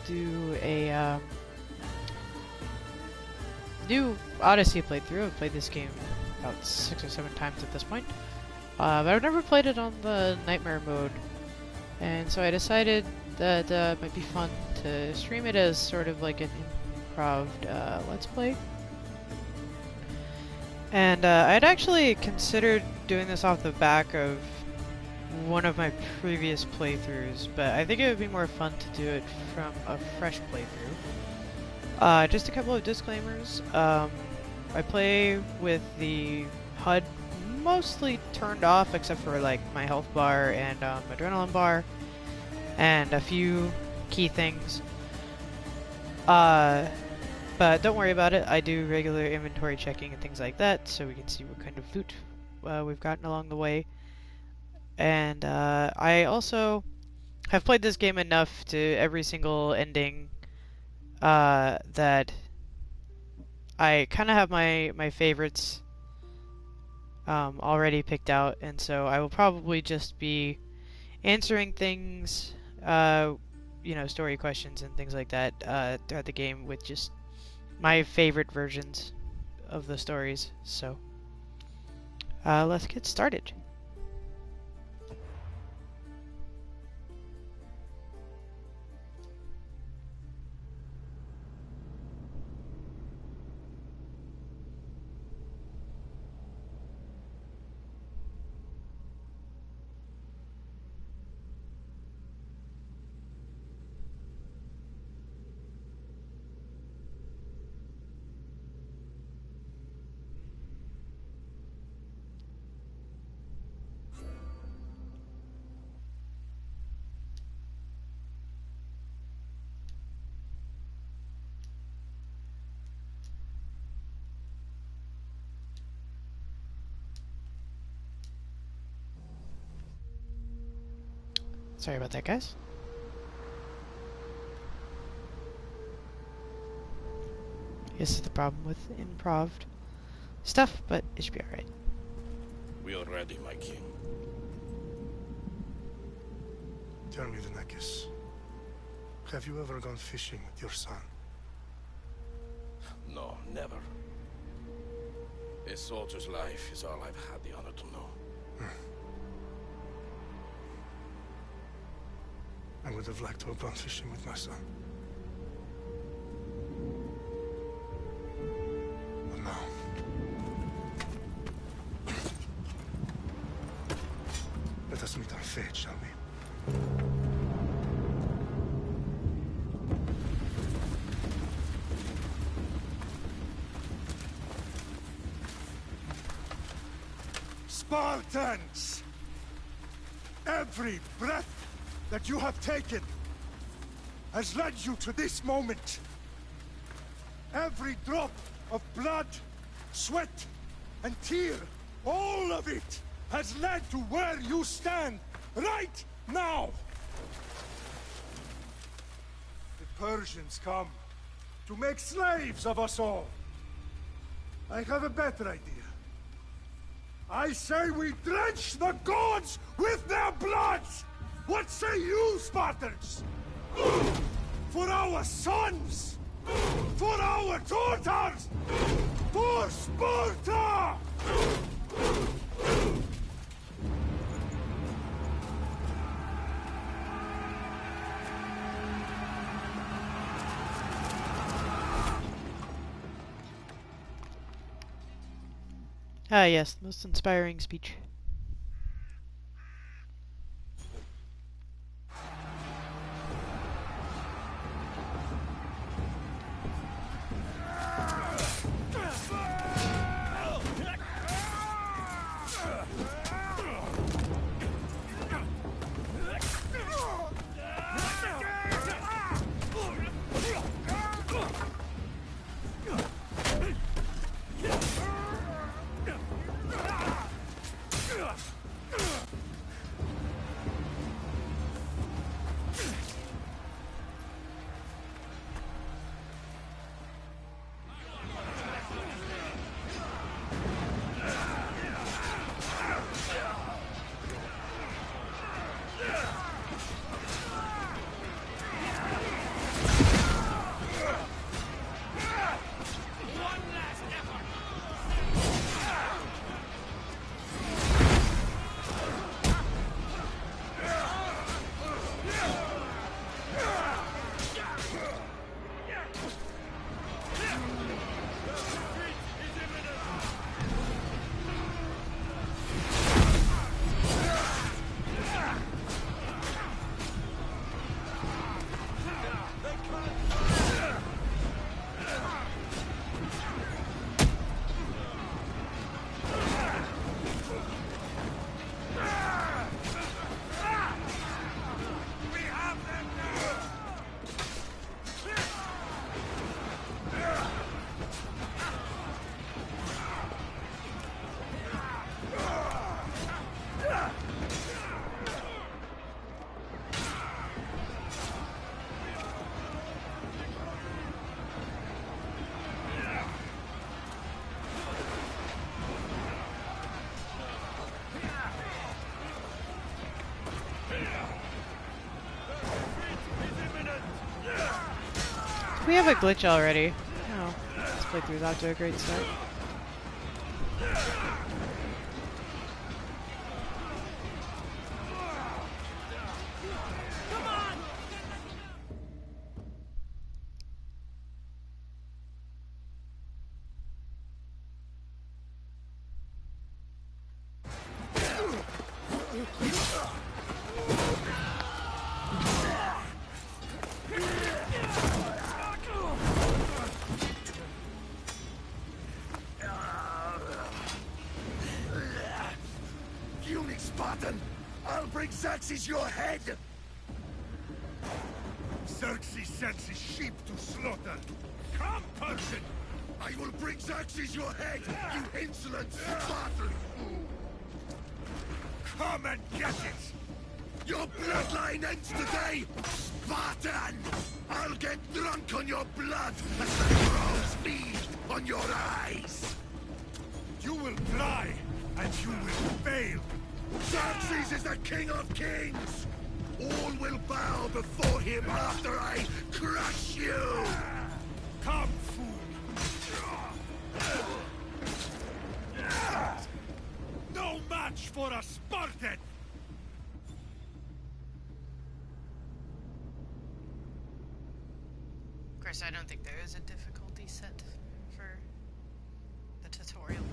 do a new Odyssey playthrough. I've played this game about 6 or 7 times at this point, but I've never played it on the Nightmare mode, and so I decided that it might be fun to stream it as sort of like an improved Let's Play. And I'd actually considered doing this off the back of one of my previous playthroughs, but I think it would be more fun to do it from a fresh playthrough. Just a couple of disclaimers. I play with the HUD mostly turned off, except for like my health bar and adrenaline bar, and a few key things. But don't worry about it. I do regular inventory checking and things like that, so we can see what kind of loot we've gotten along the way. And I also have played this game enough to every single ending that I kind of have my favorites already picked out, and so I will probably just be answering things, you know, story questions and things like that throughout the game with just my favorite versions of the stories. So let's get started. Sorry about that, guys. This is the problem with improved stuff, but it should be alright. We are ready, my king. Tell me, Denekis, have you ever gone fishing with your son? No, never. A soldier's life is all I've had the honor to know. I would have liked to have gone fishing with my son. But now... let us meet our fate, shall we? Spartans! Every breath that you have taken has led you to this moment. Every drop of blood, sweat, and tear, all of it has led to where you stand right now. The Persians come to make slaves of us all. I have a better idea. I say we drench the gods with their blood! What say you, Spartans? For our sons! For our daughters! For Sparta! Ah, yes, the most inspiring speech. We have a glitch already. Oh, this playthrough's off to a great start. I'll bring Xerxes your head! Xerxes sends his sheep to slaughter. Come, Persian! I will bring Xerxes your head, you insolent Spartan fool! Come and get it! Your bloodline ends today, Spartan! I'll get drunk on your blood as the crows feed on your eyes! You will fly, and you will fail! Xerxes is the king of kings! All will bow before him after I crush you! Come, fool! No match for a Spartan! Of course, I don't think there is a difficulty set for the tutorial.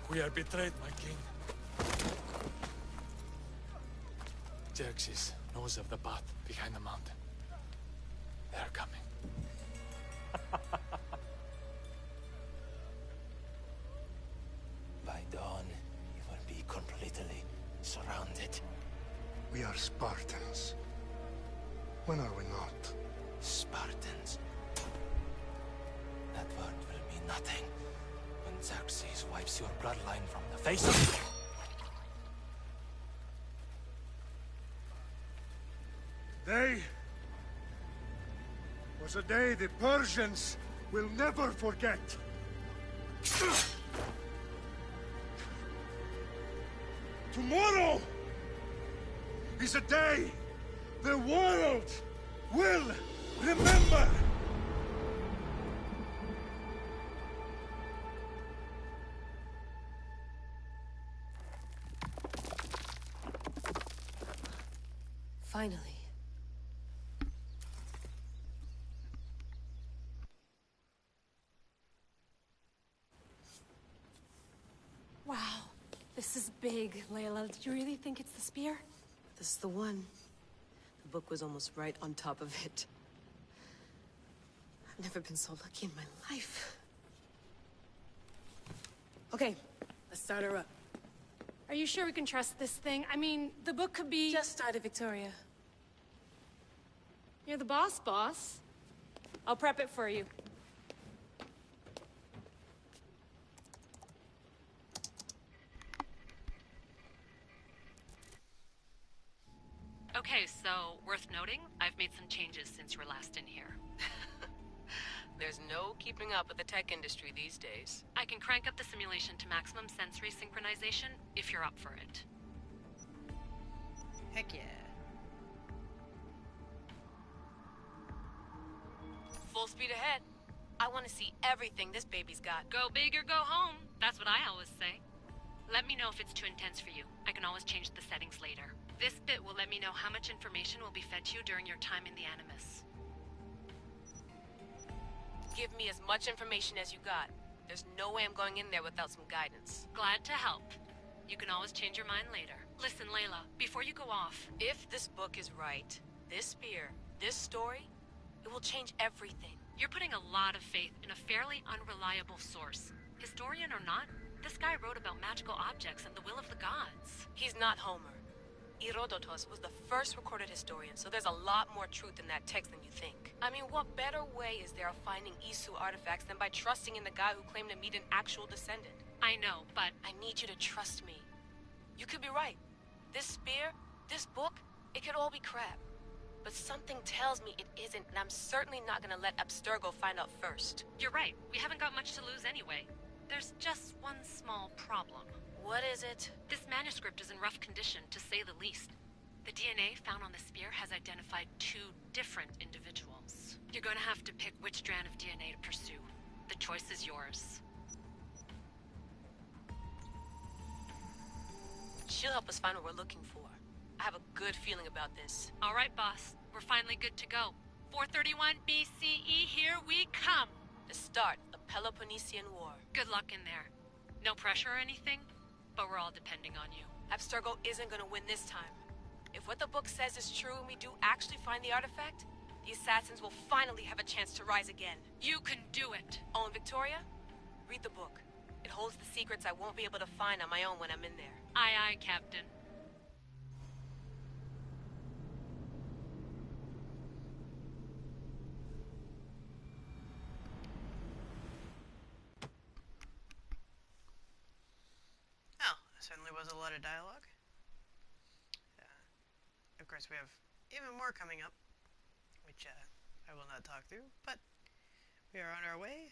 We are betrayed, my king. Xerxes knows of the path behind the mountain. They are coming. By dawn, you will be completely surrounded. We are Spartans. When are we not? Spartans. That word will mean nothing when Xerxes wipes your bloodline from the face of... Today was a day the Persians will never forget. Tomorrow is a day the world will remember. Finally. Wow, this is big, Layla. Did you really think it's the spear? This is the one. The book was almost right on top of it. I've never been so lucky in my life. Okay, let's start her up. Are you sure we can trust this thing? I mean, the book could be... Just started, Victoria. You're the boss, boss. I'll prep it for you. Okay, so, worth noting, I've made some changes since you were last in here. There's no keeping up with the tech industry these days. I can crank up the simulation to maximum sensory synchronization, if you're up for it. Heck yeah. Full speed ahead. I want to see everything this baby's got. Go big or go home, that's what I always say. Let me know if it's too intense for you. I can always change the settings later. This bit will let me know how much information will be fed to you during your time in the Animus. Give me as much information as you got. There's no way I'm going in there without some guidance. Glad to help. You can always change your mind later. Listen, Layla, before you go off... If this book is right, this spear, this story, it will change everything. You're putting a lot of faith in a fairly unreliable source. Historian or not, this guy wrote about magical objects and the will of the gods. He's not Homer. Herodotus was the first recorded historian, so there's a lot more truth in that text than you think. I mean, what better way is there of finding Isu artifacts than by trusting in the guy who claimed to meet an actual descendant? I know, but I need you to trust me. You could be right. This spear, this book, it could all be crap. But something tells me it isn't, and I'm certainly not gonna let Abstergo find out first. you're right. We haven't got much to lose anyway. There's just one small problem. What is it? This manuscript is in rough condition, to say the least. The DNA found on the spear has identified 2 different individuals. You're going to have to pick which strand of DNA to pursue. The choice is yours. She'll help us find what we're looking for. I have a good feeling about this. All right, boss. We're finally good to go. 431 BCE, here we come! The start of Peloponnesian War. Good luck in there. No pressure or anything, but we're all depending on you. Abstergo isn't gonna win this time. If what the book says is true and we do actually find the artifact, the assassins will finally have a chance to rise again. You can do it! Oh, and Victoria? Read the book. It holds the secrets I won't be able to find on my own when I'm in there. Aye, aye, Captain. Oh, certainly was a lot of dialogue. Of course, we have even more coming up, which I will not talk through, but we are on our way.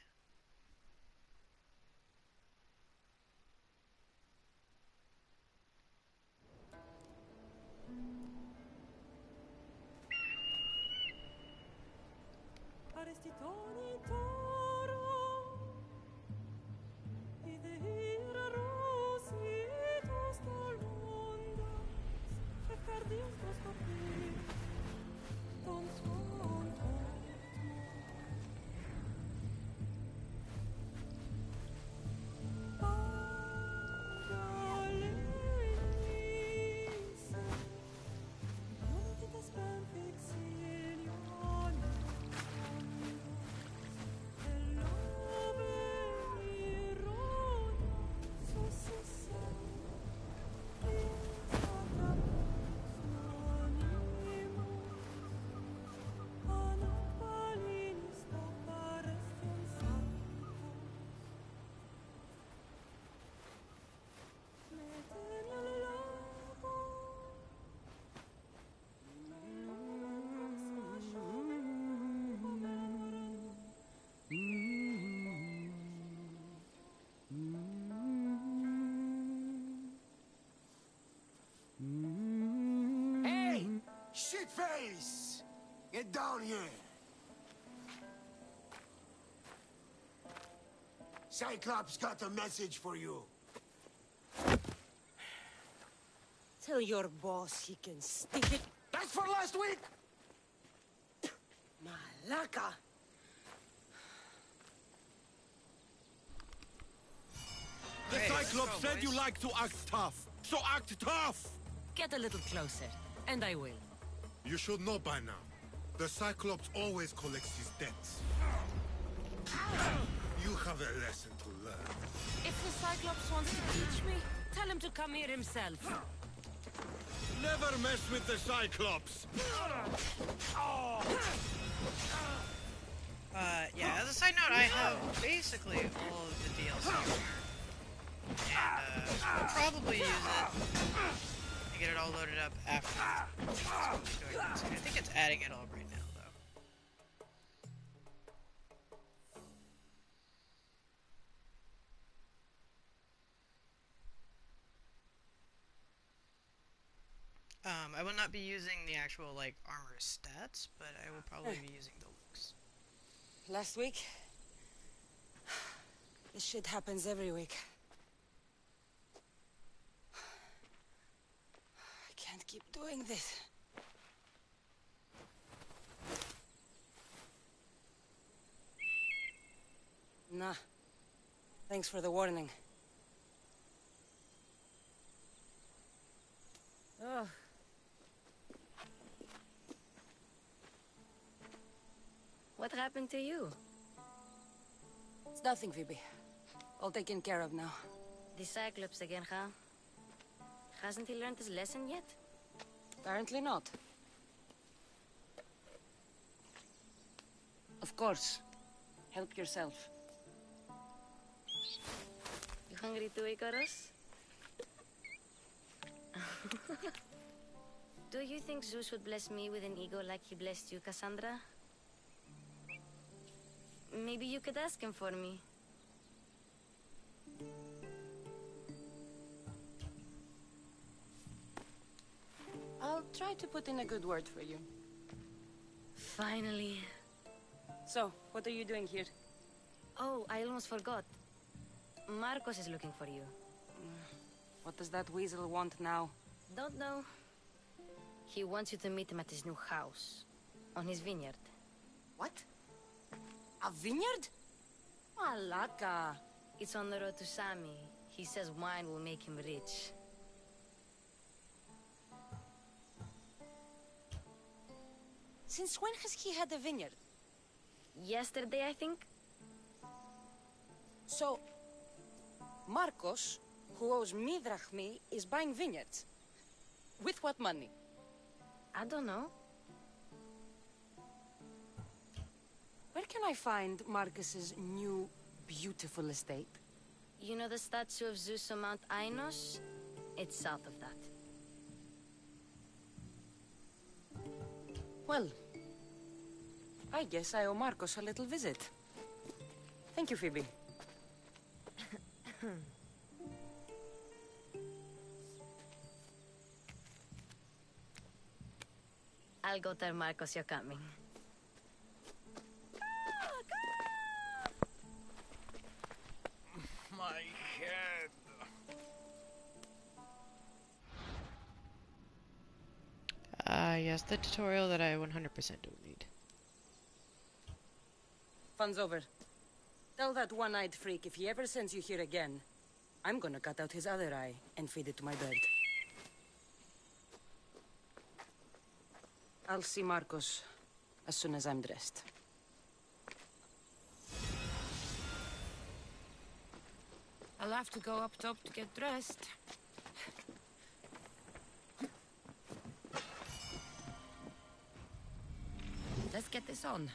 Shitface! Get down here! Cyclops got a message for you. Tell your boss he can stick it. That's for last week! Malaka! The Hey, Cyclops let's go, said you boys. like to act tough, so act tough! Get a little closer, and I will. You should know by now. The Cyclops always collects his debts. You have a lesson to learn. If the Cyclops wants to teach me, tell him to come here himself. Never mess with the Cyclops! Yeah, as a side note, I have basically all of the DLC here. And, I'll probably use it to get it all loaded up after doing this. I think it's adding it all right now, though. I will not be using the actual, like, armor stats, but I will probably be using the looks. Last week? This shit happens every week. I can't keep doing this. Nah. Thanks for the warning. Oh. What happened to you? It's nothing, Phoebe. All taken care of now. The Cyclops again, huh? Hasn't he learned his lesson yet? Apparently not. Of course. Help yourself. You hungry too, Icarus? Do you think Zeus would bless me with an ego like he blessed you, Cassandra? Maybe you could ask him for me. I'll try to put in a good word for you. Finally. So, what are you doing here? Oh, I almost forgot. Marcos is looking for you. What does that weasel want now? Don't know. He wants you to meet him at his new house. On his vineyard. What? A vineyard? Malaka. It's on the road to Sami. He says wine will make him rich. Since when has he had a vineyard? Yesterday, I think. So, Marcos, who owes me drachmi, is buying vineyards. With what money? I don't know. Where can I find Marcus's new, beautiful estate? You know the statue of Zeus on Mount Ainos? It's south of that. Well, I guess I owe Marcos a little visit. Thank you, Phoebe. I'll go tell Marcos you're coming. My head. Yes, the tutorial that I 100% don't need. Fun's over. Tell that one-eyed freak if he ever sends you here again, I'm gonna cut out his other eye and feed it to my bird. I'll see Marcos as soon as I'm dressed. I'll have to go up top to get dressed. Let's get this on.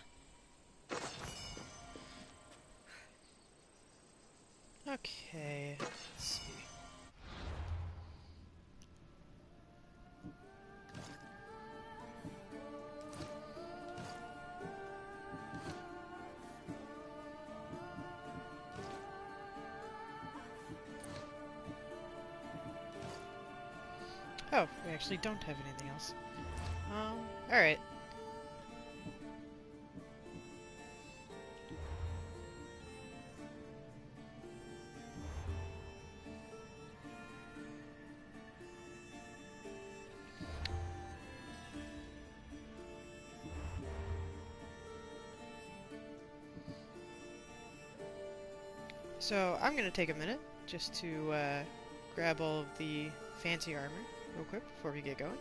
Okay, let's see. Oh, we actually don't have anything else. Alright. So, I'm gonna take a minute just to grab all of the fancy armor real quick before we get going.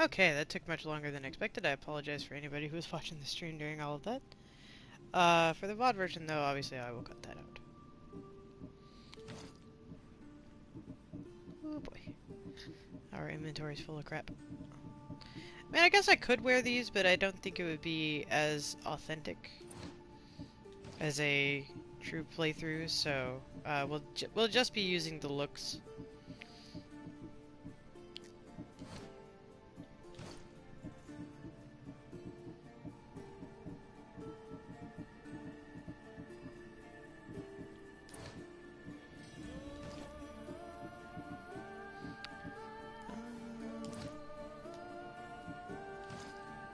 Okay, that took much longer than expected. I apologize for anybody who was watching the stream during all of that. For the VOD version, though, obviously I will cut that out. Oh boy. Our inventory's full of crap. I mean, I guess I could wear these, but I don't think it would be as authentic as a true playthrough, so we'll just be using the looks.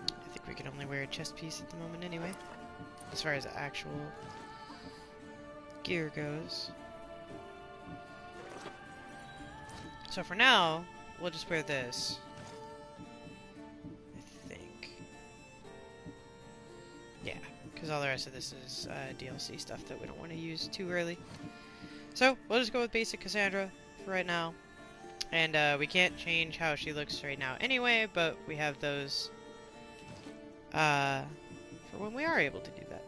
I think we can only wear a chest piece at the moment anyway, as far as actual gear goes. So for now, we'll just wear this. I think. Yeah, because all the rest of this is DLC stuff that we don't want to use too early. So we'll just go with basic Cassandra for right now. And we can't change how she looks right now anyway, but we have those for when we are able to do that.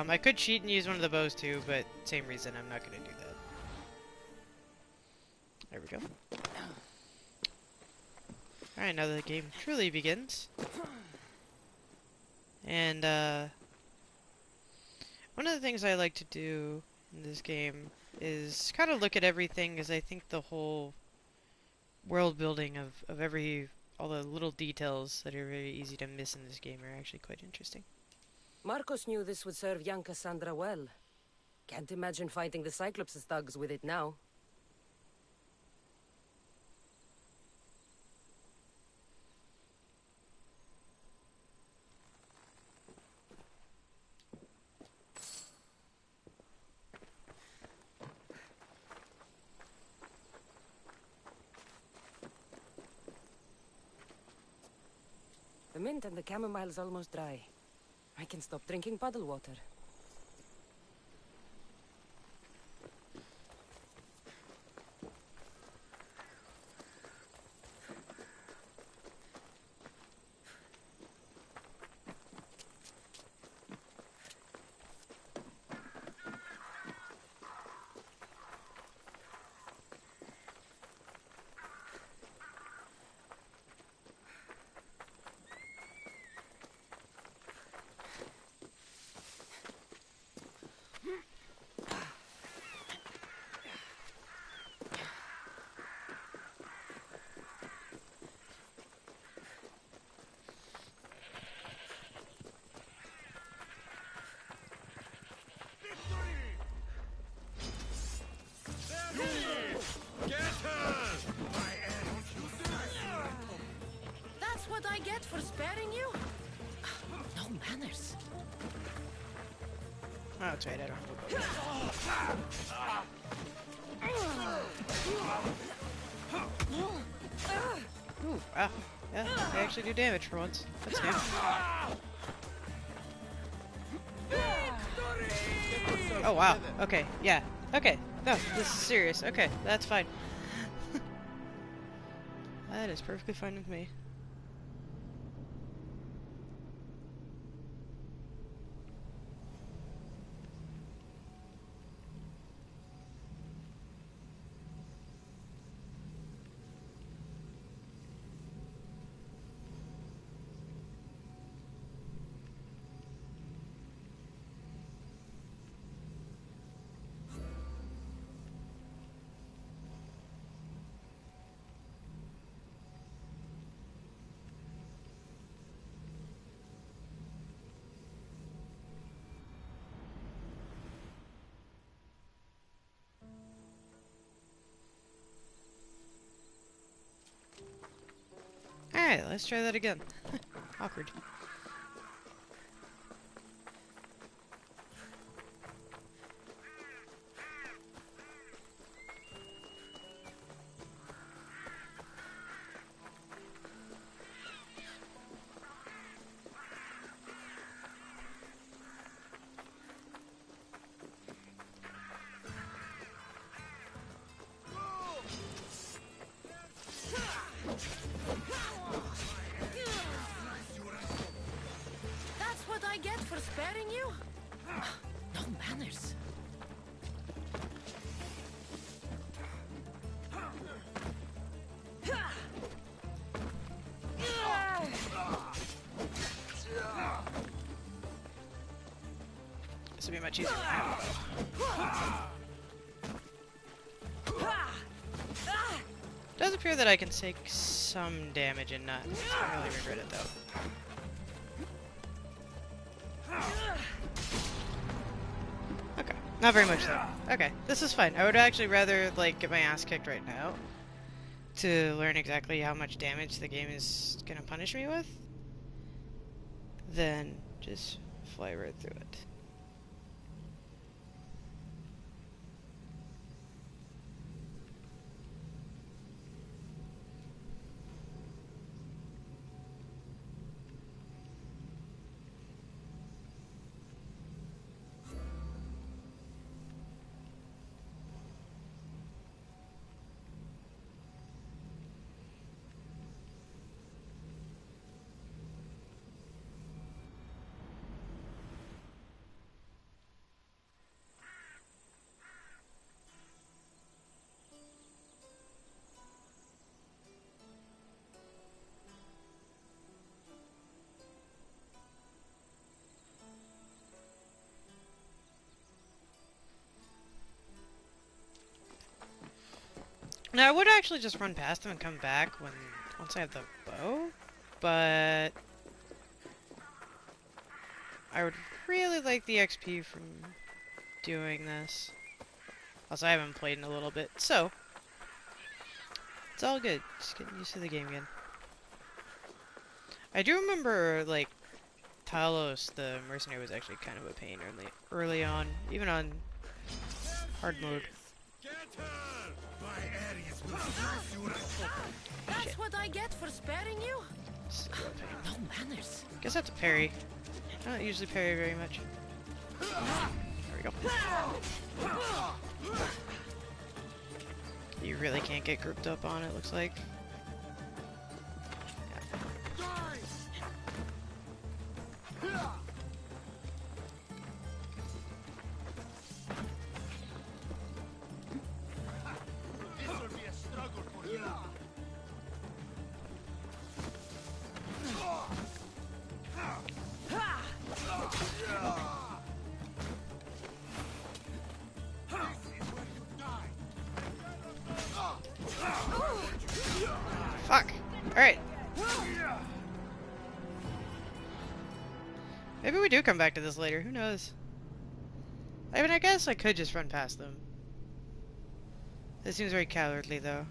I could cheat and use one of the bows too, but same reason, I'm not going to do that. There we go. Alright, now the game truly begins. And one of the things I like to do in this game is kind of look at everything, as I think the whole world building of all the little details that are very easy to miss in this game are actually quite interesting. Marcos knew this would serve young Cassandra well. Can't imagine fighting the Cyclops' thugs with it now. The mint and the chamomile's almost dry. I can stop drinking puddle water. That's what I get for sparing you? No manners. Oh, that's right, I don't know. Ooh, wow. Yeah, they actually do damage for once. That's new. Oh, wow. Okay, yeah. Okay, no, this is serious. Okay, that's fine. That is perfectly fine with me. Alright, let's try that again. Awkward. sparing you? No manners. This would be much easier now. Does appear that I can take some damage and not really regret it though. Okay, not very much though. Okay, this is fine. I would actually rather like get my ass kicked right now to learn exactly how much damage the game is gonna punish me with than just fly right through it. Now I would actually just run past them and come back once I have the bow, but I would really like the XP from doing this. Also, I haven't played in a little bit, so it's all good. Just getting used to the game again. I do remember, like, Talos, the mercenary, was actually kind of a pain early on, even on hard mode. That's what I get for sparing you? No manners. Guess I have to parry. I don't usually parry very much. There we go. You really can't get grouped up on it, looks like. Fuck! Alright. Maybe we do come back to this later, who knows? I mean, I guess I could just run past them. This seems very cowardly, though.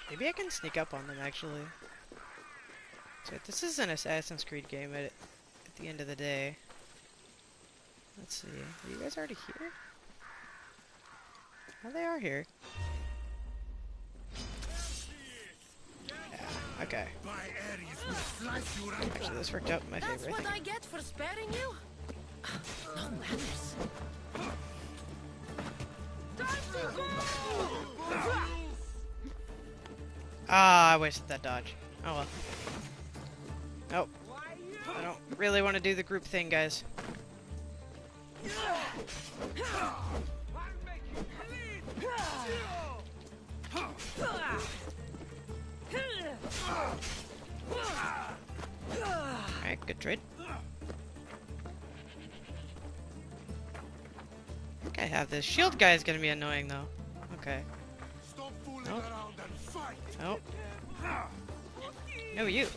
Maybe I can sneak up on them, actually. So this is an Assassin's Creed game at the end of the day. Let's see. Are you guys already here? Oh, they are here. Yeah, okay. Actually, this worked out in my favor, I think. That's what I get for sparing you? No manners. Time to go! Ah, I wasted that dodge. Oh well. Nope. I don't really want to do the group thing, guys. Alright, good trade. I think I have this. Shield guy is gonna be annoying though. Okay. Nope. Nope. No, you.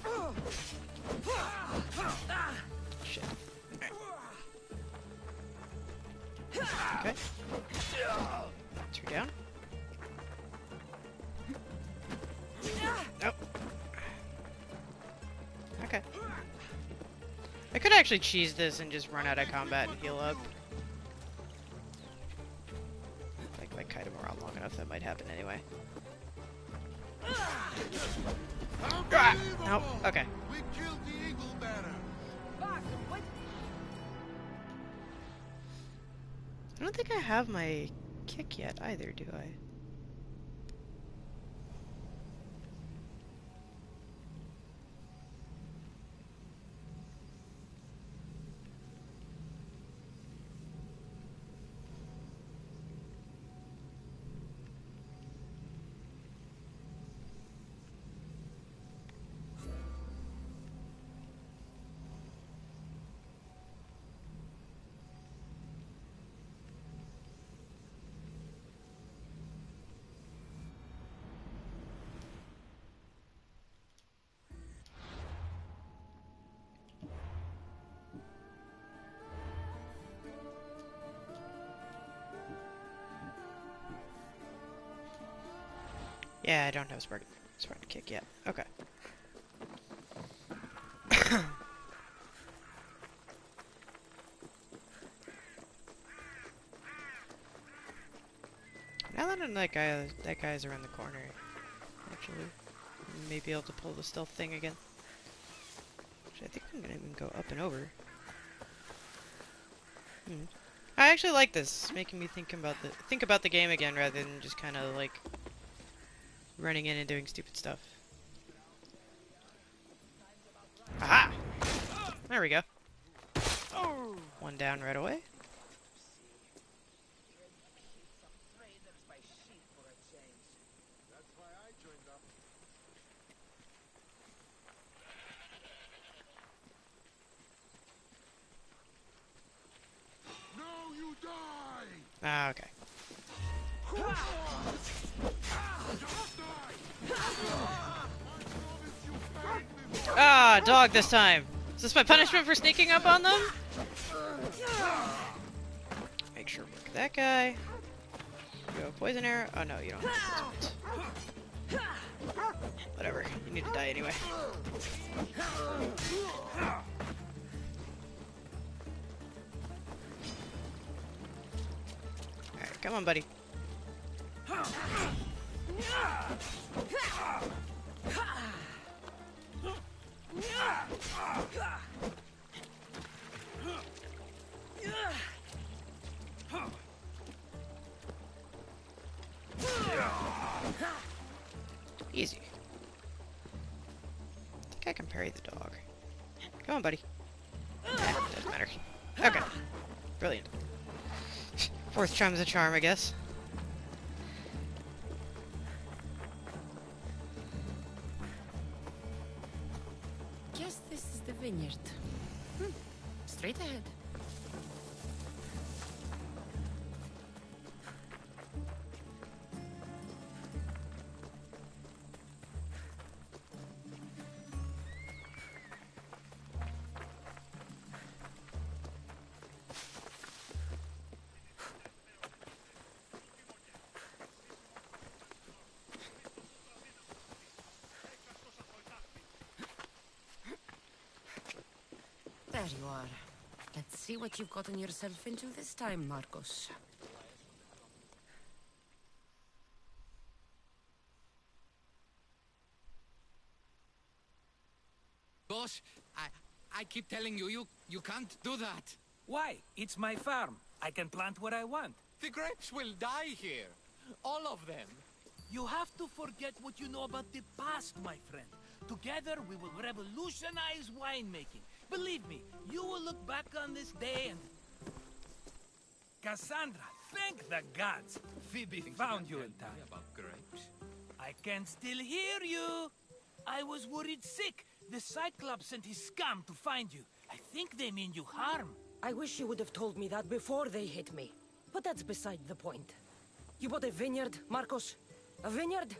Shit. Okay. 2 down. Nope. Okay. I could actually cheese this and just run out of combat and heal up. Like, if I kite him around long enough, that might happen anyway. Ah! Nope. Okay. We killed the eagle bearer. I don't think I have my kick yet either, do I? Yeah, I don't have Spartan kick yet. Okay. Now that I'm that guy's around the corner, actually, I may be able to pull the stealth thing again. Actually, I think I'm gonna even go up and over. I actually like this. It's making me think about the game again rather than just kind of like running in and doing stupid stuff. Aha! There we go. 1 down right away. No, you die! Ah, okay. Ah, dog this time. Is this my punishment for sneaking up on them? Make sure to work that guy. You have poison arrow? Oh no, you don't have poison. Whatever. You need to die anyway. Alright, come on, buddy. Easy. I think I can parry the dog. Come on, buddy. Doesn't matter. Okay. Brilliant. 4th time's a charm, I guess. Guess this is the vineyard. Straight ahead. There you are. Let's see what you've gotten yourself into this time, Marcos. Boss, I keep telling you, you can't do that. Why? It's my farm. I can plant what I want. The grapes will die here. All of them. You have to forget what you know about the past, my friend. Together, we will revolutionize winemaking. Believe me, you will look back on this day and... Cassandra, thank the gods. Phoebe found you in time. About grapes. I can still hear you. I was worried sick. The Cyclops sent his scum to find you. I think they mean you harm. I wish you would have told me that before they hit me. But that's beside the point. You bought a vineyard, Marcos? A vineyard?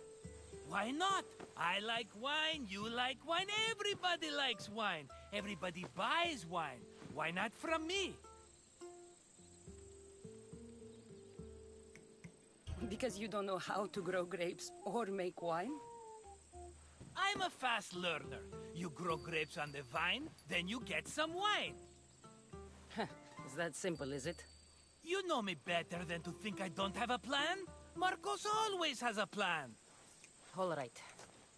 Why not? I like wine, you like wine, everybody likes wine. Everybody buys wine. Why not from me? Because you don't know how to grow grapes or make wine? I'm a fast learner. You grow grapes on the vine, then you get some wine. Is that simple, is it? You know me better than to think I don't have a plan. Marcos always has a plan. All right.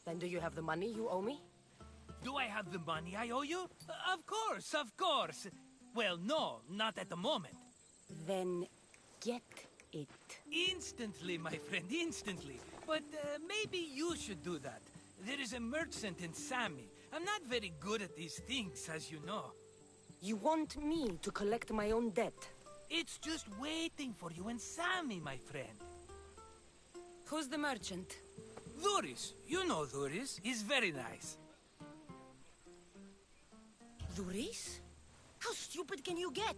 Then do you have the money you owe me? Do I have the money I owe you? Of course, of course. Well, no, not at the moment. Then get it. Instantly, my friend, instantly. But maybe you should do that. There is a merchant in Sami. I'm not very good at these things, as you know. You want me to collect my own debt? It's just waiting for you in Sami, my friend. Who's the merchant? Duris. You know Duris. He's very nice. Duris? How stupid can you get?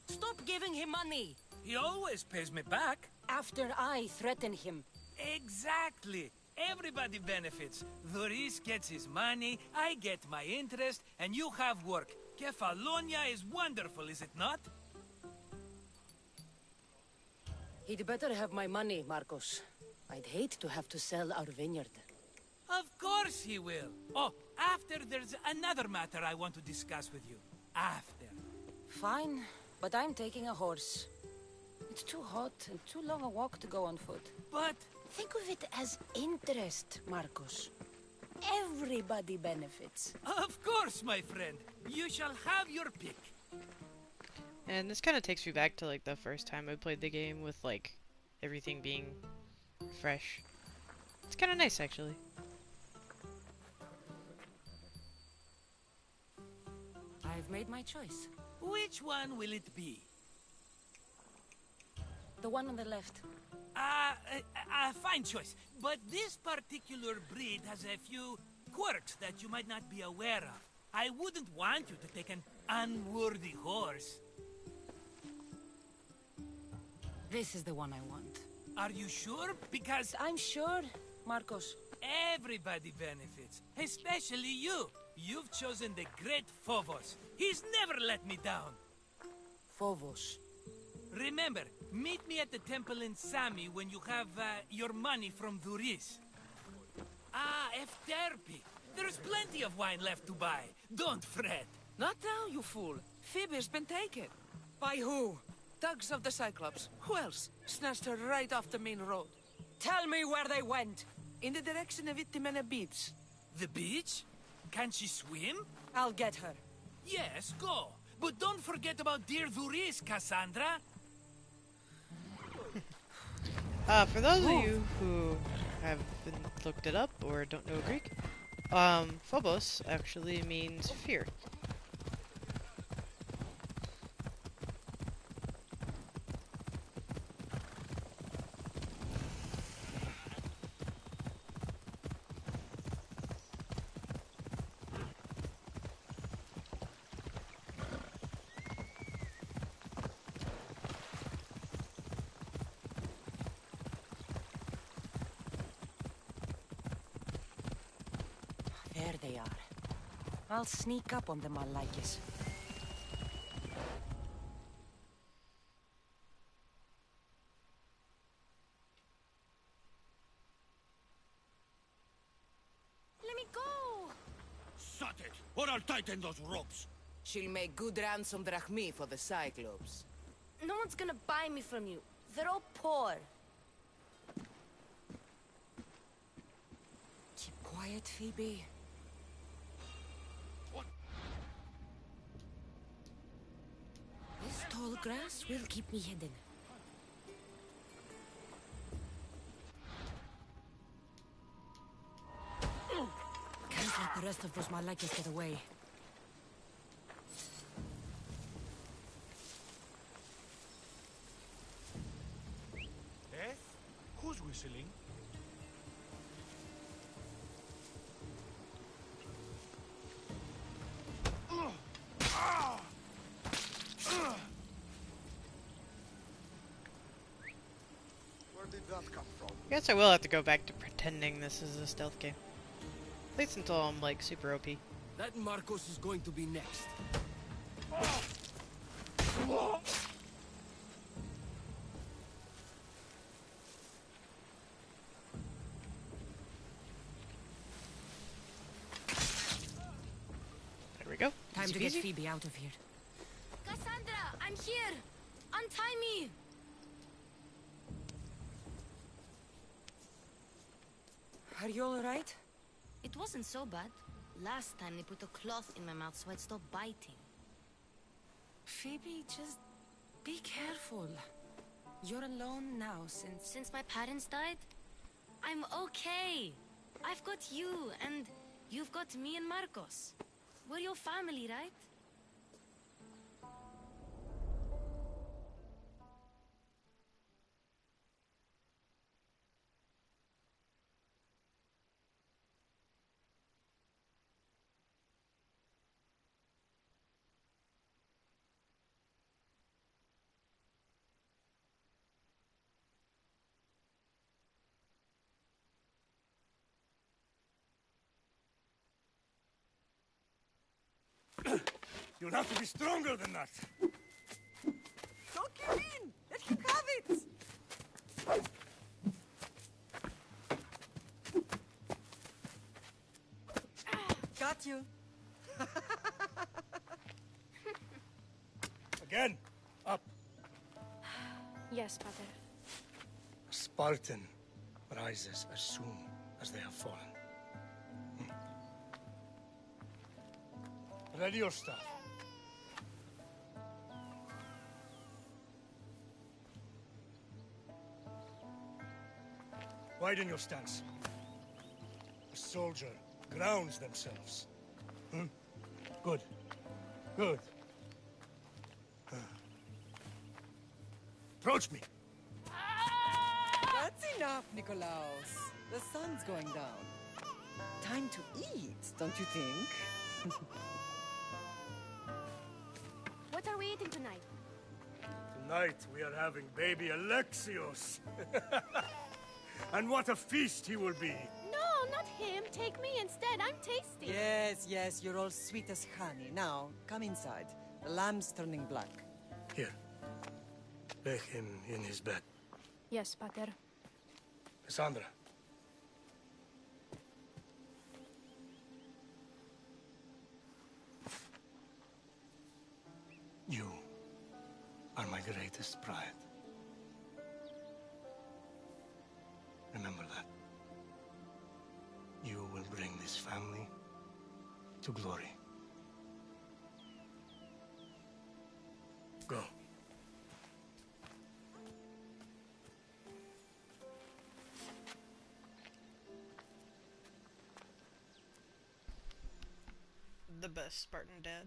Stop giving him money! He always pays me back. After I threaten him. Exactly. Everybody benefits. Duris gets his money, I get my interest, and you have work. Kefalonia is wonderful, is it not? He'd better have my money, Marcos. I'd hate to have to sell our vineyard. Of course he will. Oh, after there's another matter I want to discuss with you. After. Fine, but I'm taking a horse. It's too hot and too long a walk to go on foot. But... think of it as interest, Marcos. Everybody benefits. Of course, my friend. You shall have your pick. And this kind of takes me back to like the first time I played the game with like everything being fresh. It's kind of nice, actually. I've made my choice. Which one will it be? The one on the left. Fine choice. But this particular breed has a few quirks that you might not be aware of. I wouldn't want you to take an unworthy horse. This is the one I want. Are you sure? Because... I'm sure, Marcos. Everybody benefits. Especially you. You've chosen the great Phobos. He's never let me down. Phobos. Remember, meet me at the temple in Sami when you have your money from Duris. Ah, Efterpi. There's plenty of wine left to buy. Don't fret. Not now, you fool. Phoebe's been taken. By who? Thugs of the Cyclops. Who else? Snatched her right off the main road. Tell me where they went. In the direction of Itimena Beach. The beach? Can she swim? I'll get her. Yes, go. But don't forget about dear Duris, Cassandra. For those of you who haven't looked it up or don't know Greek, Phobos actually means fear. There they are. I'll sneak up on them, Malakis. Let me go! Shut it, or I'll tighten those ropes. She'll make good ransom drachmi for the Cyclops. No one's gonna buy me from you. They're all poor. Keep quiet, Phoebe. This tall grass will keep me hidden. Can't let the rest of those Malakis get away. Eh? Who's whistling? Where did that come from? I guess I will have to go back to pretending this is a stealth game. At least until I'm like super OP. That Marcos is going to be next. There we go. Time Easy to get peasy. Phoebe out of here. Cassandra, I'm here! Untie me! Are you alright? It wasn't so bad. Last time they put a cloth in my mouth so I'd stop biting. Phoebe, just be careful. You're alone now Since my parents died? I'm okay. I've got you, and you've got me and Marcos. We're your family, right? You'll have to be stronger than that. Don't give in! Let him have it! Got you. Again. Up. Yes, Pater. A Spartan rises as soon as they have fallen. Ready your staff. Widen your stance. A soldier grounds themselves. Good. Good. Approach me. That's enough, Nikolaos. The sun's going down. Time to eat, don't you think? What are we eating tonight? Tonight we are having baby Alexios. And what a feast he will be. No, not him. Take me instead. I'm tasty. Yes, yes, you're all sweet as honey. Now, come inside. The lamb's turning black. Here. Lay him in his bed. Yes, Pater. Cassandra. You are my greatest pride. Remember that. You will bring this family to glory. Go. The best Spartan dad.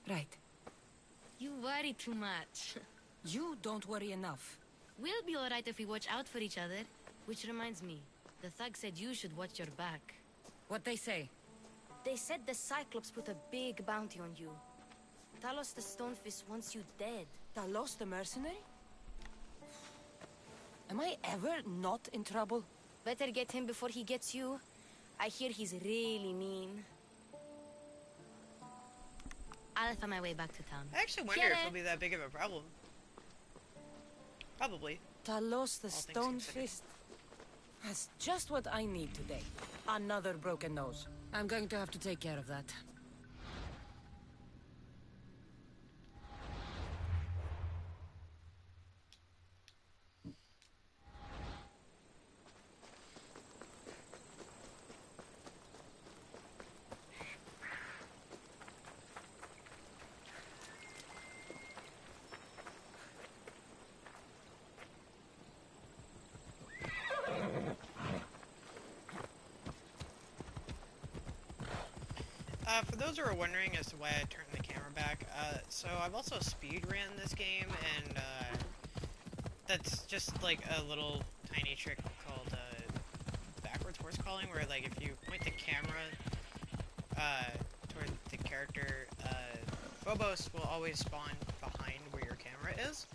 Right. You worry too much. You don't worry enough. We'll be alright if we watch out for each other. Which reminds me, the thug said you should watch your back. What they say? They said the Cyclops put a big bounty on you. Talos the Stonefist wants you dead. Talos the mercenary? Am I ever not in trouble? Better get him before he gets you. I hear he's really mean. I'll find my way back to town. I actually wonder if it'll be that big of a problem. Probably. Talos the Stonefist. That's just what I need today. Another broken nose. I'm going to have to take care of that. For those who are wondering as to why I turned the camera back, so I've also speed ran this game, and that's just like a little tiny trick called backwards horse calling, where like if you point the camera toward the character, Phobos will always spawn behind where your camera is.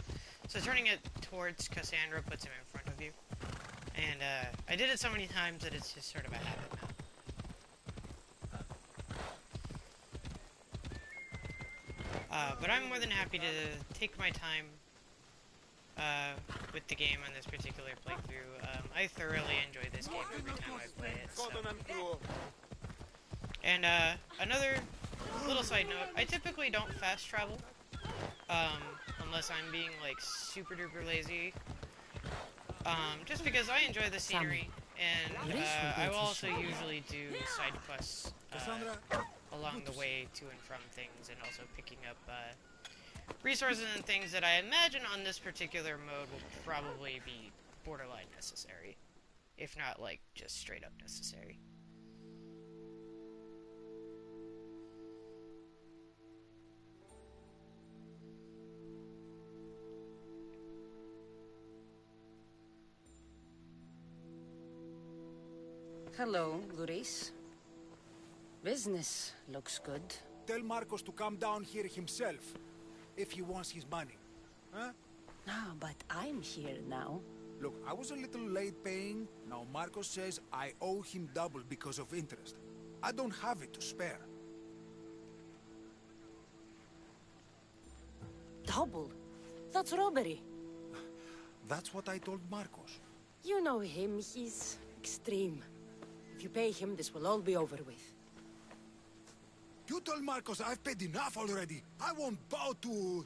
So turning it towards Cassandra puts him in front of you. And I did it so many times that it's just sort of a habit now. But I'm more than happy to take my time with the game on this particular playthrough. I thoroughly enjoy this game every time I play it. So. And another little side note, I typically don't fast travel, unless I'm being like super duper lazy. Just because I enjoy the scenery, and I will also usually do side quests along the way to and from things, and also picking up resources and things that I imagine on this particular mode will probably be borderline necessary, if not like just straight up necessary. Hello, Luris. Business looks good. Tell Marcos to come down here himself, if he wants his money. Huh? No, but I'm here now. Look, I was a little late paying. Now Marcos says I owe him double because of interest. I don't have it to spare. Double? That's robbery. That's what I told Marcos. You know him, he's extreme. If you pay him, this will all be over with. You told Marcos I've paid enough already. I won't bow to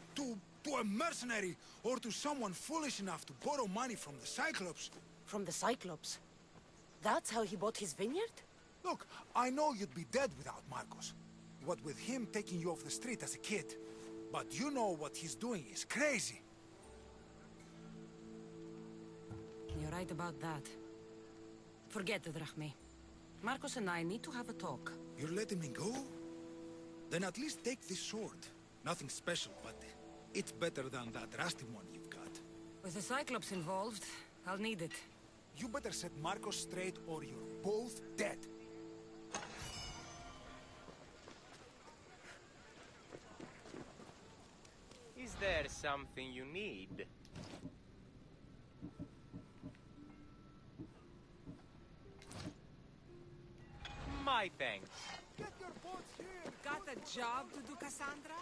a mercenary or to someone foolish enough to borrow money from the Cyclops. From the Cyclops? That's how he bought his vineyard? Look, I know you'd be dead without Marcos. What with him taking you off the street as a kid. But you know what he's doing is crazy. You're right about that. Forget the drachme. Marcos and I need to have a talk. You're letting me go? Then at least take this sword. Nothing special, but it's better than that rusty one you've got. With the Cyclops involved, I'll need it. You better set Marcos straight or you're both dead. Is there something you need? My thanks. Get your boats here! Got a job to do, Cassandra?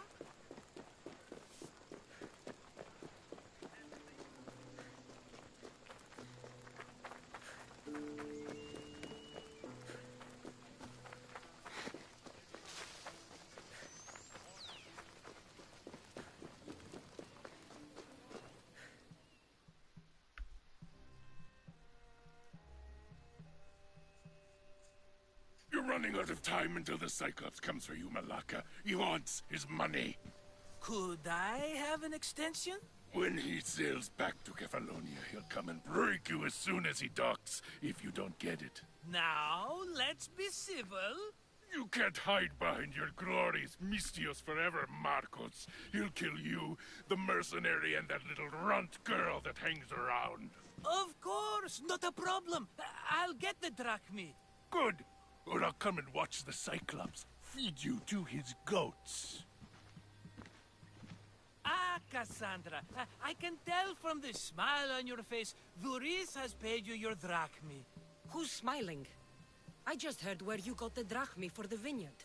You're running out of time until the Cyclops comes for you, Malaka. He wants his money. Could I have an extension? When he sails back to Kefalonia, he'll come and break you as soon as he docks, if you don't get it. Now, let's be civil. You can't hide behind your glories, Mistios forever, Marcos. He'll kill you, the mercenary, and that little runt girl that hangs around. Of course, not a problem. I'll get the drachme. Good. Or I'll come and watch the Cyclops feed you to his goats. Ah, Cassandra, I can tell from the smile on your face, Duris has paid you your drachme. Who's smiling? I just heard where you got the drachme for the vineyard.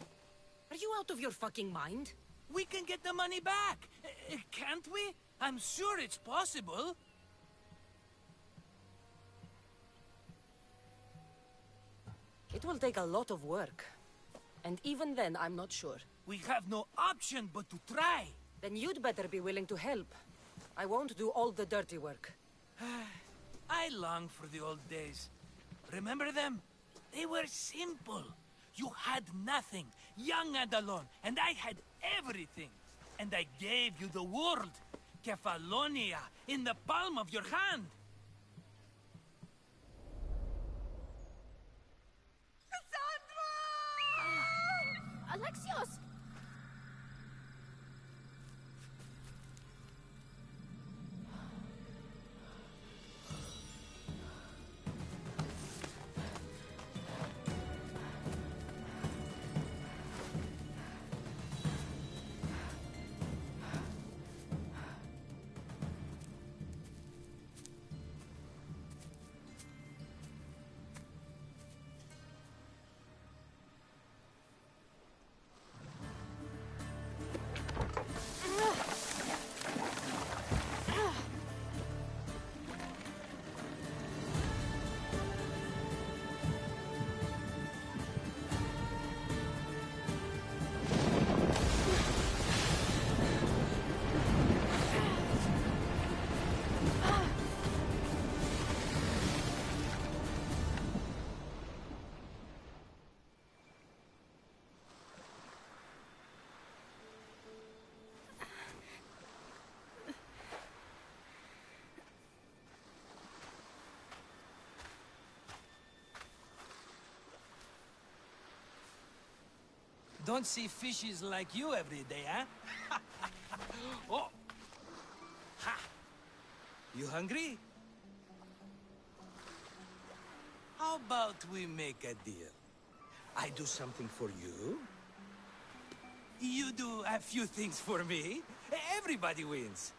Are you out of your fucking mind? We can get the money back, can't we? I'm sure it's possible. It will take a lot of work. And even then, I'm not sure. We have no option but to try. Then you'd better be willing to help. I won't do all the dirty work. I long for the old days. Remember them? They were simple. You had nothing, young and alone, and I had everything. And I gave you the world, Kefalonia, in the palm of your hand. Alexios! Don't see fishes like you every day, huh? Oh! Ha! You hungry? How about we make a deal? I do something for you. You do a few things for me. Everybody wins.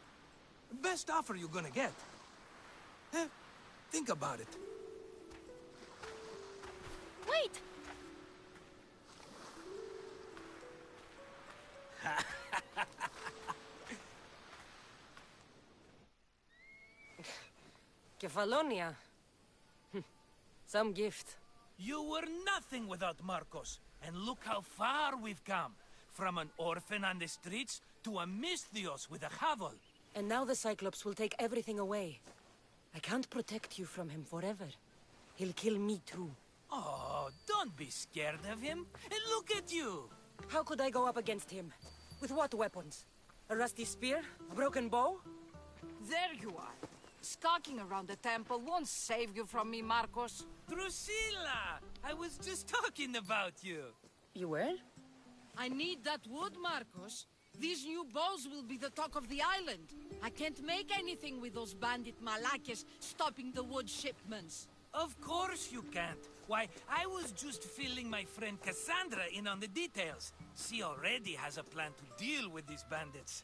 Best offer you're gonna get. Think about it. Wait! Kefalonia. Some gift. You were nothing without Marcos. And look how far we've come. From an orphan on the streets to a Misthios with a Havel. And now the Cyclops will take everything away. I can't protect you from him forever. He'll kill me too. Oh, don't be scared of him. And look at you. How could I go up against him? With what weapons? A rusty spear? A broken bow? There you are. Skulking around the temple won't save you from me, Marcos. Drusilla! I was just talking about you. You were? I need that wood, Marcos. These new bows will be the talk of the island. I can't make anything with those bandit malakes stopping the wood shipments. Of course you can't. Why, I was just filling my friend Cassandra in on the details. She already has a plan to deal with these bandits.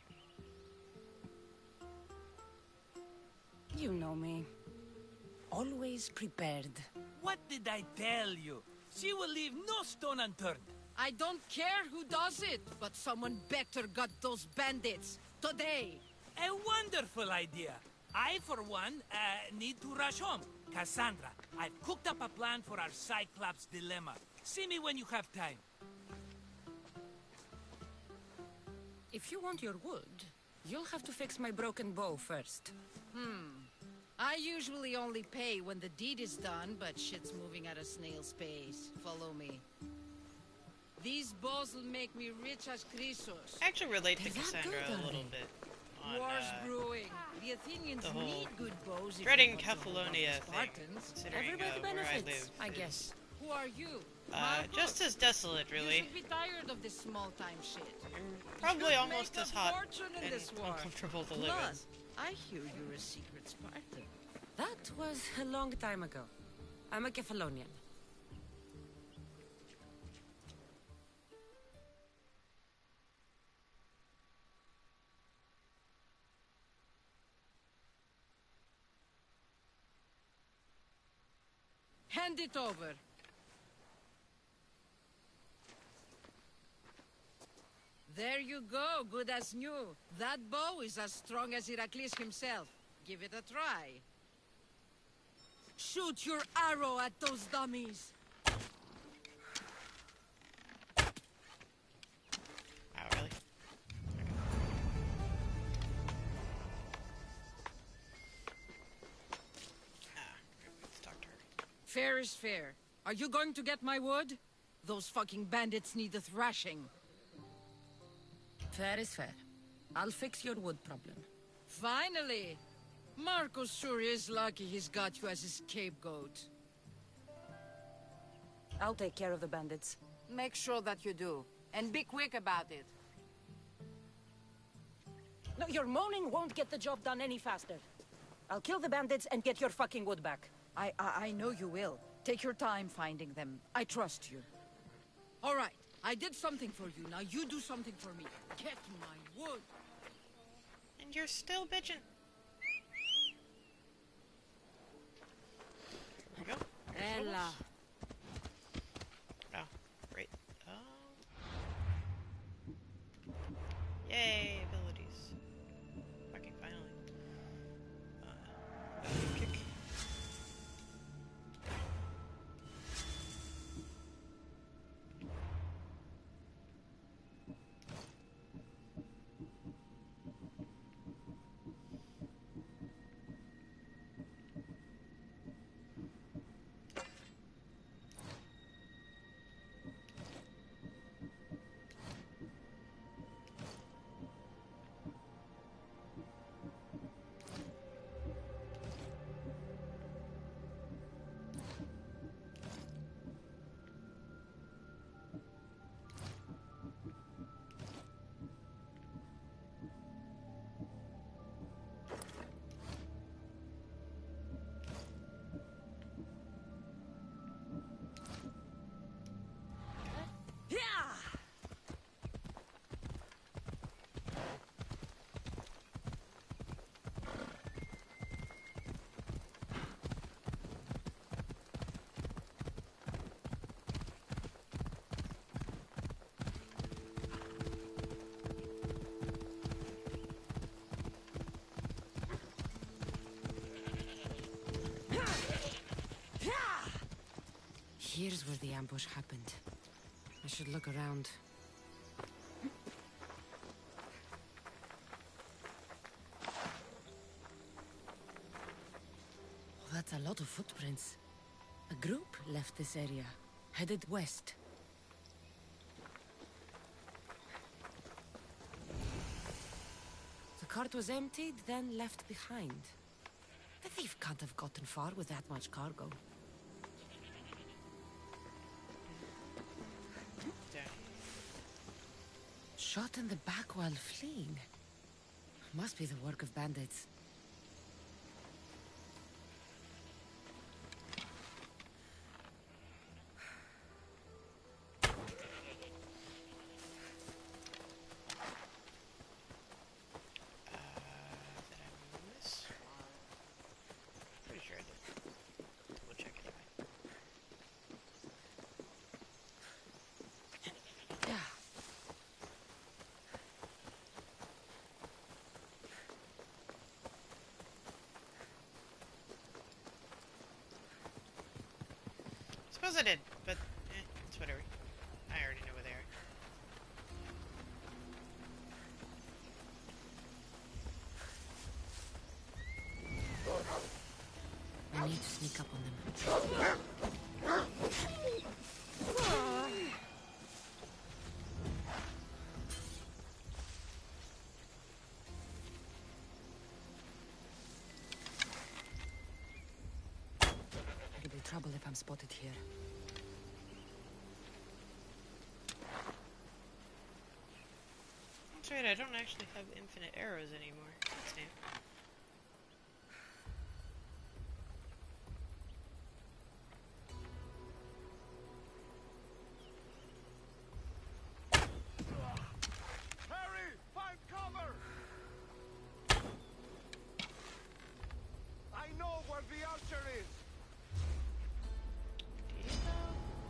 You know me. Always prepared. What did I tell you? She will leave no stone unturned. I don't care who does it, but someone better got those bandits. Today. A wonderful idea. I, for one, need to rush home. Cassandra, I've cooked up a plan for our Cyclops dilemma. See me when you have time. If you want your wood, you'll have to fix my broken bow first. I usually only pay when the deed is done, but shit's moving at a snail's pace. Follow me. These bows will make me rich as Chrysos. I actually relate to Cassandra a little bit. On, War's brewing. The Athenians the whole need good bows. dreading Kefalonia thing, Spartans. considering Everybody where I benefits, live. I guess. Who are you? Just as desolate, You really. should be tired of this small-time shit. Probably You'd almost make as a hot fortune in and this war. uncomfortable to live in. Plus, I hear you're a secret Spartan. That was a long time ago. I'm a Kefalonian. Hand it over. There you go, good as new. That bow is as strong as Heracles himself. Give it a try. Shoot your arrow at those dummies. Oh, really? Let's talk to her. Fair is fair. Are you going to get my wood? Those fucking bandits need a thrashing. Fair is fair. I'll fix your wood problem. Finally! Marcos sure is lucky he's got you as his scapegoat. I'll take care of the bandits. Make sure that you do. And be quick about it. No, your moaning won't get the job done any faster. I'll kill the bandits and get your fucking wood back. I know you will. Take your time finding them. I trust you. All right. I did something for you. Now you do something for me. Get my wood. And you're still bitching. There you go. Ella. Oh, great. Yay, abilities. Fucking finally. Kick. Here's where the ambush happened. I should look around. Oh, that's a lot of footprints. A group left this area, headed west. The cart was emptied, then left behind. The thief can't have gotten far with that much cargo. Shot in the back while fleeing. Must be the work of bandits. Pretty sure I did. We'll check anyway. Yeah. Suppose I did, but it's whatever. I already know where they are. I need to sneak up on them. It'll be trouble if I'm spotted here. That's right, I don't actually have infinite arrows anymore. That's new. Harry, find cover! I know where the archer is.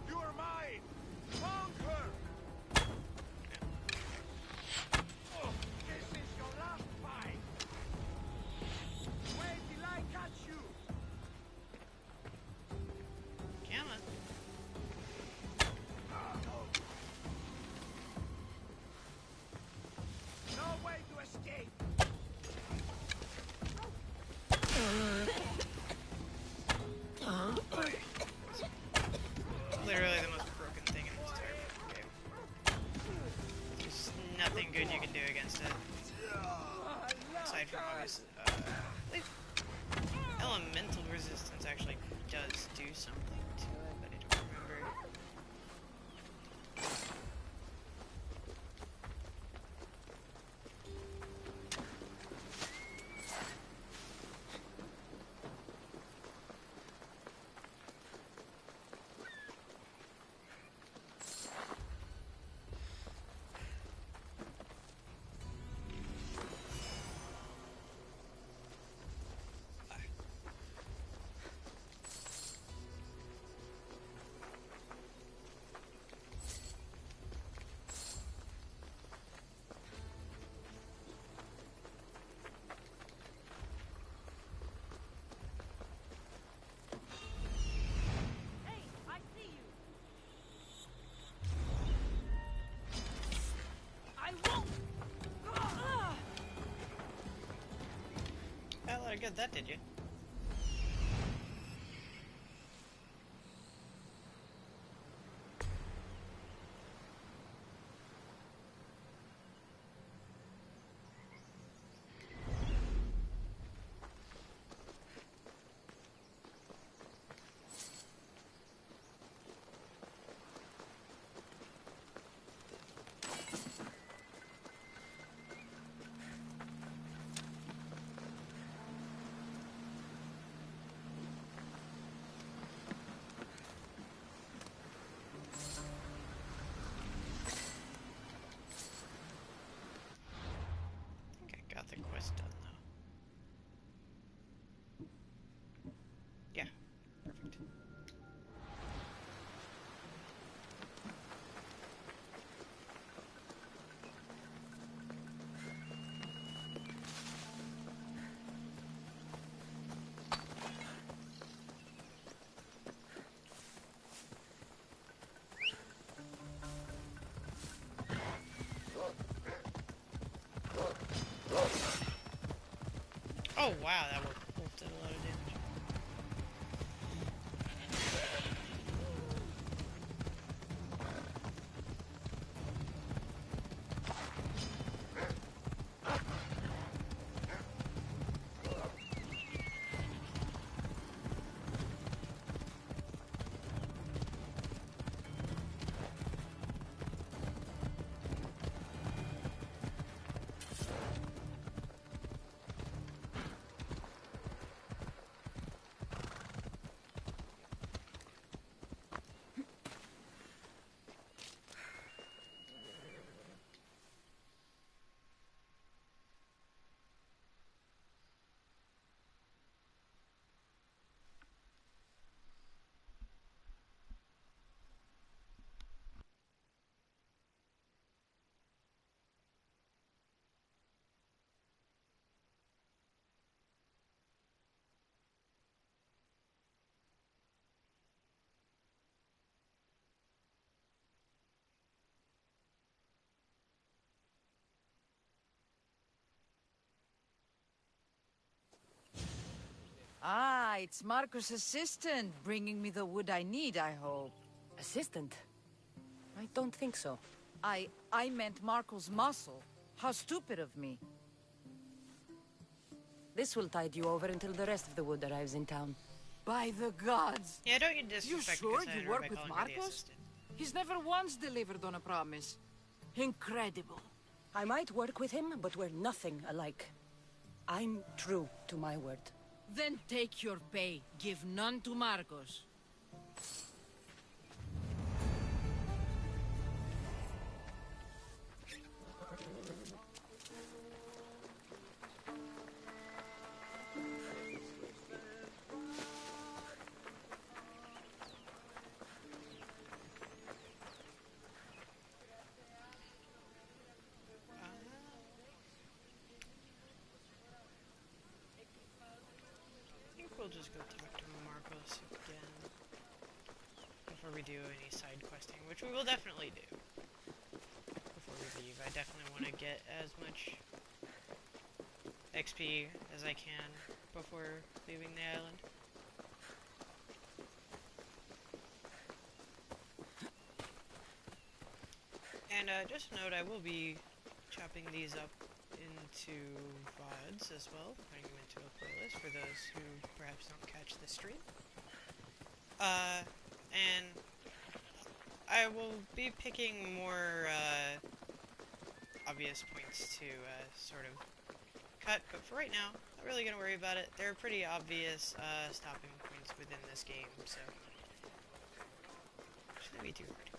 You are mine. Found her. Oh, this is your last fight. Wait till I catch you. Come on. No way to escape. Literally the most broken thing in this entire game. There's nothing good you can do against it. Aside from obviously, elemental resistance actually does do something to it, but I don't remember. Well, I got that, did you? Got the quest done though. Yeah, perfect. wow, that wolf did a lot of damage. Ah, it's Marco's assistant, bringing me the wood I need, I hope. Assistant? I don't think so. I meant Marco's muscle. How stupid of me. This will tide you over until the rest of the wood arrives in town. By the gods! Yeah, don't you disrespect You sure Cassandra you work by with calling her the Marcos? assistant. He's never once delivered on a promise. Incredible. I might work with him, but we're nothing alike. I'm true to my word. Then take your pay. Give none to Marcos. I think we'll just go talk to Marcos again before we do any side questing, which we will definitely do before we leave. I definitely want to get as much XP as I can before leaving the island. And just a note, I will be chopping these up into VODs as well, putting them into a playlist for those who perhaps don't catch the stream. And I will be picking more obvious points to sort of cut, but for right now, not really going to worry about it. There are pretty obvious stopping points within this game, so it shouldn't be too hard.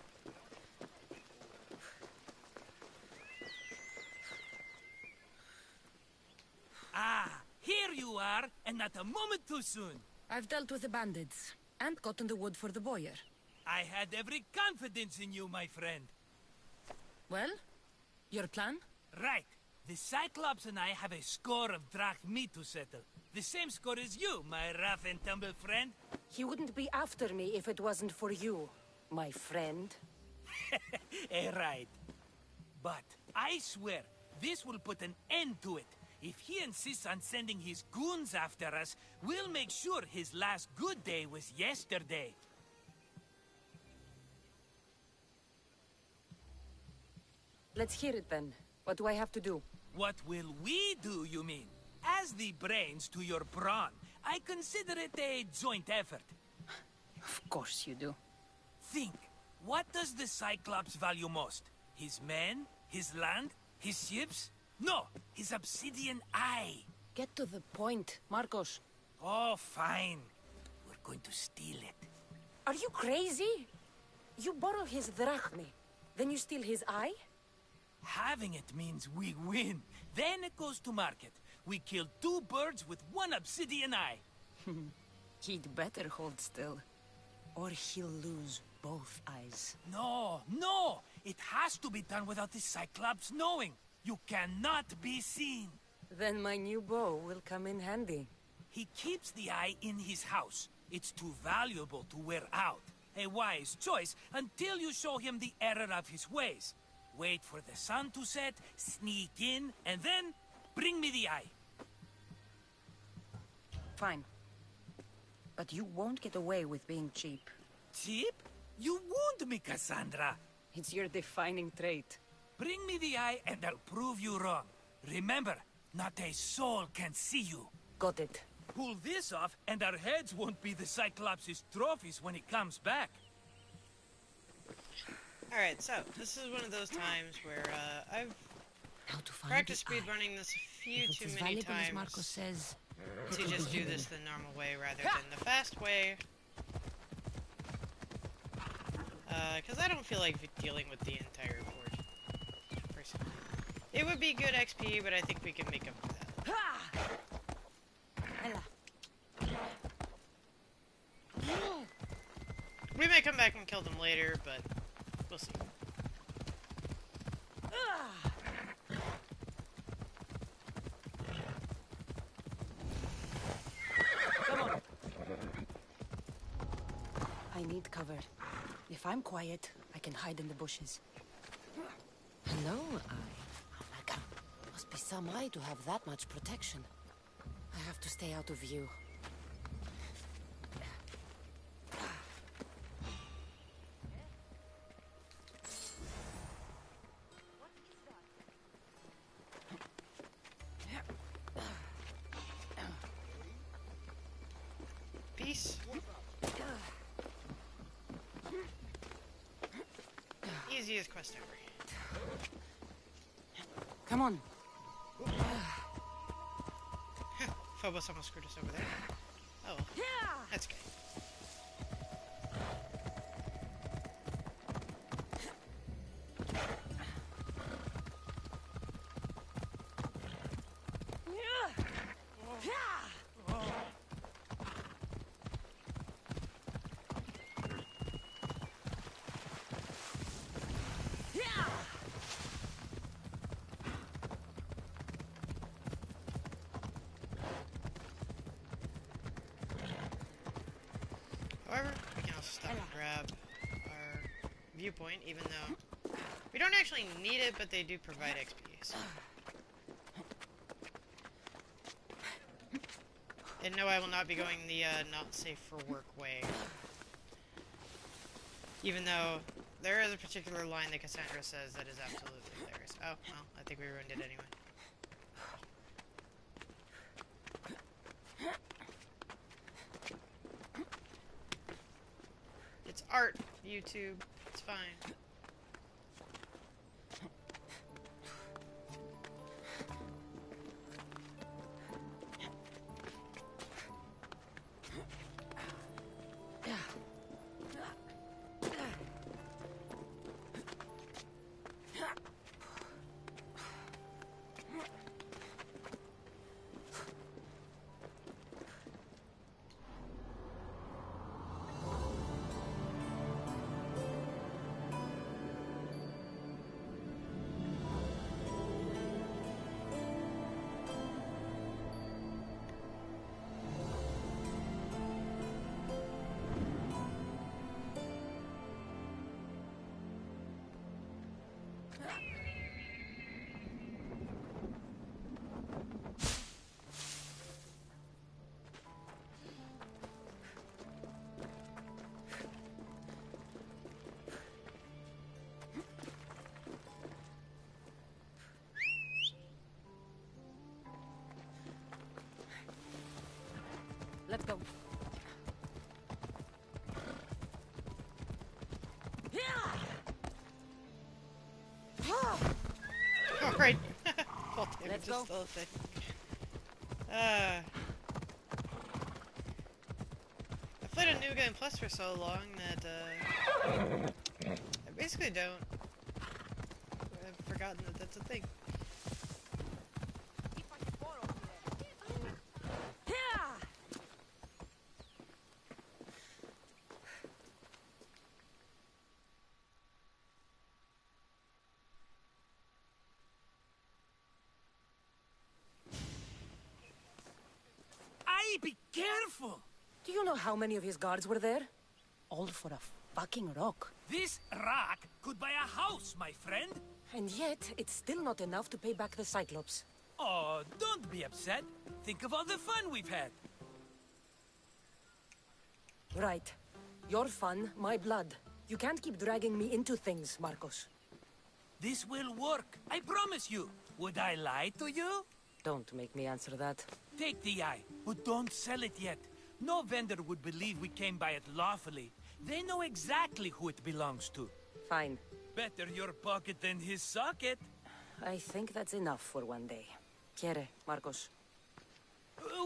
Ah, here you are, and not a moment too soon. I've dealt with the bandits, and gotten the wood for the boyar. I had every confidence in you, my friend. Well, your plan? Right. The Cyclops and I have a score of drachmi to settle. The same score as you, my rough and tumble friend. He wouldn't be after me if it wasn't for you, my friend. Right. But I swear, this will put an end to it. If he insists on sending his goons after us, we'll make sure his last good day was yesterday. Let's hear it then. What do I have to do? What will we do, you mean? As the brains to your brawn, I consider it a joint effort. Of course you do. Think, what does the Cyclops value most? His men? His land? His ships? No, his obsidian eye. Get to the point, Marcos. Oh, fine. We're going to steal it. Are you crazy? You borrow his drachmi, then you steal his eye? Having it means we win. Then it goes to market. We kill 2 birds with 1 obsidian eye. He'd better hold still, or he'll lose both eyes. No, no! It has to be done without the Cyclops knowing. You cannot be seen. Then my new bow will come in handy. He keeps the eye in his house. It's too valuable to wear out. A wise choice until you show him the error of his ways. Wait for the sun to set, sneak in, and then bring me the eye. Fine. But you won't get away with being cheap. Cheap? You wound me, Cassandra. It's your defining trait. Bring me the eye and I'll prove you wrong. Remember, not a soul can see you. Got it. Pull this off and our heads won't be the Cyclops' trophies when he comes back. Alright, so, this is one of those times where, I've practiced speedrunning this a few too many times Marcos says, to just do this the normal way rather than the fast way. Because I don't feel like dealing with the entire forge, personally. It would be good XP, but I think we can make up for that. We may come back and kill them later, but we'll see. Come on. I need cover. If I'm quiet, I can hide in the bushes. Hello, Eye. Oh my god. Must be some eye to have that much protection. I have to stay out of view. Peace. Easiest quest ever. Come on. Phobos almost screwed us over there. Oh, well. That's good. However, we can also stop and grab our viewpoint, even though we don't actually need it, but they do provide XP. So. And no, I will not be going the not safe for work way. Even though there is a particular line that Cassandra says that is absolutely hilarious. Oh, well, I think we ruined it anyway. It's art, YouTube. It's fine. Let's go. Alright. Well, Let's go. still a thing. I've played a New Game Plus for so long that I basically don't. I've forgotten that that's a thing. Be careful! Do you know how many of his guards were there? All for a fucking rock. This rock could buy a house, my friend. And yet, it's still not enough to pay back the Cyclops. Oh, don't be upset. Think of all the fun we've had. Right. Your fun, my blood. You can't keep dragging me into things, Marcos. This will work, I promise you. Would I lie to you? Don't make me answer that. Take the eye, but don't sell it yet. No vendor would believe we came by it lawfully. They know exactly who it belongs to. Fine. Better your pocket than his socket. I think that's enough for one day. Quiere, Marcos?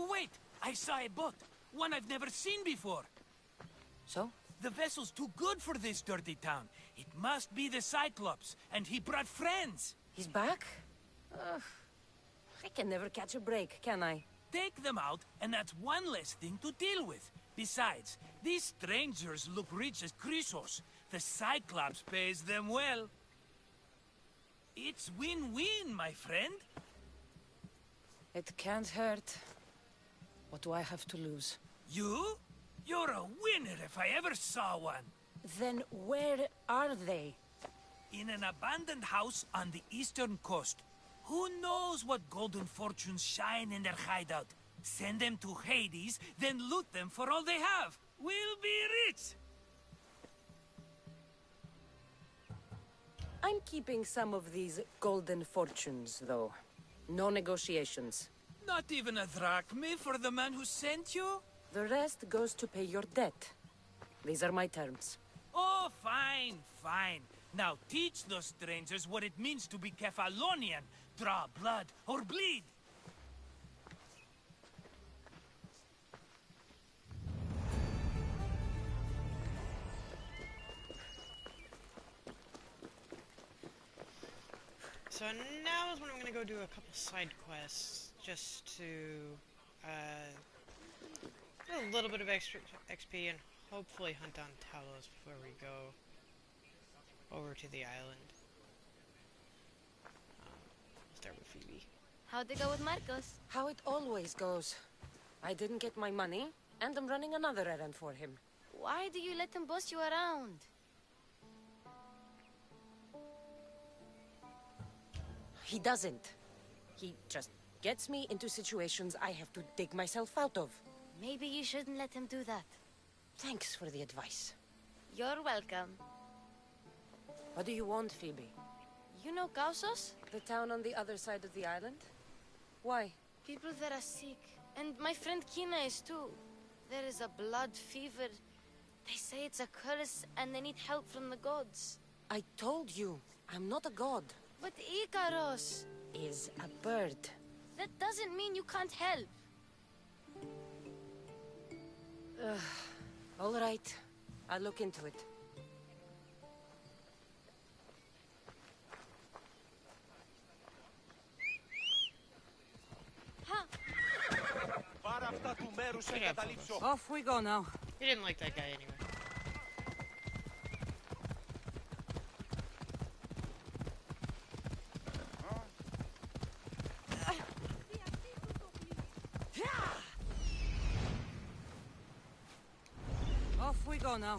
Wait! I saw a boat. One I've never seen before. So? The vessel's too good for this dirty town. It must be the Cyclops, and he brought friends. He's back? Ugh. I can never catch a break, can I? Take them out, and that's one less thing to deal with. Besides, these strangers look rich as Chrysos. The Cyclops pays them well. It's win-win, my friend. It can't hurt. What do I have to lose? You? You're a winner if I ever saw one. Then where are they? In an abandoned house on the eastern coast. Who knows what golden fortunes shine in their hideout? Send them to Hades, then loot them for all they have. We'll be rich! I'm keeping some of these golden fortunes, though. No negotiations. Not even a drachme for the man who sent you? The rest goes to pay your debt. These are my terms. Oh, fine, fine. Now teach those strangers what it means to be Kephalonian. Draw blood or bleed. So now is when I'm gonna go do a couple side quests, just to do a little bit of extra XP and hopefully hunt down Talos before we go over to the island. We'll start with Phoebe. How'd it go with Marcos? How it always goes. I didn't get my money, and I'm running another errand for him. Why do you let him boss you around? He doesn't. He just gets me into situations I have to dig myself out of. Maybe you shouldn't let him do that. Thanks for the advice. You're welcome. What do you want, Phoebe? You know Kausos? The town on the other side of the island? Why? People there are sick. And my friend Kina is too. There is a blood fever. They say it's a curse and they need help from the gods. I told you, I'm not a god. But Ikaros is a bird. That doesn't mean you can't help. All right. I'll look into it. Off we go now. He didn't like that guy anyway. Off we go now.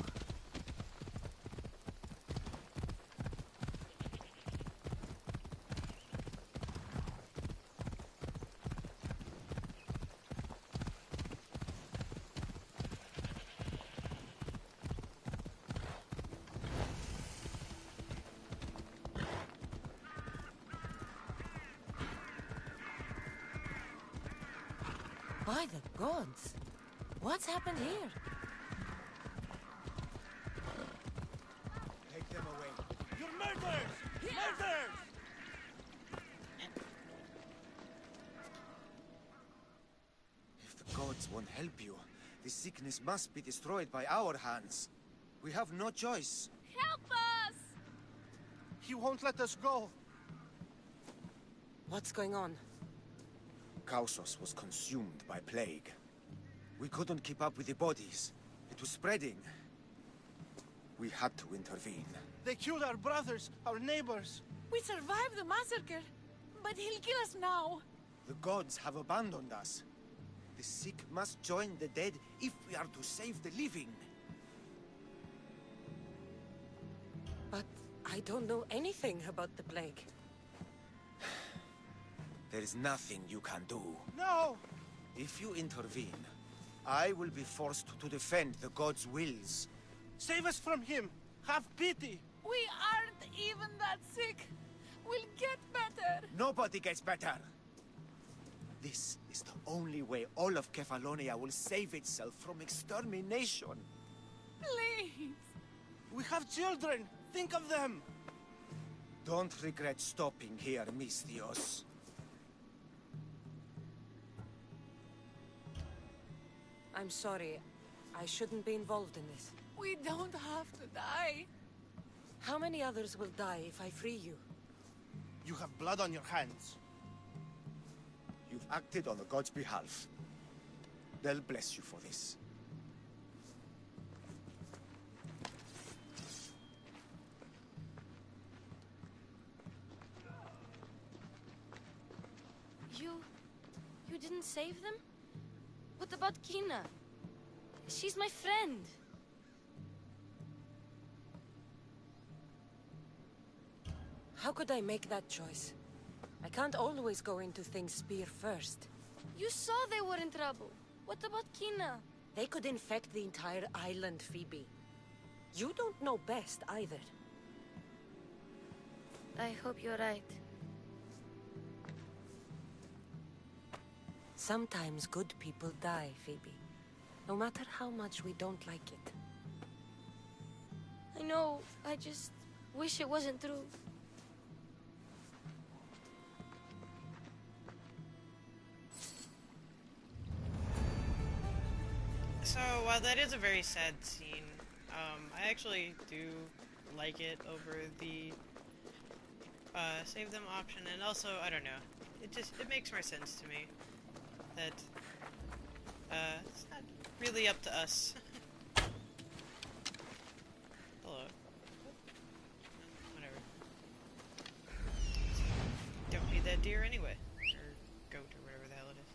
By the gods! What's happened here? Take them away. You're murderers! Murderers! If the gods won't help you, this sickness must be destroyed by our hands. We have no choice. Help us! He won't let us go. What's going on? Kausos was consumed by plague. We couldn't keep up with the bodies. It was spreading. We had to intervene. They killed our brothers, our neighbors. We survived the massacre, but he'll kill us now. The gods have abandoned us. The sick must join the dead if we are to save the living. But I don't know anything about the plague. There is nothing you can do. No! If you intervene, I will be forced to defend the gods' wills. Save us from him! Have pity! We aren't even that sick. We'll get better. Nobody gets better. This is the only way all of Kefalonia will save itself from extermination. Please. We have children. Think of them. Don't regret stopping here, Mistios. I'm sorry. I shouldn't be involved in this. We don't have to die. How many others will die if I free you? You have blood on your hands. You've acted on the gods' behalf. They'll bless you for this. You didn't save them? What about Kina? She's my friend. How could I make that choice? I can't always go into things spear first. You saw they were in trouble. What about Kina? They could infect the entire island, Phoebe. You don't know best, either. I hope you're right. Sometimes good people die, Phoebe. No matter how much we don't like it. I know, I just wish it wasn't true. So, while that is a very sad scene, I actually do like it over the save them option, and also, I don't know, it makes more sense to me that it's not really up to us. Hello. Whatever. Don't need that deer anyway. Or goat, or whatever the hell it is.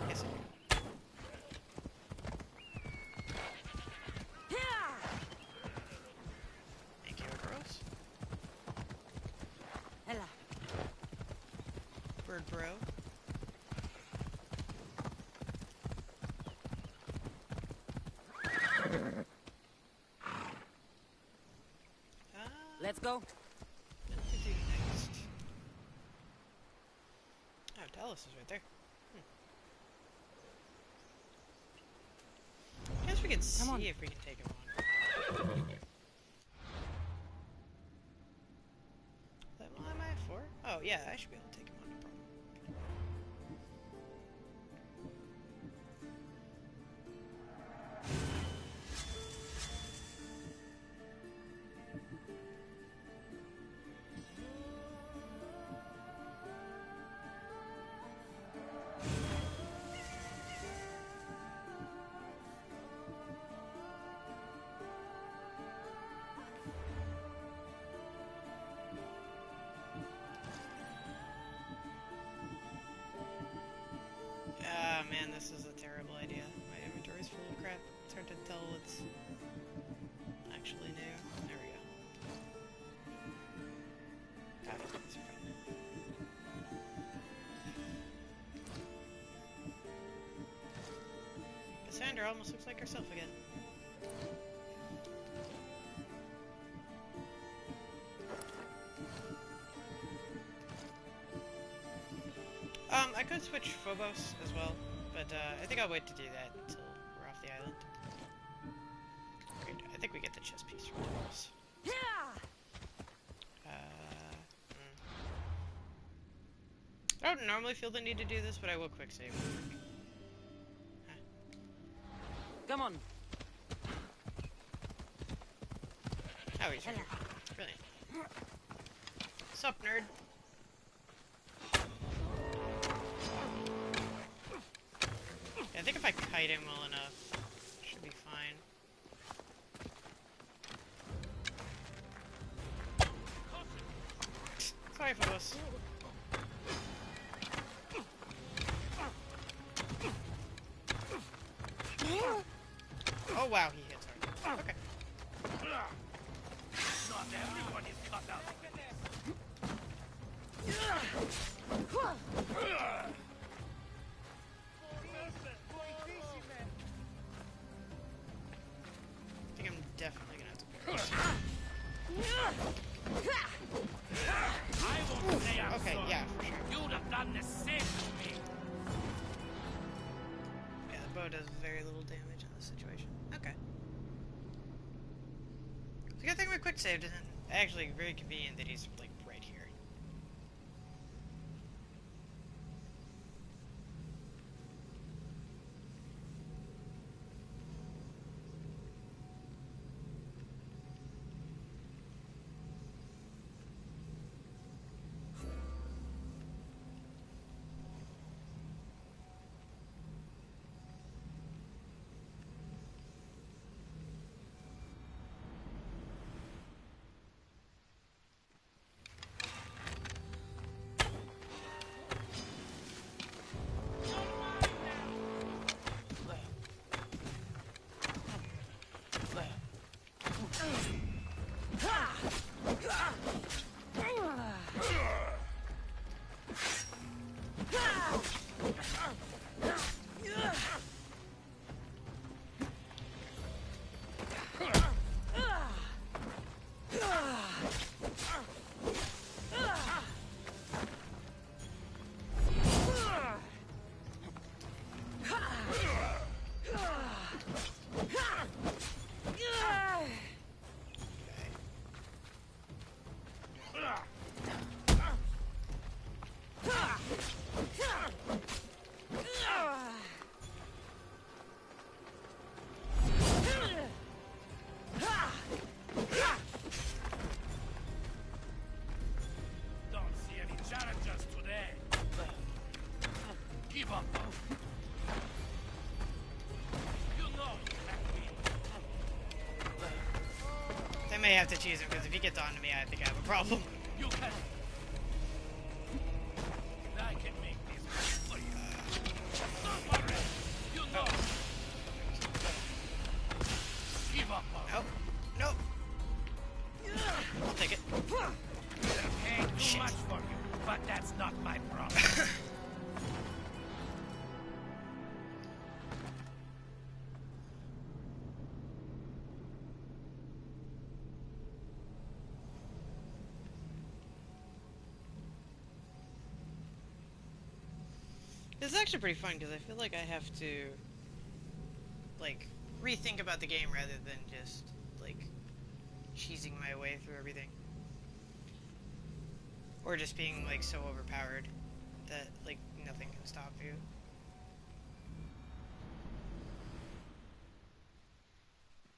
Yes. Thank you, girls. Ella. Bird bro. Let's go. What to do next? Oh, Dallas is right there. I guess we can see if we can take him on. What level am I at 4? Oh yeah, I should be able to take him on, no problem. Ah, man, this is a terrible idea. My inventory's full of crap. It's hard to tell what's actually new. There we go. Got it. That's fine. Cassandra almost looks like herself again. I could switch Phobos as well, but I think I'll wait to do that until we're off the island. Great, I think we get the chess piece from Phobos. I don't normally feel the need to do this, but I will quick save. Come on. Oh, he's right here. Brilliant. Sup, nerd? I think if I kite him well enough, should be fine. Sorry for this. Oh wow, he hits hard. Okay. Not everyone is cut out. I think I'm definitely gonna have to parry. I won't say I'm okay, sorry. yeah, for sure. You'd have done the same to me. Yeah, the bow does very little damage in this situation. Okay. It's a good thing we quick saved, and actually very convenient that he's like right here. I may have to choose him, because if he gets on to me, I think I have a problem. You can. I can make this for you. Stop already. You know. Give up. Nope. Nope. I'll take it. They're paying too much for you, but that's not my problem. It's actually pretty fun because I feel like I have to like rethink about the game rather than just like cheesing my way through everything, or just being like so overpowered that like nothing can stop you.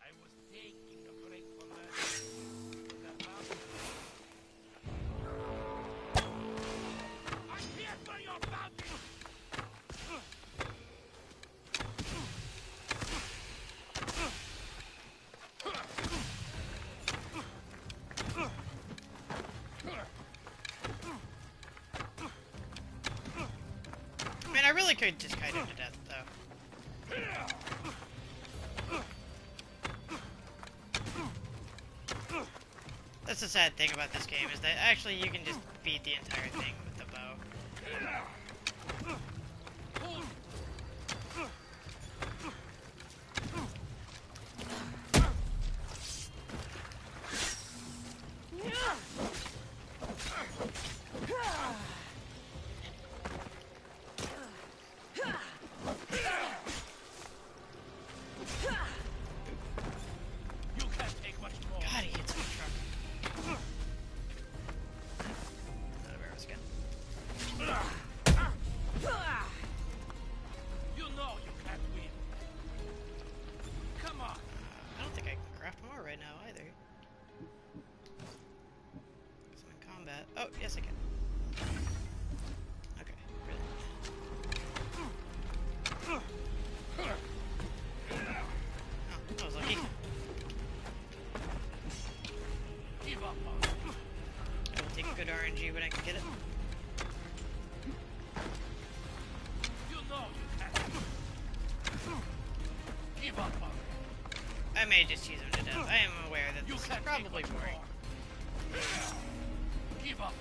I was taking a break from that. I'm here for your bounty. I mean, I really could just kite him to death, though. That's the sad thing about this game, is that actually you can just beat the entire thing with the bow. You can't take much more. God, he hits my truck. Out of arrows again. You know you can't win. Come on. I don't think I can craft more right now either. Because I'm in combat. Oh, yes I can. Okay, brilliant. Oh, that was lucky. Give up. I will take a good RNG when I can get it. You know you can't. Give up. I may just cheese him to death. I am aware that this is probably boring. Give up.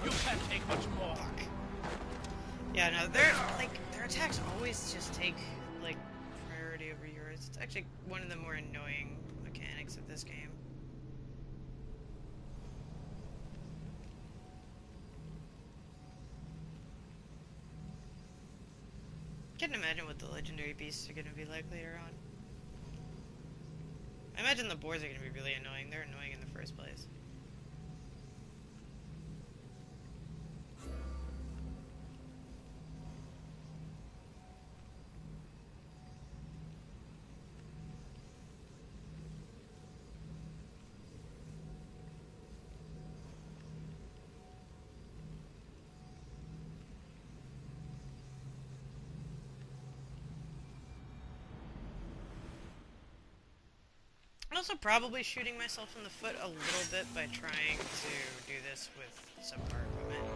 You can't take much more. Yeah, no, their attacks always just take like priority over yours. It's actually one of the more annoying mechanics of this game. Can't imagine what the legendary beasts are going to be like later on. I imagine the boars are going to be really annoying. They're annoying in the first place. I'm also probably shooting myself in the foot a little bit by trying to do this with subpar equipment.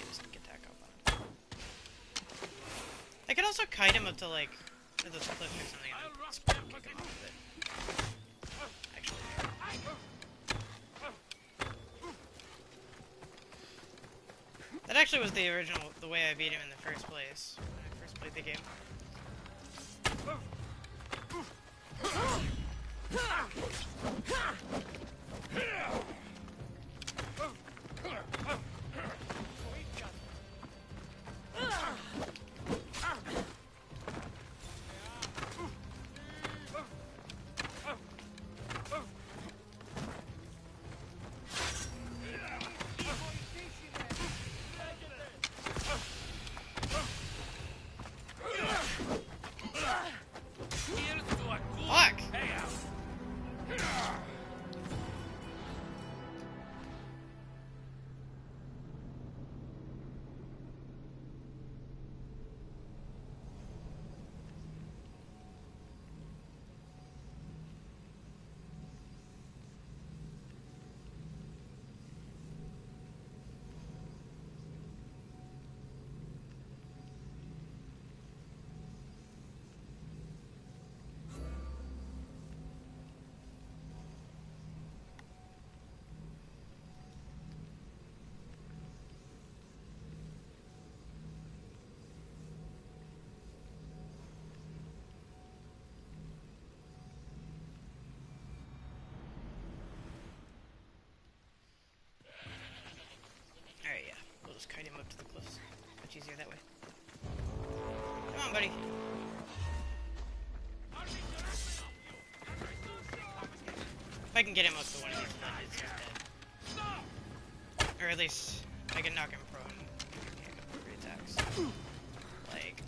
Just get that going on. I could also kite him up to like to this cliff or something and then kick him off of it. Actually, that actually was the way I beat him in the first place when I first played the game. Alright, yeah. We'll just kite him up to the cliffs. Much easier that way. Come on, buddy. If I can get him up to one of these ledges, he's dead. Or at least, I can knock him prone. Can't go for attacks. Like...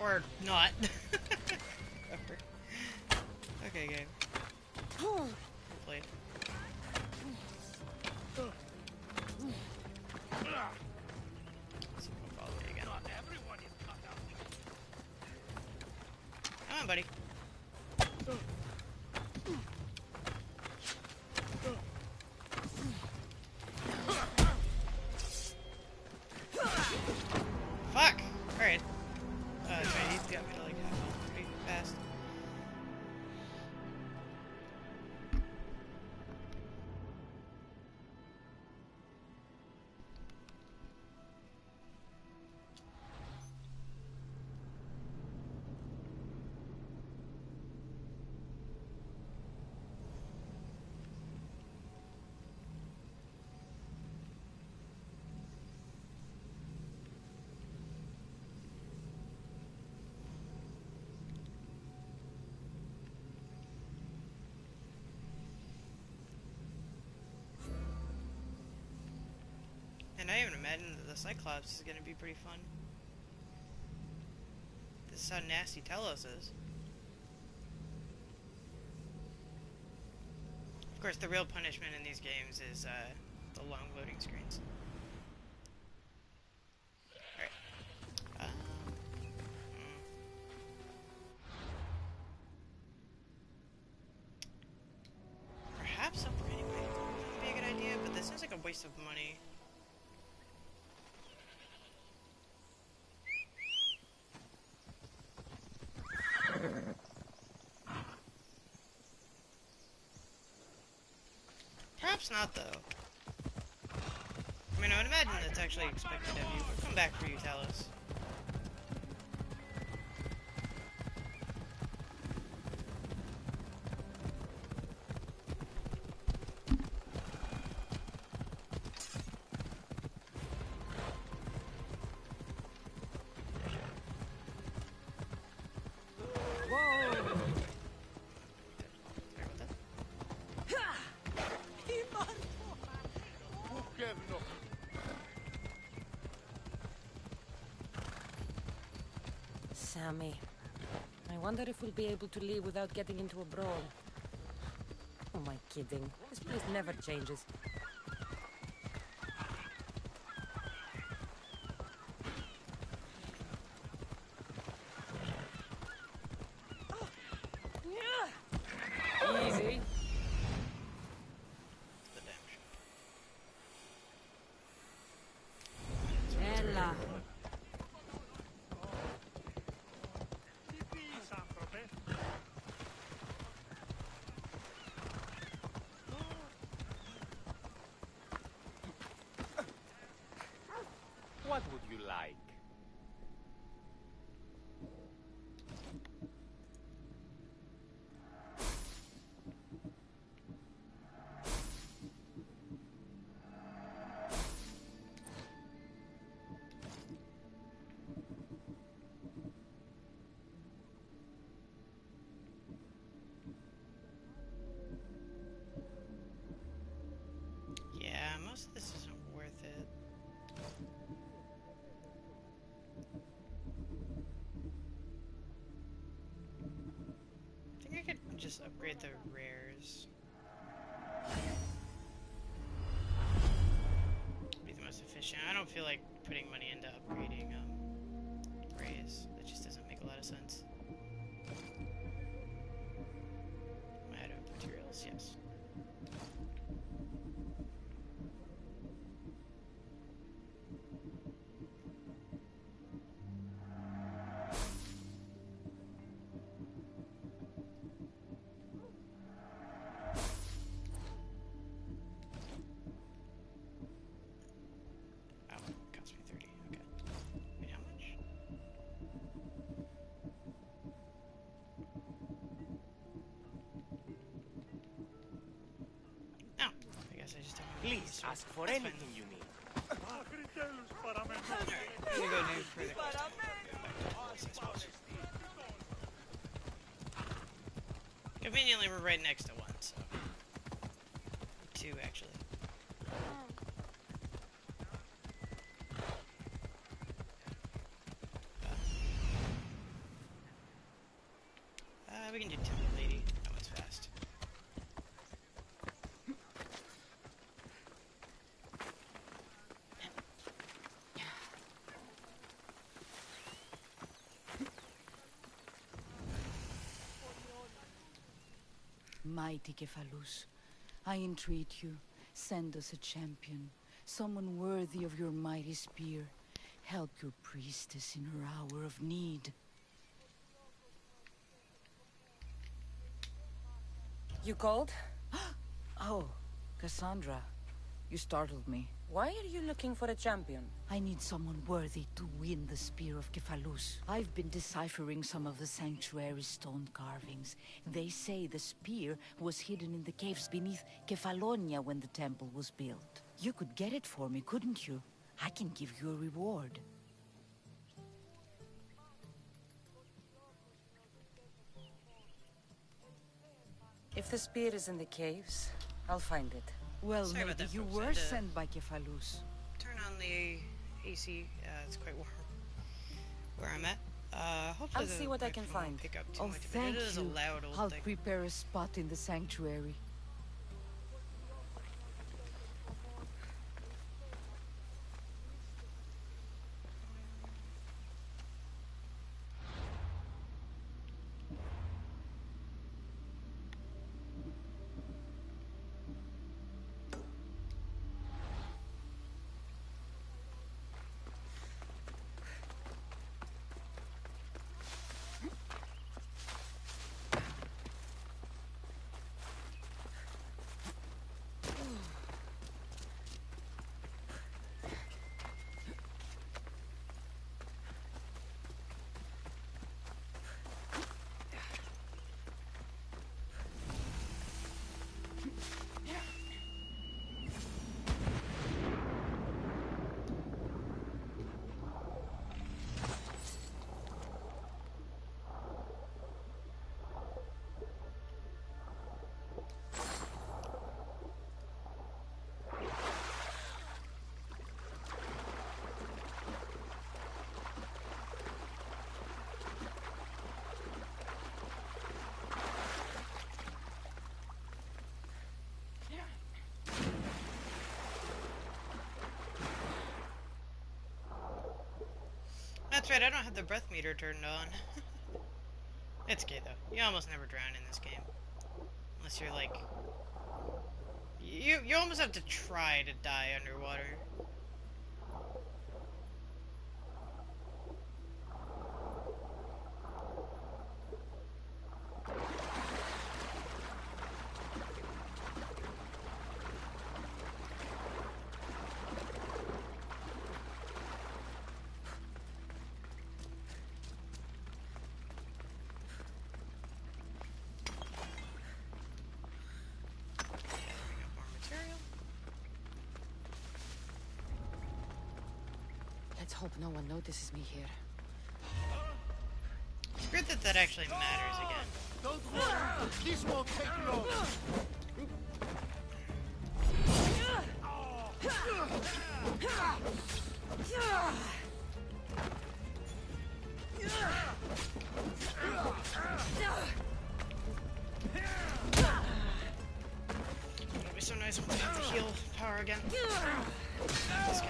Or not. Okay, game. Well played. Come on, buddy. Fuck! Alright. Sorry, he's got me to like half health pretty fast. And I even imagine that the Cyclops is going to be pretty fun. This is how nasty Telos is. Of course, the real punishment in these games is the long loading screens. Alright. Perhaps upgrading my equipment would be a good idea, but this seems like a waste of money. Perhaps not, though. I mean, I would imagine that's actually expected of you. We'll come back for you, Talos. Sammy, I wonder if we'll be able to leave without getting into a brawl. Oh, am I kidding? This place never changes. Easy. Ella. What would you like? Yeah, most of this isn't worth it. I think I could just upgrade the rares. Be the most efficient. I don't feel like putting money into upgrading rays. That just doesn't make a lot of sense. Out of materials, yes. Please ask for anything you need. I'm gonna go do further quests. Conveniently, we're right next to one, so. Two, actually. We can do Temple Lady. That one's fast. Mighty Cephalus, I entreat you, send us a champion, someone worthy of your mighty spear. Help your priestess in her hour of need. You called? Oh, Cassandra, you startled me. Why are you looking for a champion? I need someone worthy to win the Spear of Cephalus. I've been deciphering some of the sanctuary's stone carvings. They say the spear was hidden in the caves beneath Kefalonia when the temple was built. You could get it for me, couldn't you? I can give you a reward. If the spear is in the caves, I'll find it. Well, Sorry about maybe that, you folks. were sent by Cephalus. Turn on the AC. It's quite warm where I'm at. Hopefully I'll see what I can find. Pick up too Oh, much, but thank it is a you. loud old I'll thing. prepare a spot in the sanctuary. That's right, I don't have the breath meter turned on. It's okay though. You almost never drown in this game. Unless you're like... You almost have to try to die underwater. Let's hope no one notices me here. It's good that that actually matters again. Don't worry, this won't take long. It'll be so nice once I have the heal power again. This guy.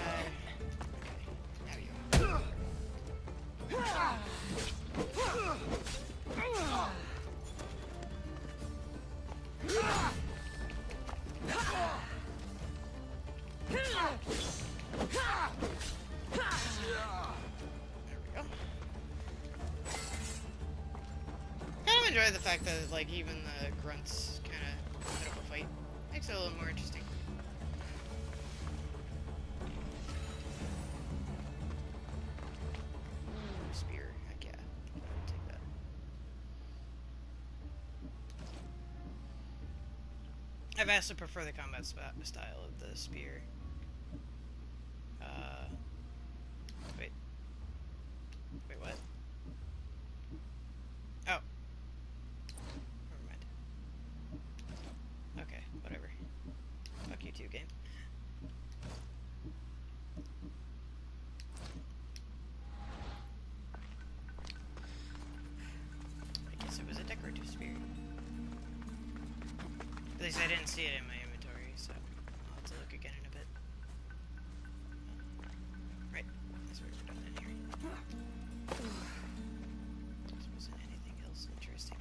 Enjoy the fact that like even the grunts kind of put up a fight. Makes it a little more interesting. Spear, heck yeah, I'll take that. I've vastly prefer the combat style of the spear. Wait, what? Oh. Never mind. Okay, whatever. Fuck you too, game. I guess it was a decorative spear. At least I didn't see it in my inventory, so I'll have to look again in a bit. Right, that's what we're done in here. This wasn't anything else interesting.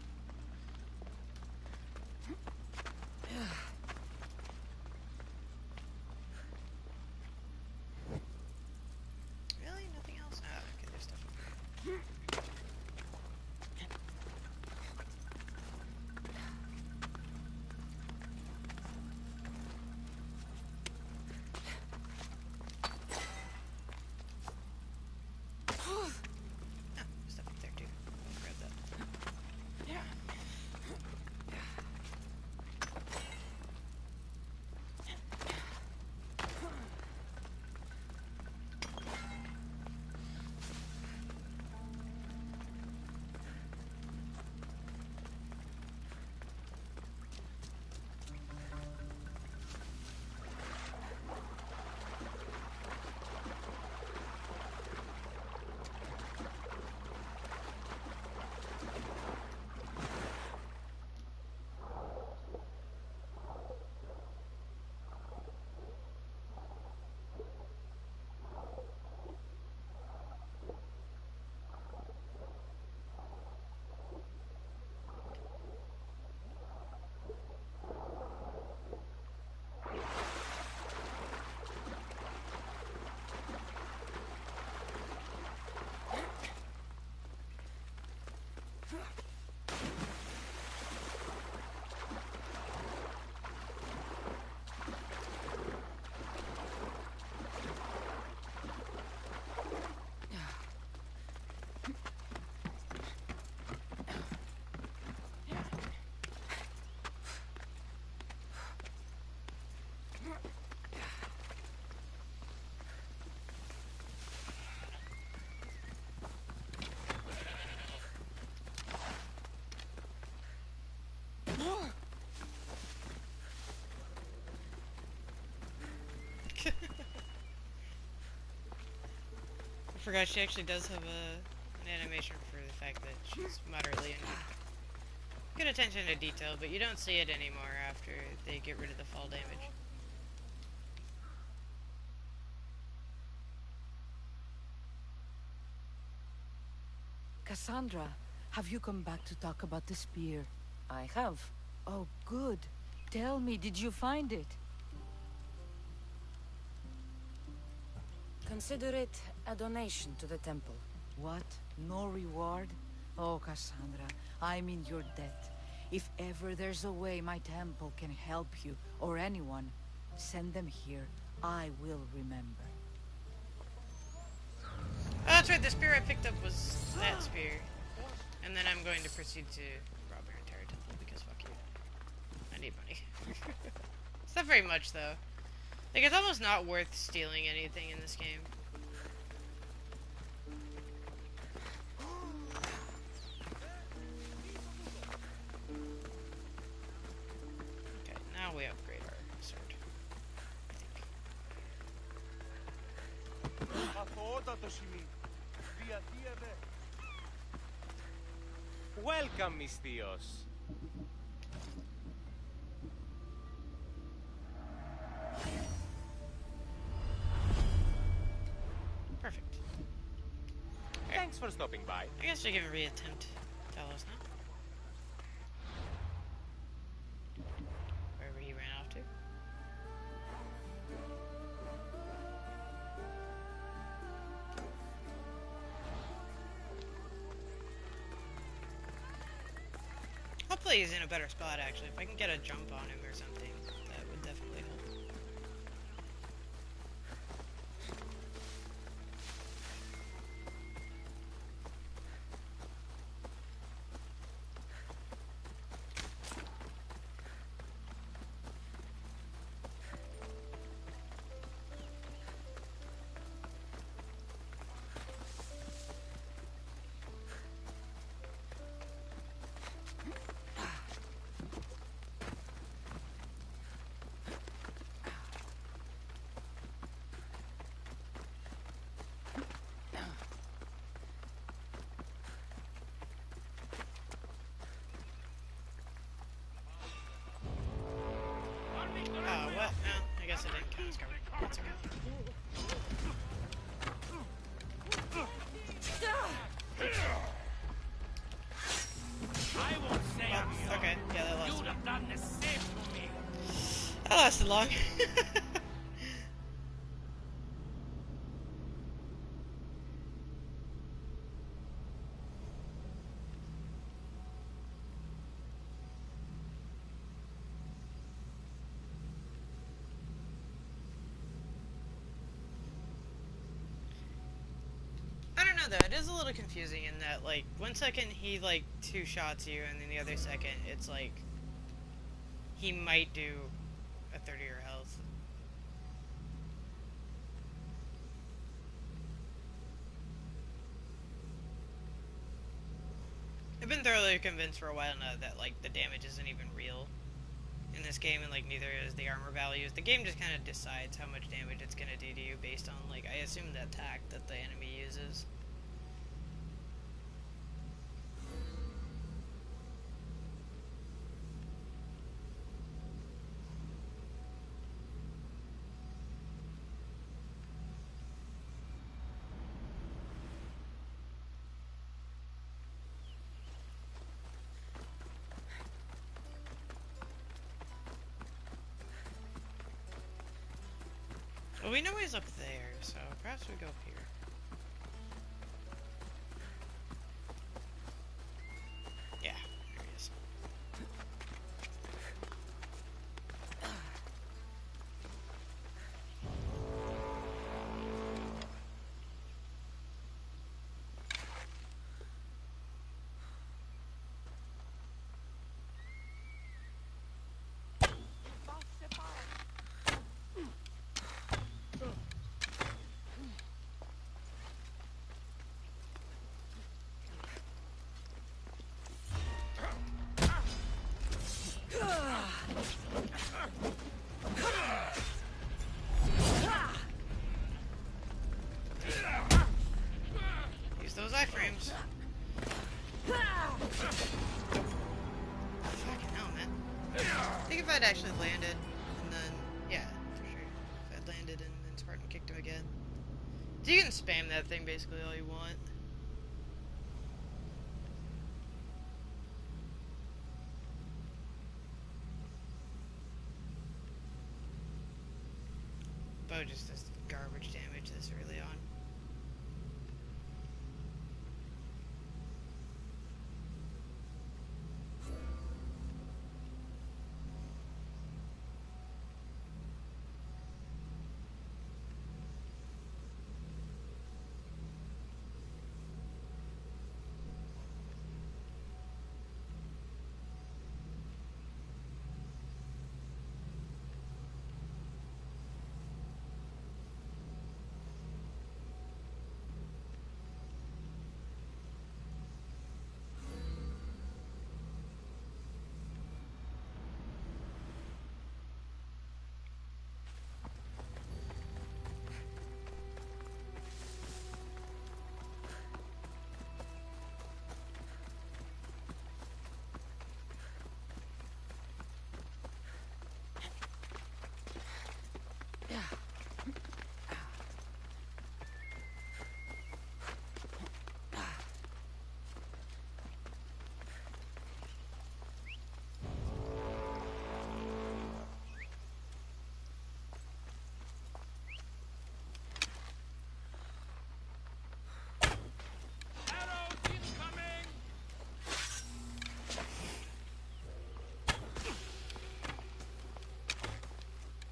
Really? Nothing else? Ah, okay, there's stuff over here. Stuff up there too. I'll grab that. Yeah. I forgot she actually does have an animation for the fact that she's moderately injured. Good attention to detail, but you don't see it anymore after they get rid of the fall damage. Cassandra, have you come back to talk about the spear? I have. Oh, good. Tell me, did you find it? Consider it a donation to the temple. What? No reward? Oh, Cassandra, I'm in your debt. If ever there's a way my temple can help you, or anyone, send them here. I will remember. Oh, that's right, the spear I picked up was that spear. And then I'm going to proceed to rob our entire temple, because fuck you. I need money. It's not very much, though. Like, it's almost not worth stealing anything in this game. Okay, now we upgrade our sword. Welcome, mis tíos. Perfect. Thanks for stopping by. I guess we can reattempt Talos now. Wherever he ran off to. Hopefully he's in a better spot, actually. If I can get a jump on him or something, that would definitely help. What? No, I guess it didn't count as cover. That's okay. I won't say I'm sorry. Okay, yeah, that lasted. You'd have done the same to me. That lasted long. Though it is a little confusing in that, like, 1 second he like 2-shots you, and then the other second it's like he might do a third of your health. I've been thoroughly convinced for a while now that like the damage isn't even real in this game, and like neither is the armor values. The game just kind of decides how much damage it's gonna do to you based on, like, I assume the attack that the enemy uses. Well, we know he's up there, so perhaps we go up here. Yeah, there he is. Use those iframes. Fucking hell, man. I think if I'd actually landed, and then, yeah, for sure. If I'd landed and then Spartan kicked him again. So you can spam that thing basically all you want. bow just does garbage damage this early on.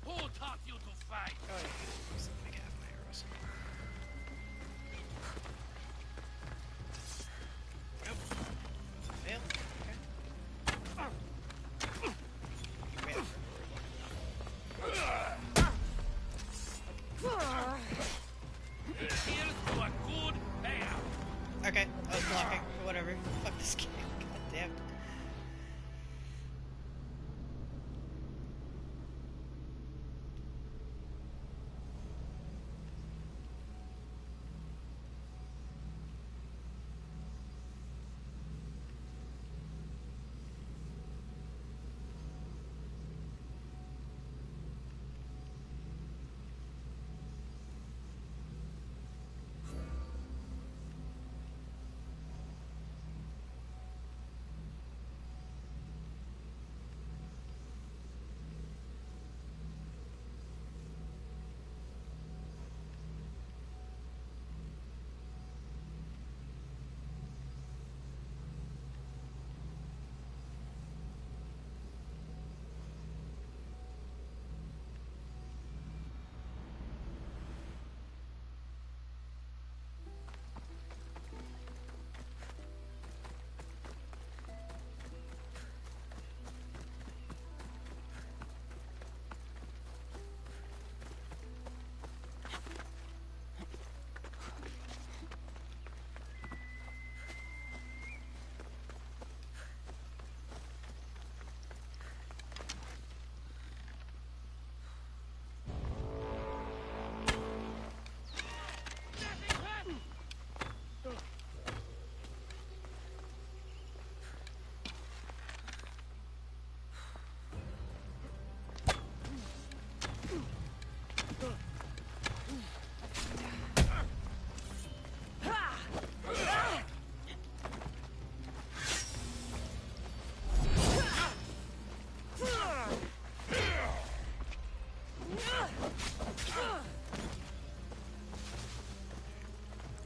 Who taught you to fight? Oh, yeah. Looks like I have my arrows. Nope. Fail. Okay. Here's to a good payout. Okay, I was blocking. Whatever. Fuck this game. God damn.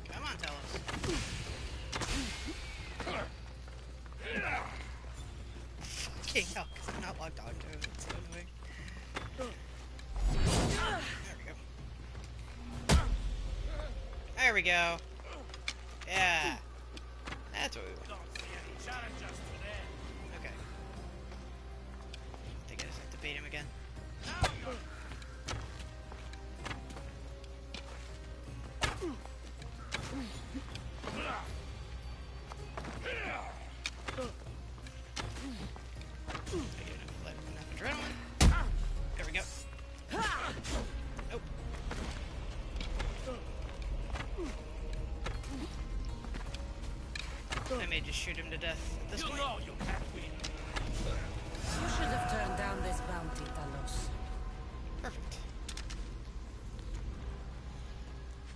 Come on, tell us. Fucking hell, because I'm not locked on to him. It's so annoying. There we go. Yeah. That's what we want. Okay. I think I just have to bait him again. There we go. Nope. I may just shoot him to death at this point. You can't win. You should have turned down this bounty, Talos. Perfect.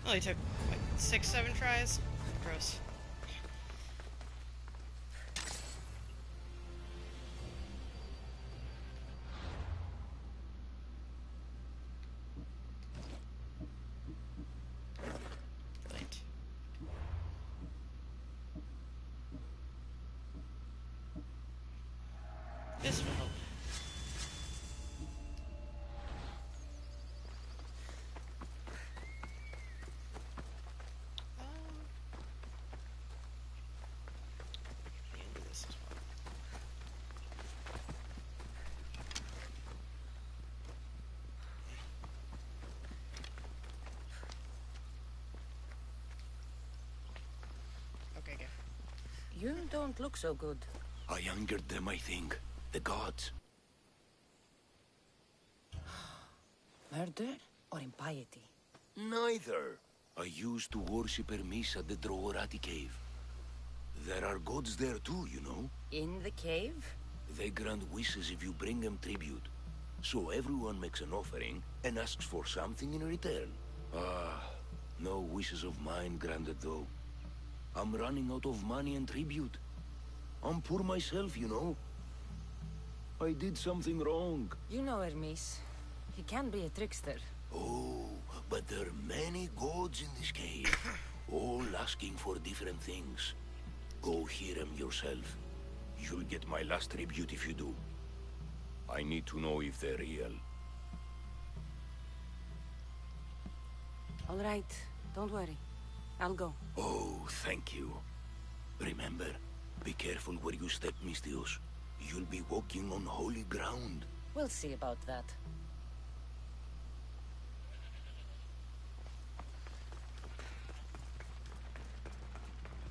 Only took, like, 6-7 tries? Gross. This will help. Okay. You don't look so good. I angered them, I think. The gods. Murder or impiety? Neither. I used to worship Hermes at the Droorati cave. There are gods there too, you know. In the cave? They grant wishes if you bring them tribute. So everyone makes an offering and asks for something in return. No wishes of mine granted though. I'm running out of money and tribute. I'm poor myself, you know. I did something wrong. You know Hermes. He can be a trickster. Oh, but there are many gods in this cave. All asking for different things. Go hear them yourself. You'll get my last tribute if you do. I need to know if they're real. All right. Don't worry. I'll go. Oh, thank you. Remember, be careful where you step, Mistios. You'll be walking on holy ground. We'll see about that.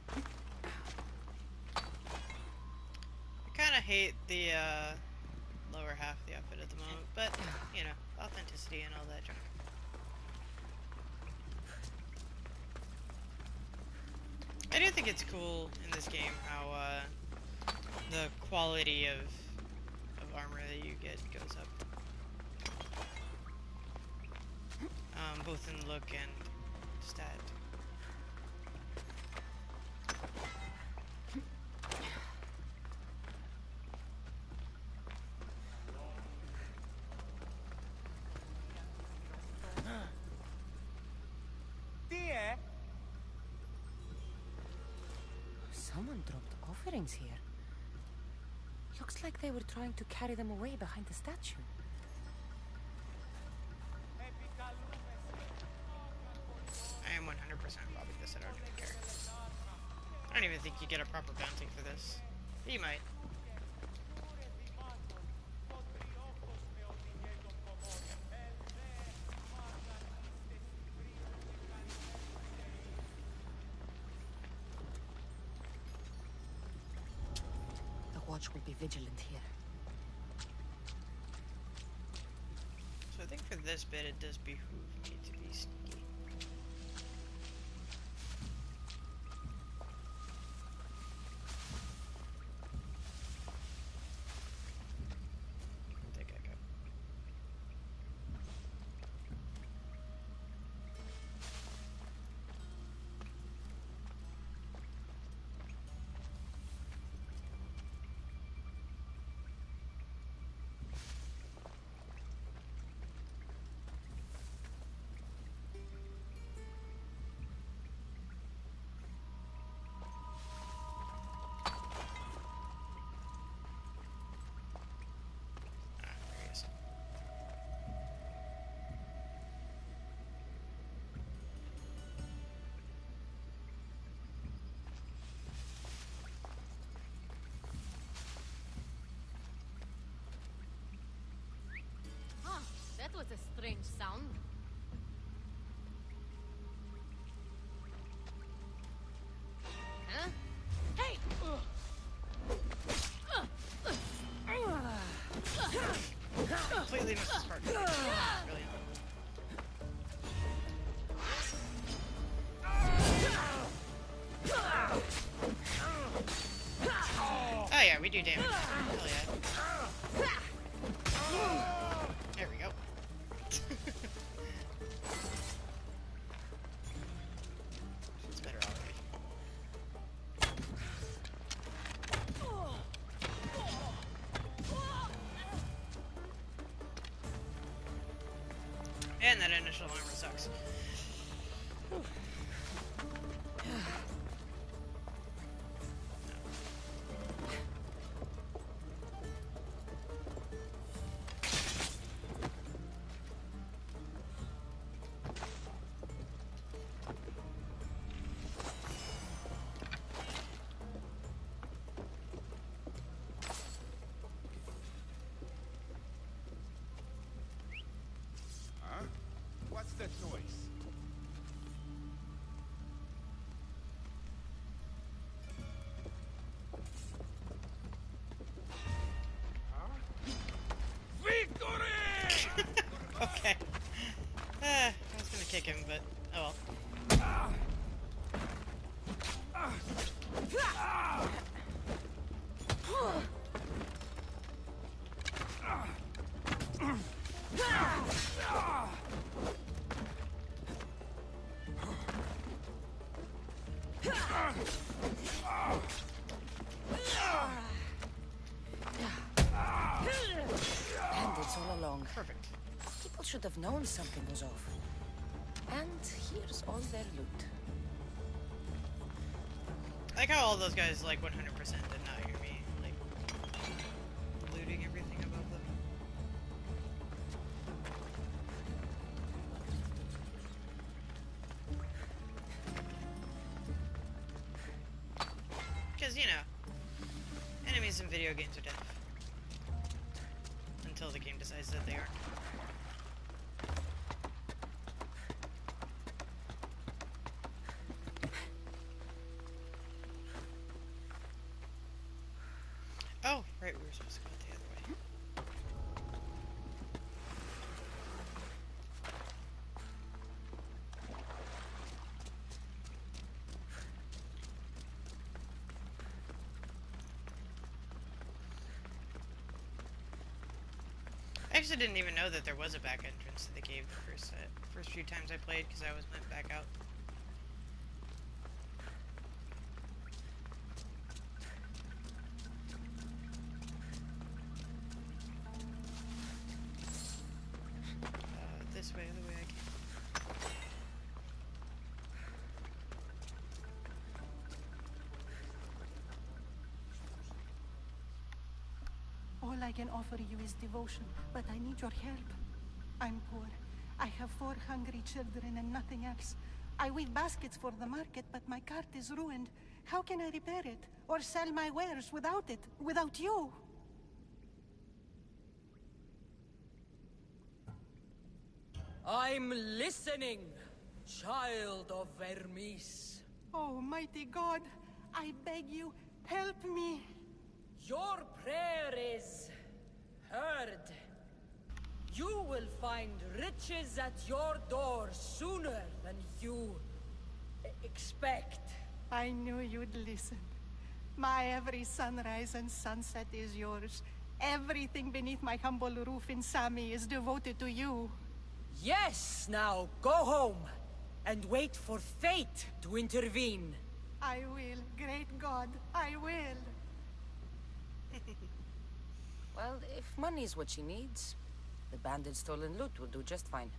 I kind of hate the lower half of the outfit at the moment, but, you know, authenticity and all that junk. I do think it's cool in this game how the quality of armor that you get goes up. Both in look and stat. Someone dropped offerings here. Looks like they were trying to carry them away behind the statue. I am 100% robbing this, I don't even care. I don't even think you get a proper bounty for this. You might. Watch will be vigilant here. So I think for this bit it does behoove me to be sneaky. I think I go. That was a strange sound. Huh? Hey! Completely missed this part. Brilliant. Oh yeah, we do damage. Hell yeah. There we go. It's better already. And that initial armor sucks. What's that noise? Victory! Okay. I was gonna kick him, but oh well. Bandits all along. Perfect. People should have known something was off. And here's all their loot. I like how all those guys like 100% did not hear me, like, looting everything above them. Because, you know, enemies in video games are deaf. Until the game decides that they aren't. Oh, right, we were supposed to go the other way. I actually didn't even know that there was a back entrance to the cave the first few times I played, because I always went back out. This way, the way I came. All I can offer you is devotion, but I need your help. I'm poor. I have 4 hungry children and nothing else. I weave baskets for the market, but my cart is ruined. How can I repair it? Or sell my wares without it? Without you? I'm listening, child of Vermis. Oh, mighty God, I beg you, help me. Your prayer is heard. You will find riches at your door sooner than you expect. I knew you'd listen. My every sunrise and sunset is yours. Everything beneath my humble roof in Sami is devoted to you. Yes, now go home and wait for fate to intervene. I will, great God, I will. Well, if money's what she needs, the bandit's stolen loot will do just fine.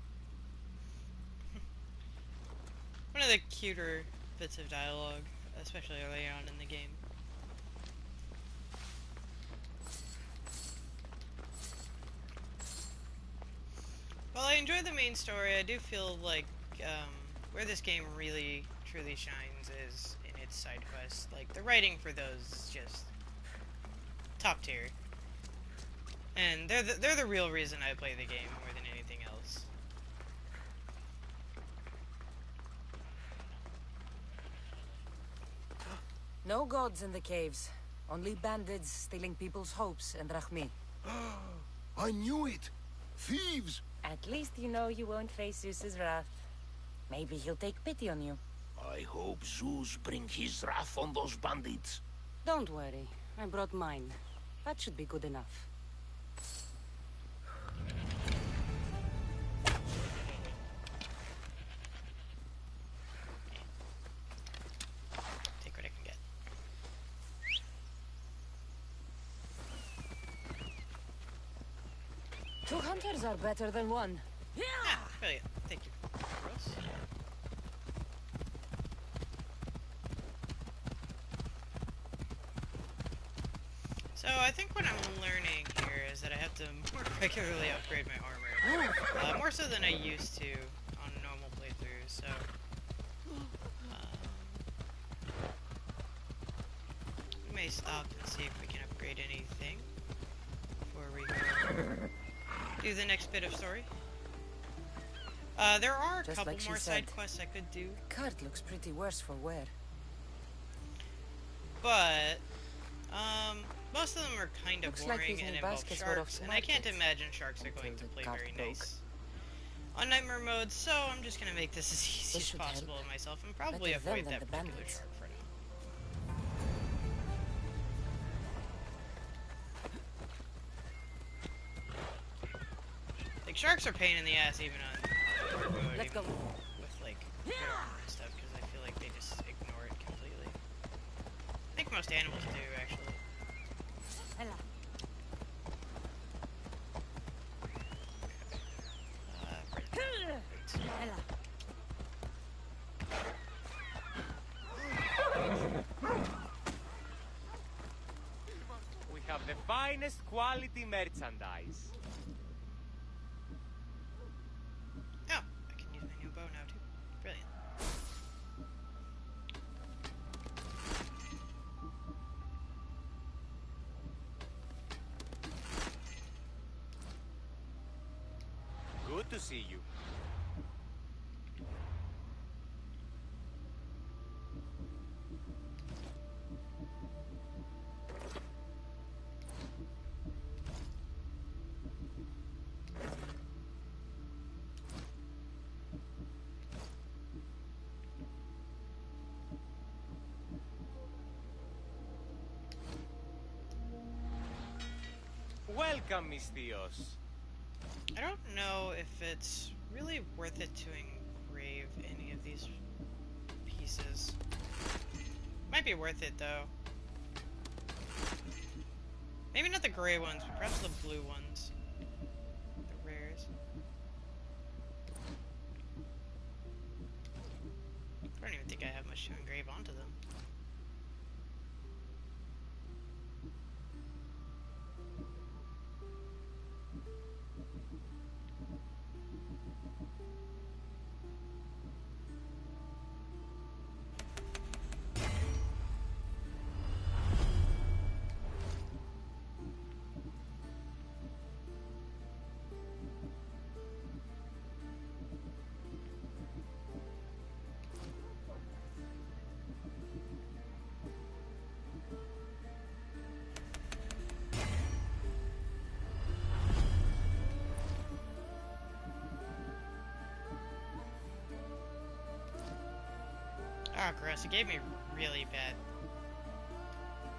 One of the cuter bits of dialogue, especially early on in the game. While I enjoy the main story, I do feel like where this game really, truly shines is in its side quests. Like, the writing for those is just top tier. And they're the real reason I play the game more than anything else. No gods in the caves. Only bandits stealing people's hopes and Rahmi. I knew it! Thieves! At least you know you won't face Zeus's wrath. Maybe he'll take pity on you. I hope Zeus bring his wrath on those bandits. Don't worry. I brought mine. That should be good enough. Take what I can get. Two hunters are better than one. Ah, brilliant. Thank you. Gross. So I think what I'm learning here is that I have to more regularly upgrade my armor. More so than I used to on normal playthroughs, so... we may stop and see if we can upgrade anything before we do the next bit of story. There are a Just couple like she more said. side quests I could do. The cart looks pretty worse for wear. But, most of them are kind of Looks like boring these and new involve baskets were off sharks, the and I can't market. imagine sharks are going to Until the play cart very broke. nice on Nightmare mode, so I'm just gonna make this as easy as should possible help. on myself and probably Better them avoid than that the particular bandits. shark for now. Like, sharks are pain in the ass even on hard mode, Let's even go. with, like, good armor and stuff, because I feel like they just ignore it completely. I think most animals do, actually. Ella. Ella. We have the finest quality merchandise. Oh, I can use my new bow now, too. Brilliant. Good to see you. Welcome, Miss Theos. I don't know if it's really worth it to engrave any of these pieces. Might be worth it, though. Maybe not the gray ones, but perhaps the blue ones. The rares. I don't even think I have much to engrave onto them. Oh, gross. It gave me really bad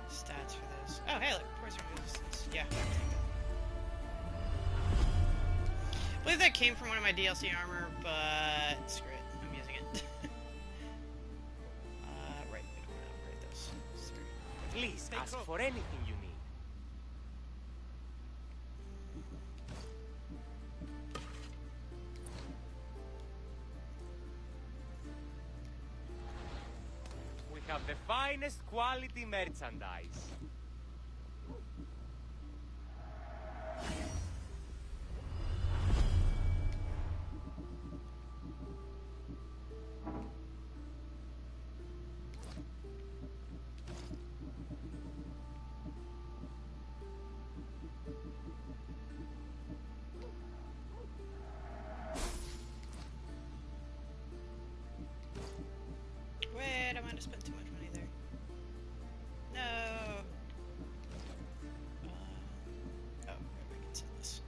stats for this. Oh, hey, look. Poison resistance. Yeah, I'll take that. I believe that came from one of my DLC armor, but screw it. I'm using it. Right. We don't want to upgrade those. Sorry. Please ask for anything you need. We have the finest quality merchandise. Wait, I might have spent too much money there. No. Oh, maybe I can sell this.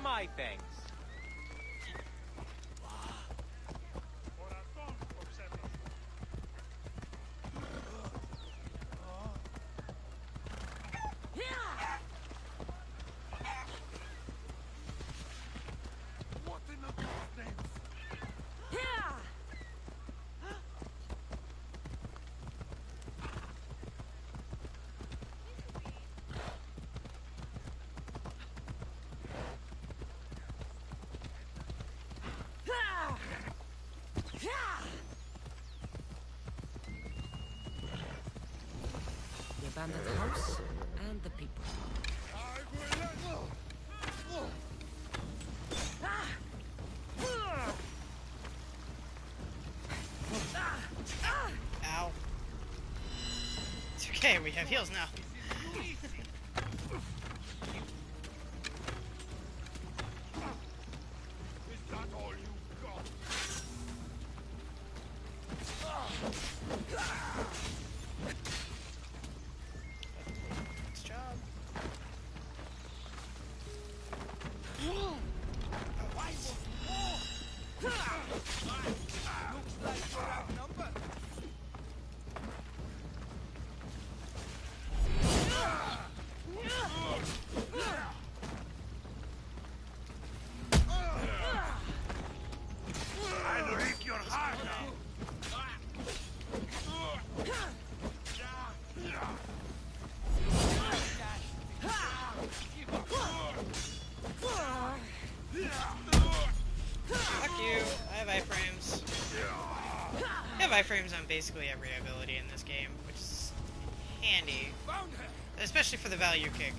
My thanks. What in the God's name? The abandoned house and the people. Ow. It's okay, we have heals now. Is that all you got? Nice job. Looks like you're outnumbered. I'll rip your heart out! Fuck you. I have iframes. I have iframes on basically every ability in this game, which is handy. Especially for the value kick.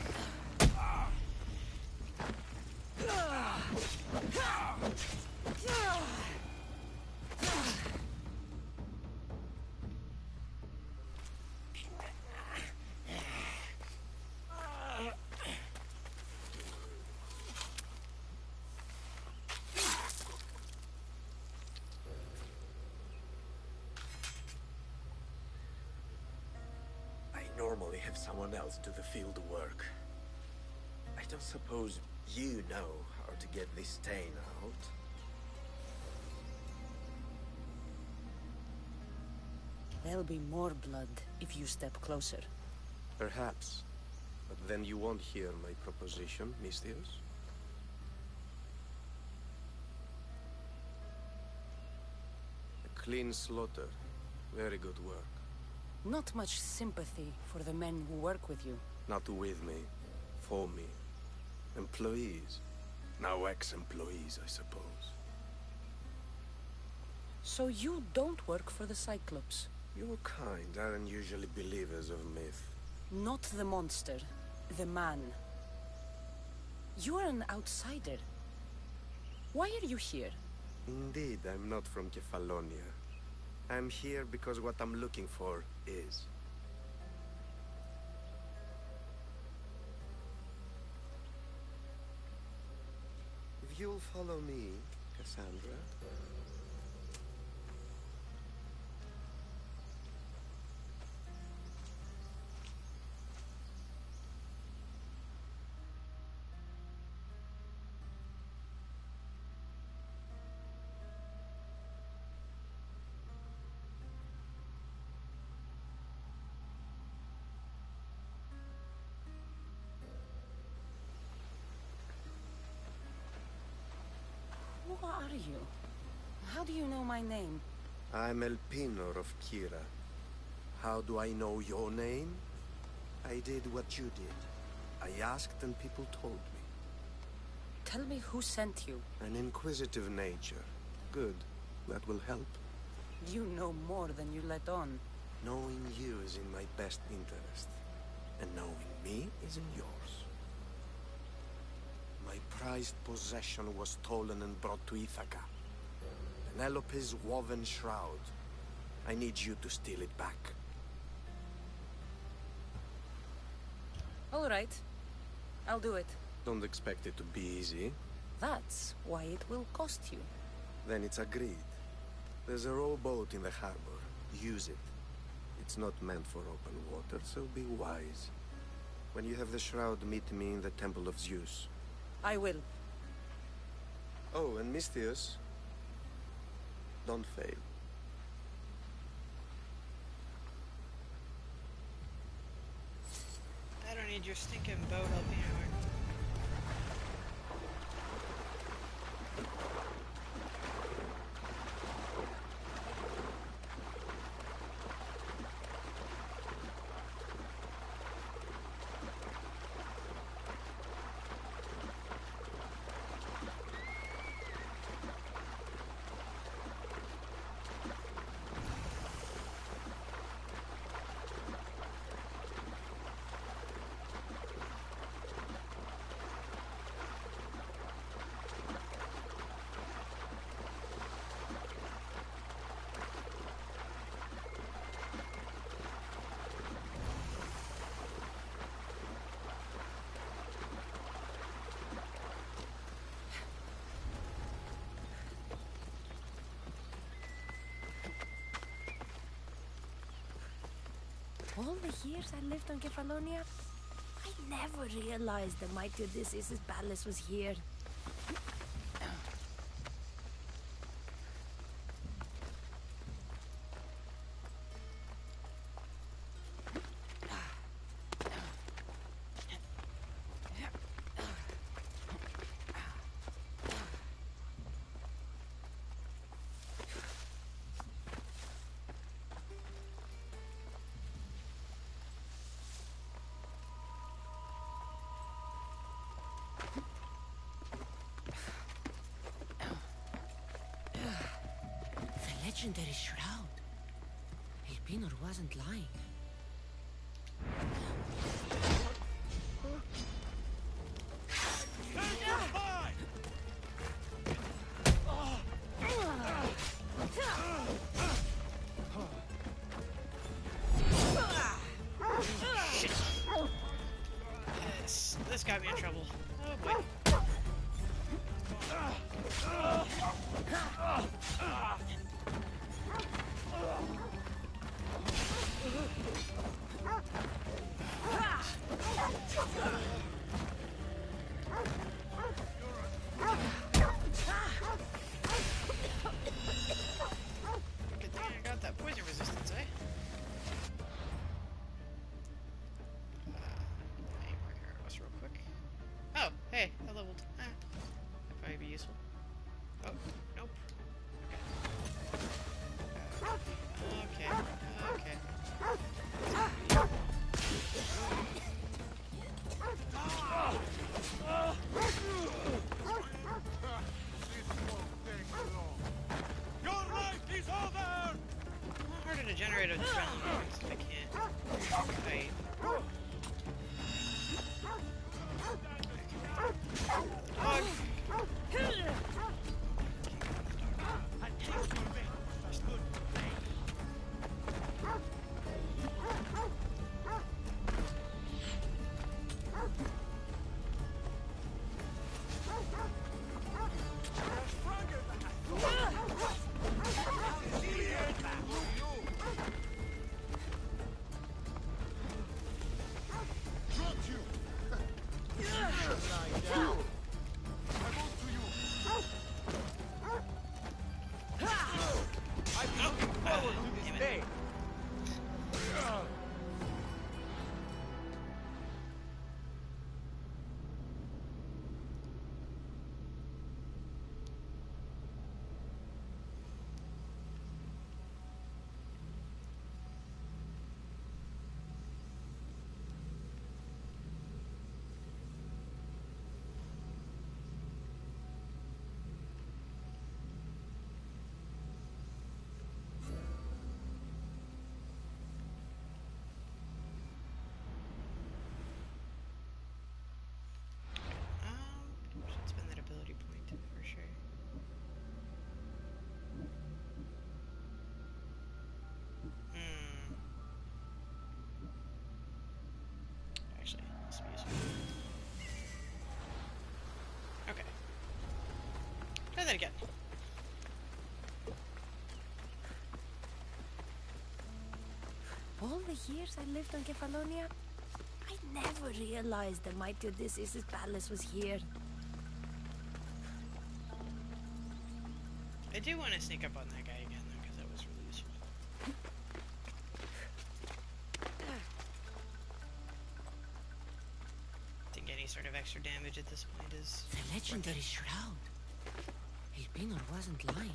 I normally have someone else do the field work. I don't suppose you know how to get this stain out. There'll be more blood if you step closer. Perhaps. But then you won't hear my proposition, Mistios. A clean slaughter. Very good work. Not much sympathy for the men who work with you. Not with me. For me. Employees. Now ex-employees, I suppose. So you don't work for the Cyclops? Your kind aren't usually believers of myth. Not the monster. The man. You are an outsider. Why are you here? Indeed, I'm not from Kefalonia. I'm here because what I'm looking for is. If you'll follow me, Cassandra. Who are you? How do you know my name? I'm Elpinor of Kira. How do I know your name? I did what you did. I asked and people told me. Tell me who sent you. An inquisitive nature. Good. That will help. You know more than you let on. Knowing you is in my best interest. And knowing me is in yours. My prized possession was stolen and brought to Ithaca. Penelope's woven shroud. I need you to steal it back. All right. I'll do it. Don't expect it to be easy. That's why it will cost you. Then it's agreed. There's a rowboat in the harbor. Use it. It's not meant for open water, so be wise. When you have the shroud, meet me in the Temple of Zeus. I will. Oh, and Mistios, don't fail. I don't need your stinking boat, Albino. All the years I lived on Kefalonia, I never realized the mighty Odysseus' palace was here. Legendary shroud. Elpinor wasn't lying. Shit. This got me in trouble. Oh boy. Good thing I got that poison resistance, eh? Hey, mark arrows real quick. Oh, hey, I leveled. That'd probably be useful. Oh, nope. Okay. Okay. Your life is over! Harder to generate adrenaline points if I can't kite. Dog. Should spend that ability point for sure. Actually, this will be useful. Okay. Try that again. All the years I lived on Kefalonia, I never realized the mighty Odysseus' palace was here. I do want to sneak up on that guy again, though, because that was really useful. I think any sort of extra damage at this point is... The legendary shroud. Elpinor wasn't lying.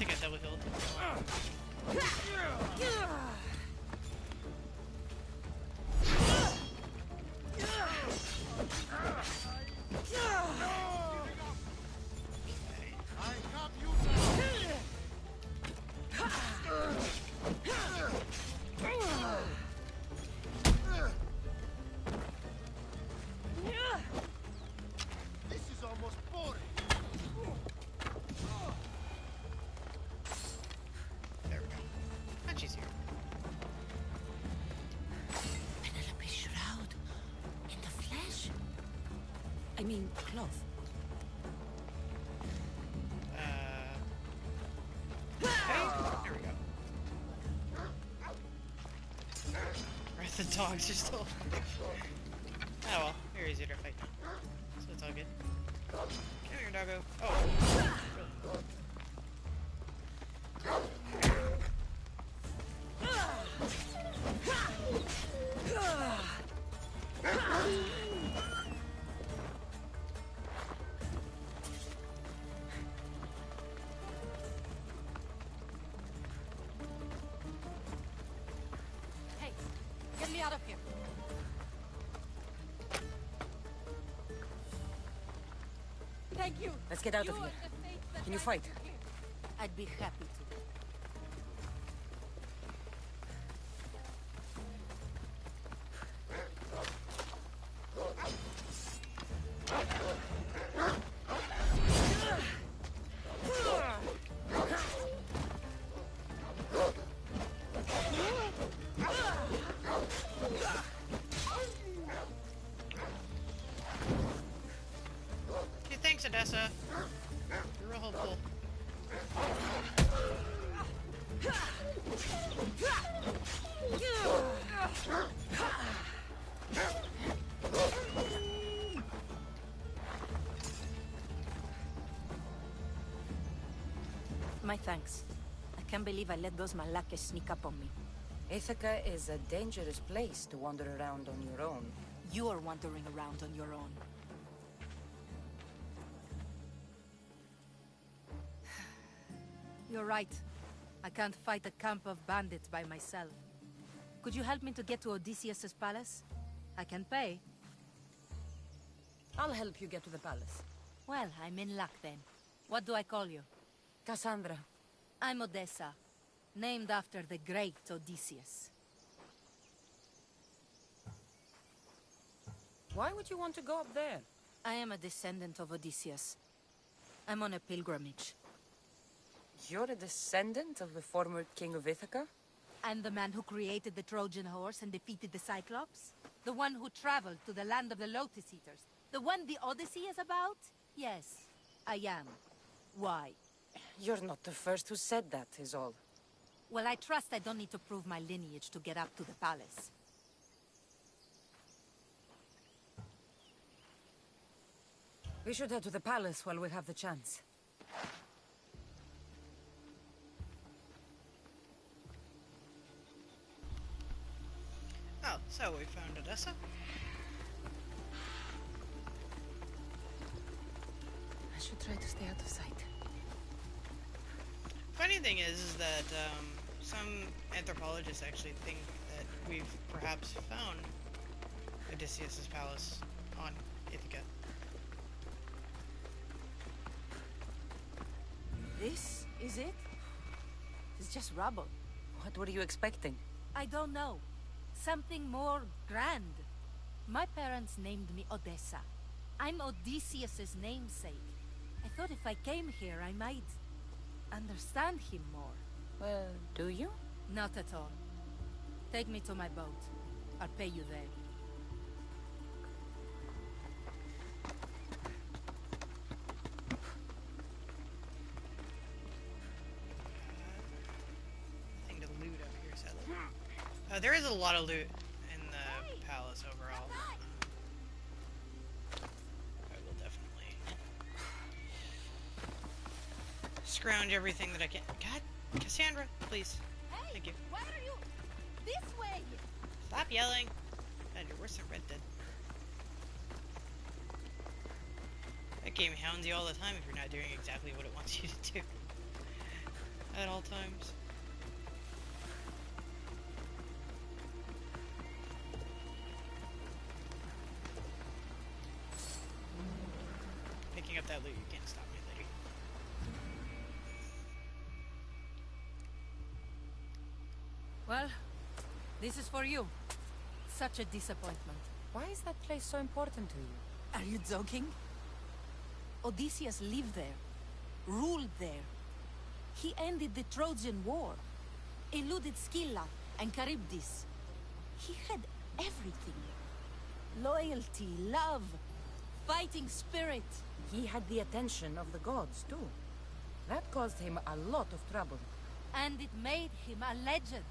think I double healed. This is almost boring. There we go. Punchy's here. Penelope Shroud. In the flesh? I mean, cloth. There we go. Right, the dogs are still. Oh well, they're easier to fight now. So it's all good. Come here, doggo. Oh. Hey, get me out of here. Thank you. Let's get out of You here. are the fate that Can you led fight? you here. I'd be happy to. Okay, thanks, Odessa. You're real helpful. My thanks. I can't believe I let those Malakas sneak up on me. Ithaca is a dangerous place to wander around on your own. You're wandering around on your own. You're right. I can't fight a camp of bandits by myself. Could you help me to get to Odysseus's palace? I can pay. I'll help you get to the palace. Well, I'm in luck then. What do I call you? Cassandra. I'm Odessa, named after the great Odysseus. Why would you want to go up there? I am a descendant of Odysseus. I'm on a pilgrimage. You're a descendant of the former king of Ithaca? I'm the man who created the Trojan horse and defeated the Cyclops? The one who traveled to the land of the Lotus Eaters? The one the Odyssey is about? Yes, I am. Why? You're not the first who said that, is all. Well, I trust I don't need to prove my lineage to get up to the palace. We should head to the palace while we have the chance. Oh, so we found Odessa. I should try to stay out of sight. Funny thing is that some anthropologists actually think that we've perhaps found Odysseus's palace on Ithaca. This is it? It's just rubble. What were you expecting? I don't know. Something more grand. My parents named me Odessa. I'm Odysseus's namesake. I thought if I came here, I might understand him more. Well, do you? Not at all. Take me to my boat. I'll pay you there. Nothing to loot up here, sadly. There is a lot of loot in the palace overall. I will definitely scrounge everything that I can. God, Cassandra, please. Hey, thank you. Where are you? This way! Stop yelling. God, you're worse than Red Dead. That game hounds you all the time if you're not doing exactly what it wants you to do. at all times. Picking up that loot, you can't stop me, lady. Well, this is for you. Such a disappointment. Why is that place so important to you? Are you joking? Odysseus lived there, ruled there. He ended the Trojan War, eluded Scylla and Charybdis. He had everything. Loyalty, love, fighting spirit. He had the attention of the gods, too. That caused him a lot of trouble. And it made him a legend.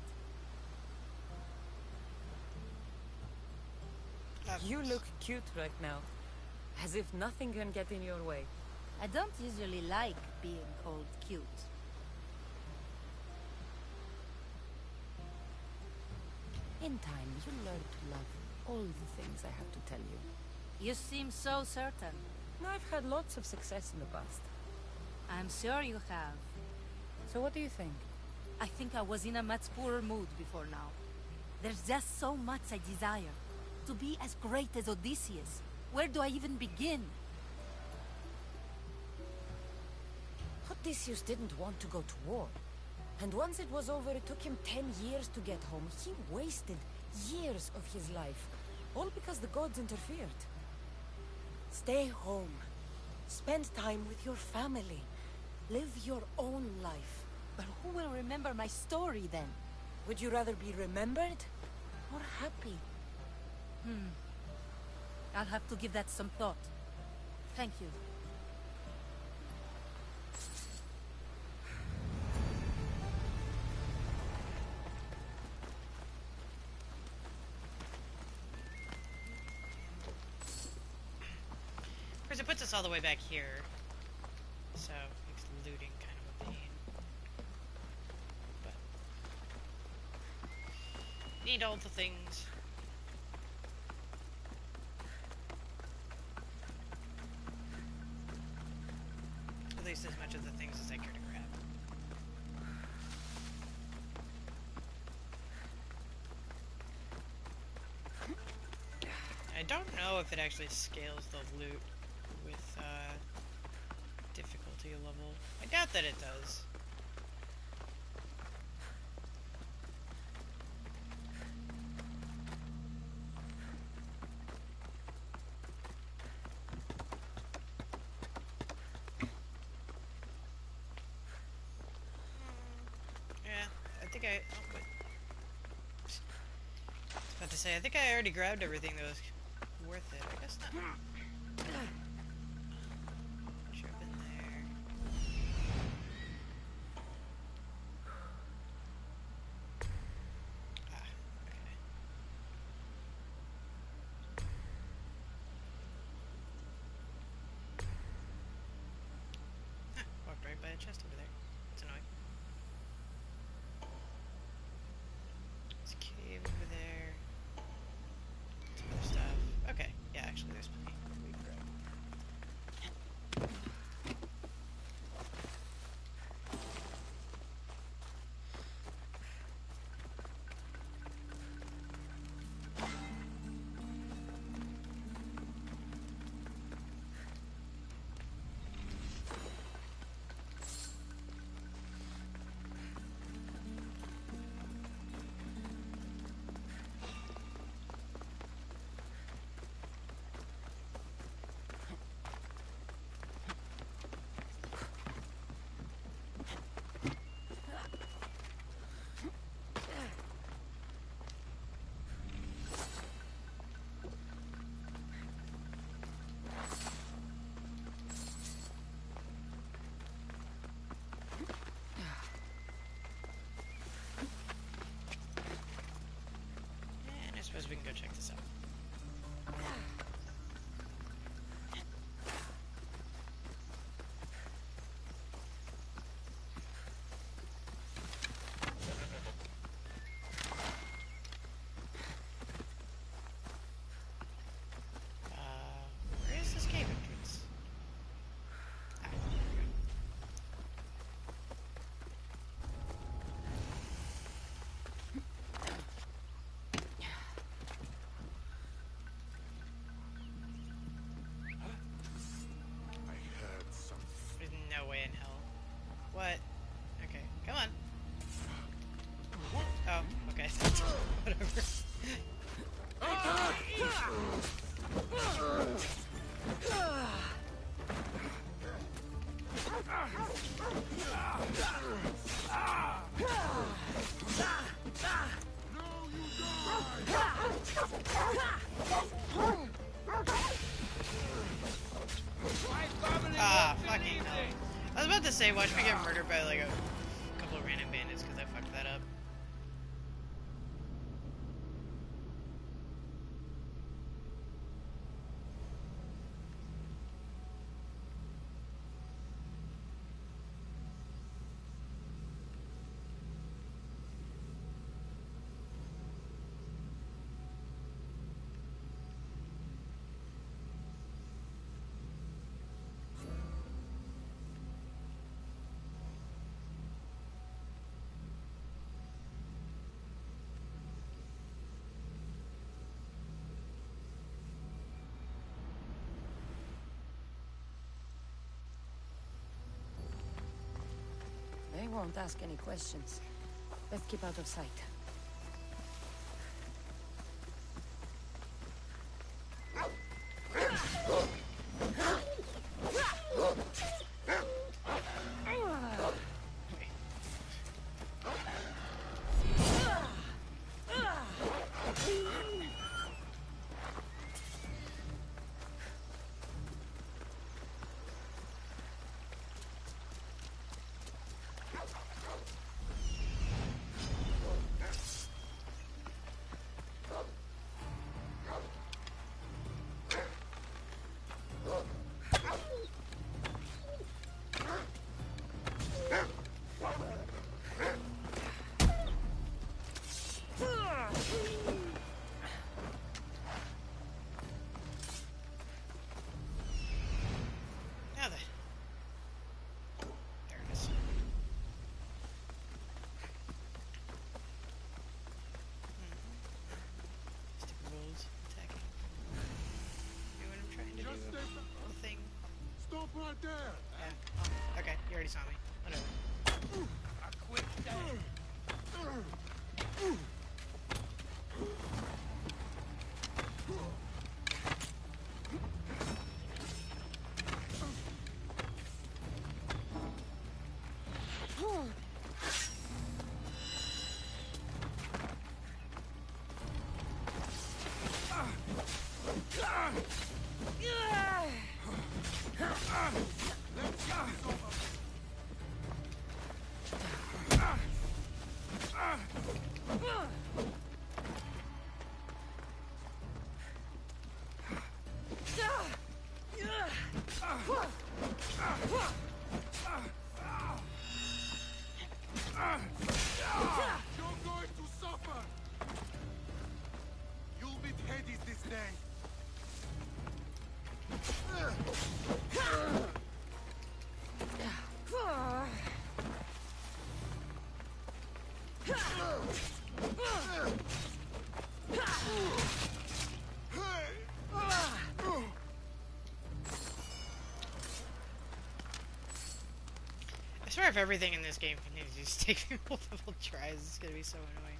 You look cute right now. As if nothing can get in your way. I don't usually like being called cute. In time, you'll learn to love all the things I have to tell you. You seem so certain. I've had lots of success in the past. I'm sure you have. So what do you think? I think I was in a much poorer mood before now. There's just so much I desire. To be as great as Odysseus. Where do I even begin? Odysseus didn't want to go to war. And once it was over, it took him 10 years to get home. He wasted years of his life. All because the gods interfered. Stay home. Spend time with your family. Live your own life. But who will remember my story then? Would you rather be remembered or happy? I'll have to give that some thought. Thank you. Of course, it puts us all the way back here, so makes looting kind of a pain. But need all the things. At least as much of the things as I care to grab. I don't know if it actually scales the loot with difficulty level. I doubt that it does. I think I already grabbed everything that was worth it. I guess not. Jump in there. Ah, okay. Huh, walked right by a chest over there. It's annoying. There's a cave over there. Stuff. Okay, yeah, actually there's plenty we can grab. I suppose we can go check this out. Where is this cave entrance? Ah, there we go. Whatever. Ah, fucking hell. I was about to say, watch me get murdered by like a couple of random bandits because I fucked that up. They won't ask any questions. Let's keep out of sight. Stop right there! Yeah. Oh, okay, you already saw me. Whatever. A quick day. You're going to suffer! You'll meet Hades this day. I swear if everything in this game continues to just take me multiple tries, it's gonna be so annoying.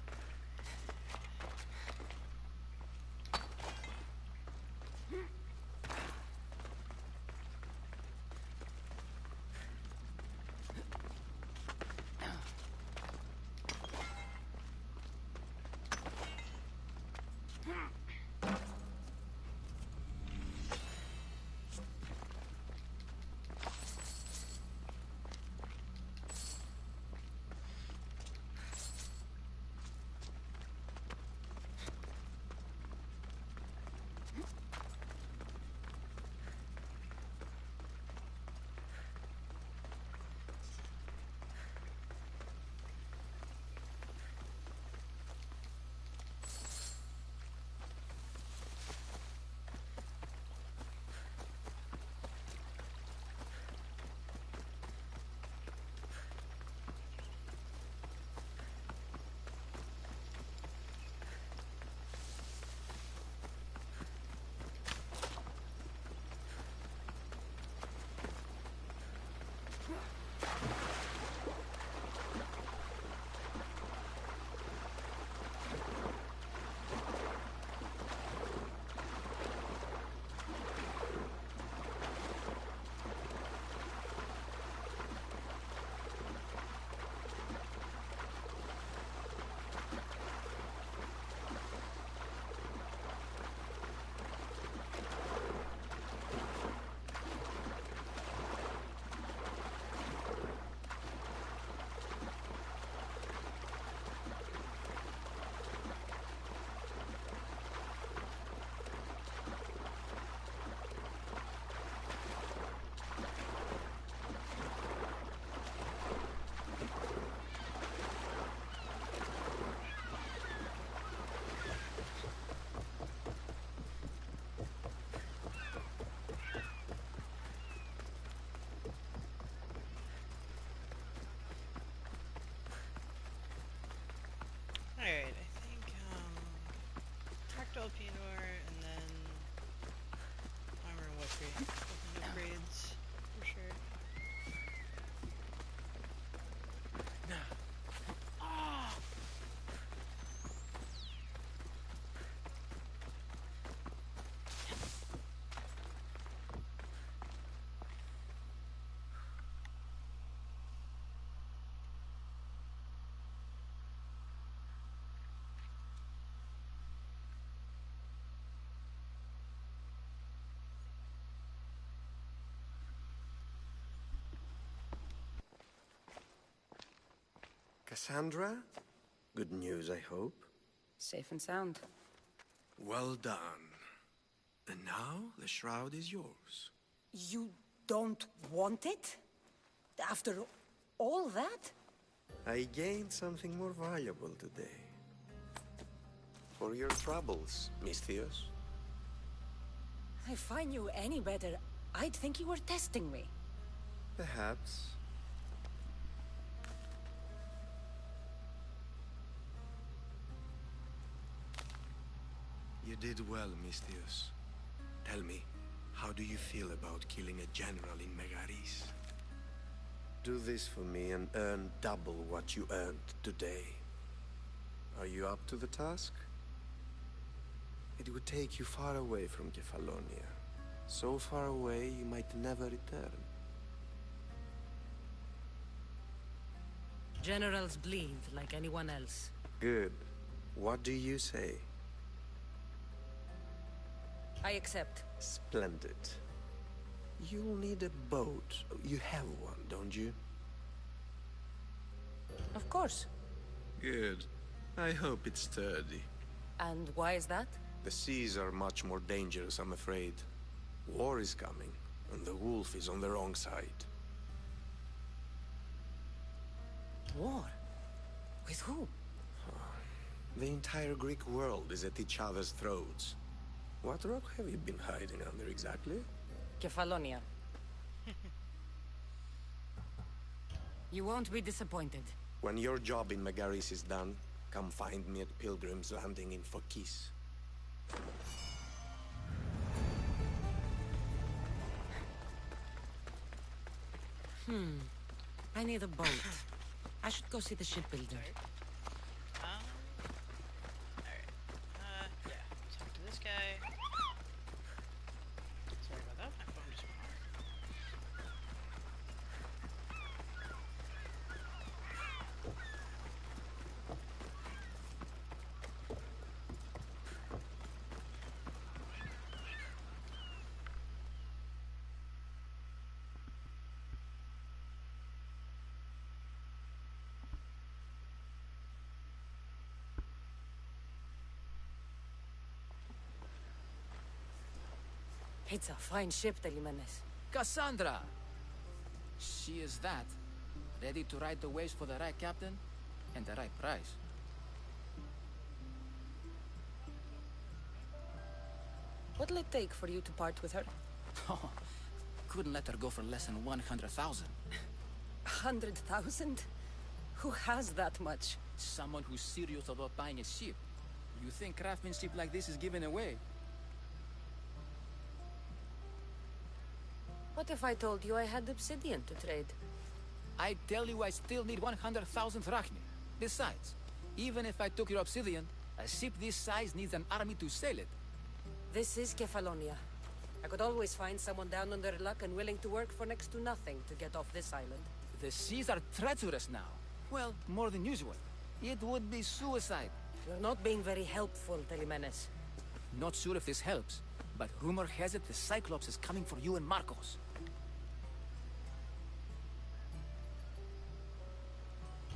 Cassandra? Good news, I hope. Safe and sound. Well done. And now, the shroud is yours. You don't want it? After all that? I gained something more valuable today. For your troubles, Misthios. If I knew any better, I'd think you were testing me. Perhaps. You did well, Misthios. Tell me, how do you feel about killing a general in Megaris? Do this for me and earn double what you earned today. Are you up to the task? It would take you far away from Kefalonia. So far away, you might never return. Generals bleed like anyone else. Good. What do you say? I accept. Splendid. You'll need a boat. You have one, don't you? Of course. Good. I hope it's sturdy. And why is that? The seas are much more dangerous, I'm afraid. War is coming, and the wolf is on the wrong side. War? With who? The entire Greek world is at each other's throats. What rock have you been hiding under exactly? Kefalonia. You won't be disappointed. When your job in Megaris is done, come find me at Pilgrim's Landing in Phokis. I need a boat. I should go see the shipbuilder. Yeah. Talk to this guy. Sorry about that. My phone just went off. It's a fine ship, Telimenes. Cassandra! She is that. Ready to ride the waves for the right captain and the right price. What'll it take for you to part with her? Couldn't let her go for less than 100,000. 100,000? Who has that much? Someone who's serious about buying a ship. You think craftsmanship like this is given away? What if I told you I had obsidian to trade? I tell you I still need 100,000 drachmi. Besides, even if I took your obsidian, a ship this size needs an army to sail it. This is Kefalonia. I could always find someone down on their luck and willing to work for next to nothing to get off this island. The seas are treacherous now. Well, more than usual. It would be suicide. You're not being very helpful, Telimenes. Not sure if this helps, but rumor has it the Cyclops is coming for you and Marcos.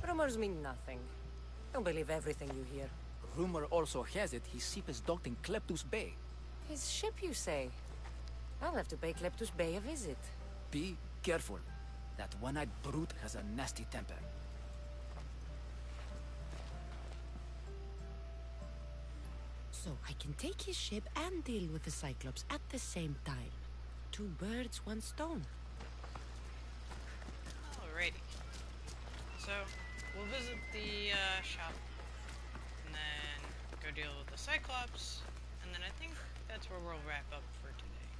Rumors mean nothing. Don't believe everything you hear. Rumor also has it his ship is docked in Kleptus Bay. His ship, you say? I'll have to pay Kleptus Bay a visit. Be careful. That one-eyed brute has a nasty temper. So I can take his ship and deal with the Cyclops at the same time. 2 birds, 1 stone. Alrighty. So, we'll visit the shop, and then go deal with the Cyclops, and then I think that's where we'll wrap up for today.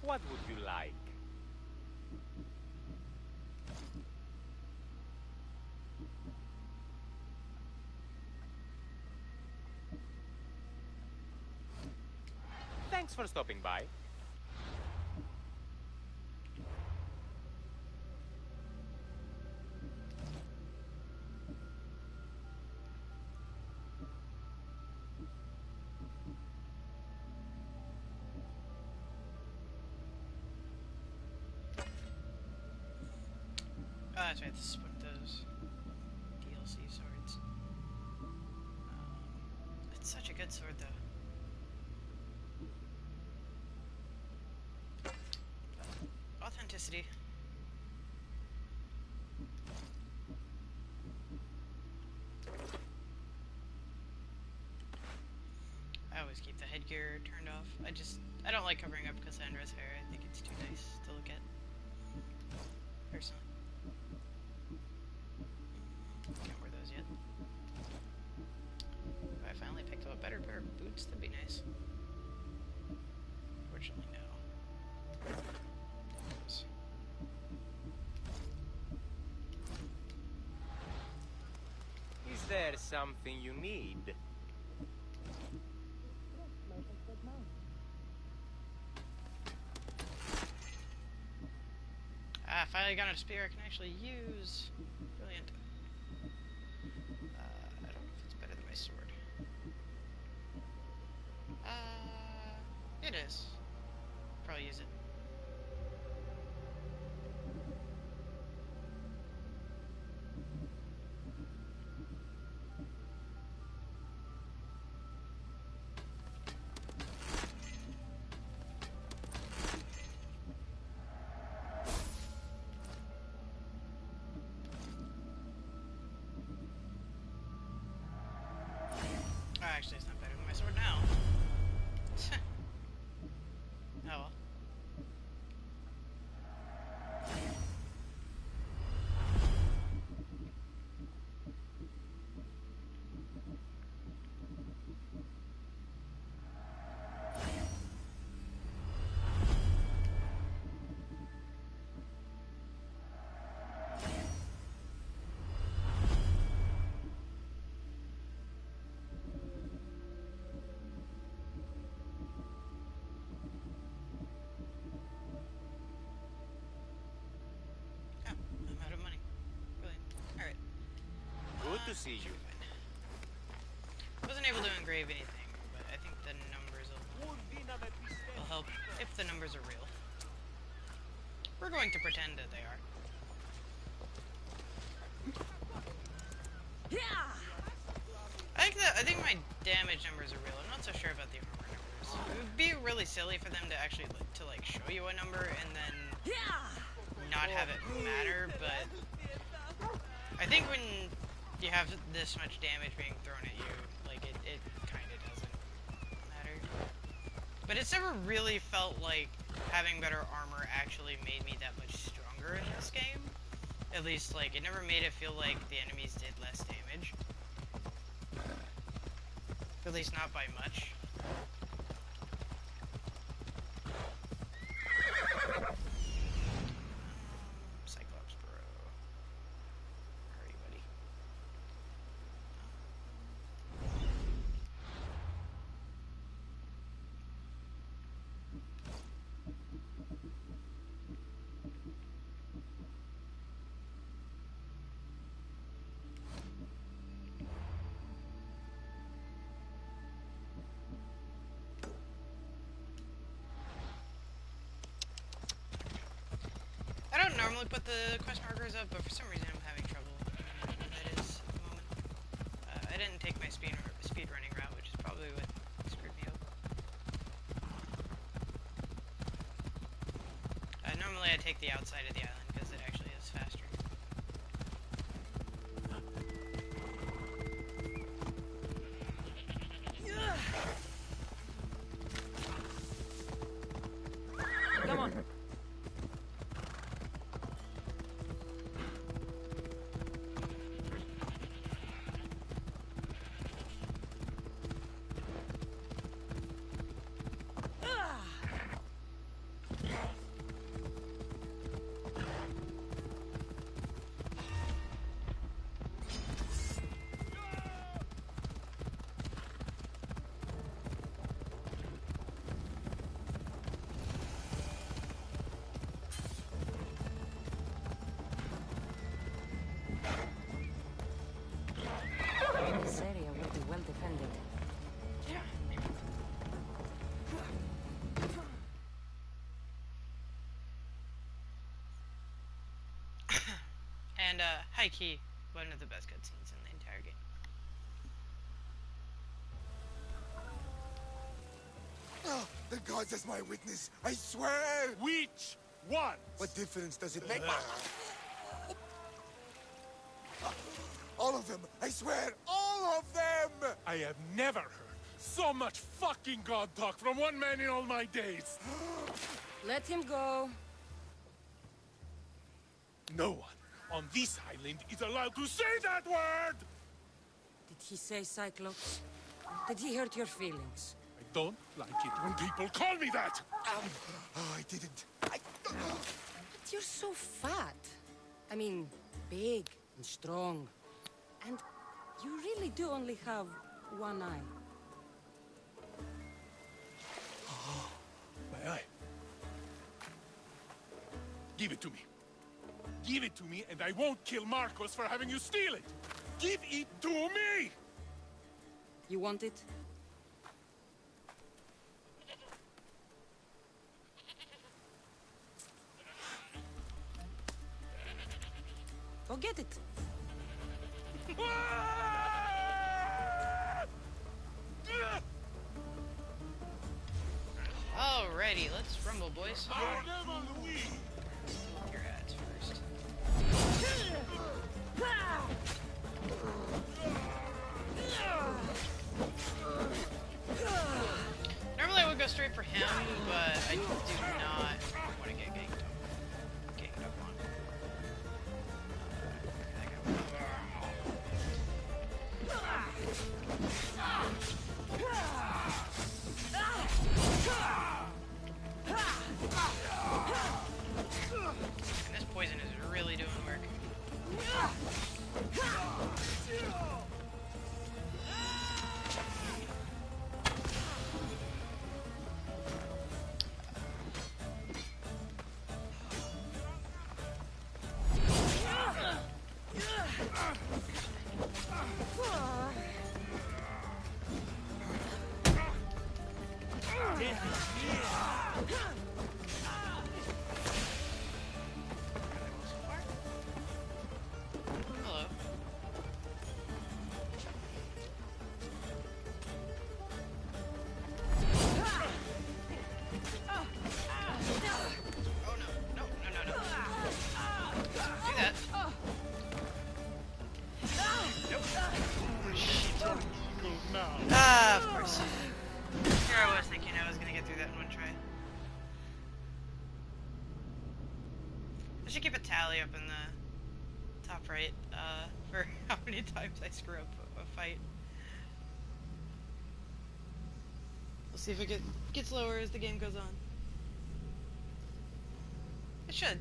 What would you like? Thanks for stopping by. Oh, that's right, this is what those DLCs. Such a good sword, though. Authenticity. I always keep the headgear turned off. I don't like covering up Cassandra's hair. I think it's too nice to look at. Personally. Can't wear those yet. If I finally picked up a better pair of boots, that'd be nice. Fortunately, no. Is there something you need? Ah, finally got a spear I can actually use. Brilliant. I don't know if it's better than my sword. It is. Probably use it. Actually, it's not better than my sword now. Oh well. To see you. Wasn't able to engrave anything, but I think the numbers will help if the numbers are real. We're going to pretend that they are. I think my damage numbers are real. I'm not so sure about the armor numbers. It would be really silly for them to actually show you a number and then not have it matter, but I think when you have this much damage being thrown at you, like, it kind of doesn't matter. But it's never really felt like having better armor actually made me that much stronger in this game. At least, like, it never made it feel like the enemies did less damage. At least not by much. Cyclops, bro. Hurry, buddy. I don't normally put the quest markers up, but for some reason I'm having trouble. That is at the moment. I didn't take my speed running route, which is probably what screwed me up. Normally I take the outside of the island because it actually is faster. Come on. This area will be well defended. And, high key, one of the best cutscenes in the entire game. The gods as my witness, I swear! Which one? What difference does it make? All of them! I swear, all of them! I have never heard so much fucking god talk from one man in all my days. Let him go. No one on this island is allowed to say that word! Did he say Cyclops? Did he hurt your feelings? I don't like it when people call me that! I didn't. But you're so fat. I mean, big and strong. And you really do only have one eye. My eye. Give it to me. Give it to me, and I won't kill Marcos for having you steal it! Give it to me! You want it? Go get it. Alrighty, let's rumble, boys. Your ads first. Normally I would go straight for him, but I do not want to get ganged up on. And this poison is really doing work. Hello. Oh no, no. Do that. Nope. Ah, of course. Here I was thinking I was gonna get through that in one try. I should keep a tally up in the top right, for how many times I screw up a fight. We'll see if it gets lower as the game goes on. It should.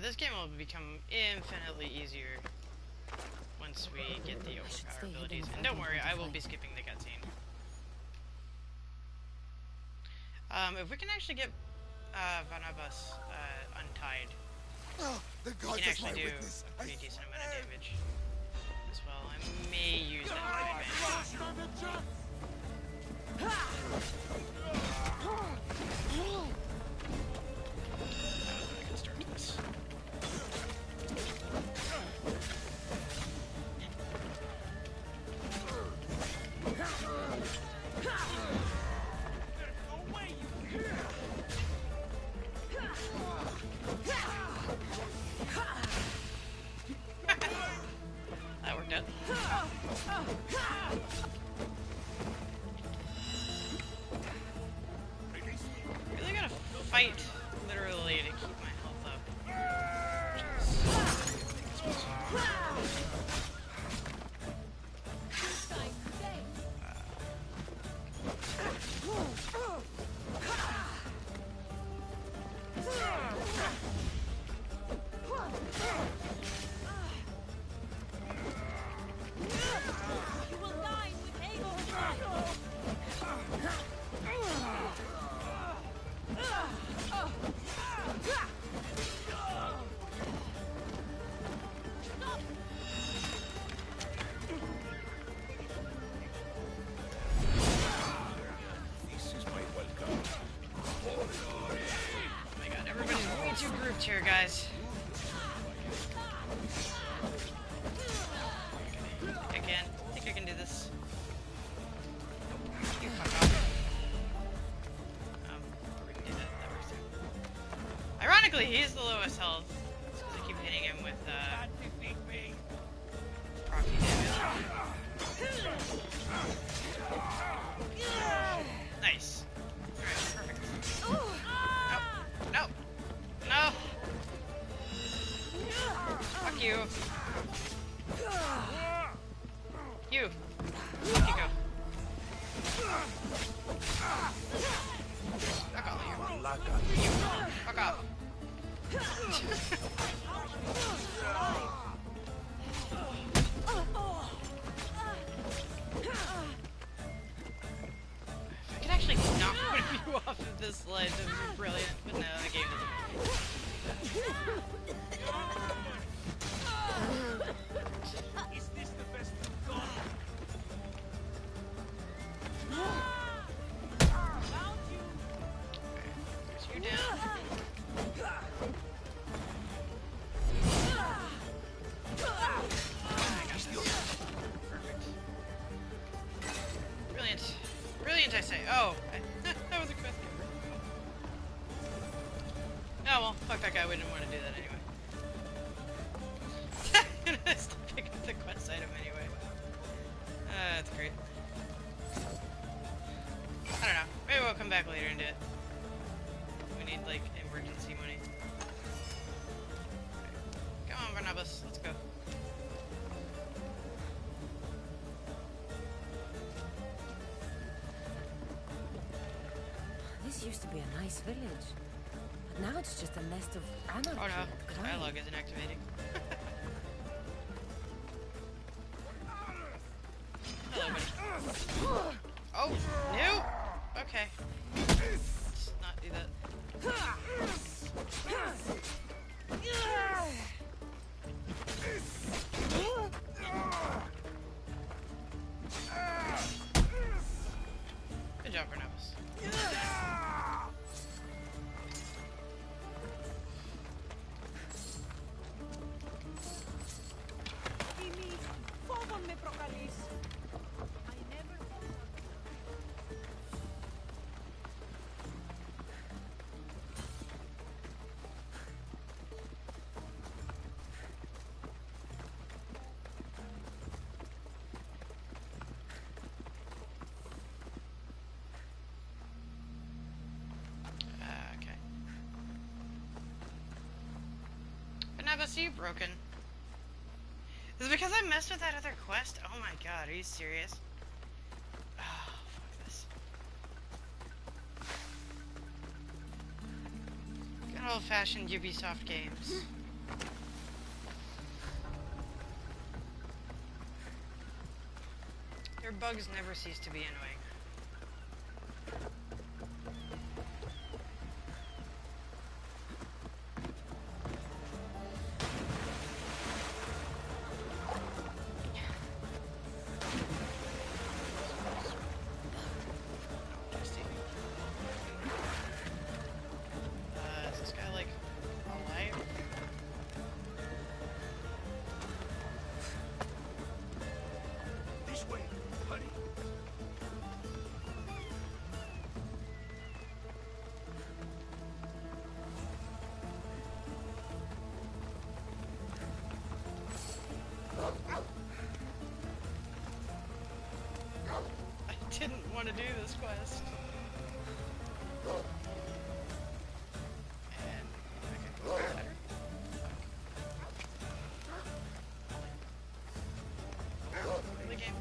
This game will become infinitely easier once we get the overpower abilities. And don't worry, I will be skipping the cutscene. If we can actually get Barnabas untied, we can actually do a pretty decent amount of damage as well. I may use that to my advantage. That worked out. Really gotta fight literally to keep my health up. You will die with Hago. here, guys. I think I can do this. You fuck off. We're gonna do that. That works too. Ironically, he's the lowest health. It's 'cause I keep hitting him with, proxy damage. Nice. Alright, perfect. No. No. Fuck you. You. Fuck you go. Fuck all of you. You. Fuck off. If I could actually knock one of you off of this ledge, that would be brilliant. But no, the game doesn't. Is this the best you've got? You down. Brilliant. Brilliant, I say. Oh, that was a quest giver. Oh well, fuck that guy. We didn't want to do that anyway. I still pick up the quest item anyway. That's great. I don't know. Maybe we'll come back later and do it. We need, like, emergency money. Come on, Barnabas. Let's go. This used to be a nice village. But now it's just a nest of anarchy. Oh no, and the crime. dialogue isn't activating. Hello, buddy. Oh, no! Okay. Let's not do that. Good job, Barnabas. Μίμη, φόβον με προκαλείς. Okay. Barnabas, are you broken? Is it because I messed with that other quest? Oh my god, are you serious? Oh, fuck this. Good old-fashioned Ubisoft games. Their bugs never cease to be annoying. Is this guy, like, alive? This way, hurry. I didn't want to do this quest. And I could go better. Really, game?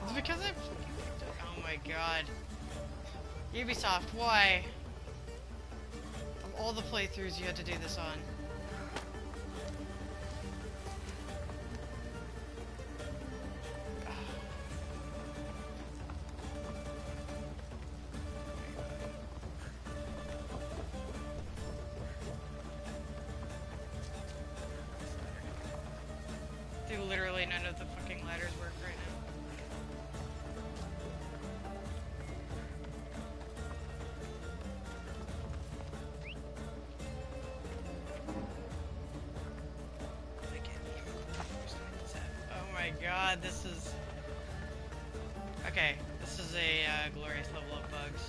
It's because I... Oh my god. Ubisoft, why? Of all the playthroughs you had to do this on. Do literally none of the fucking ladders work right now. Oh my god, this is... Okay, this is a glorious level of bugs.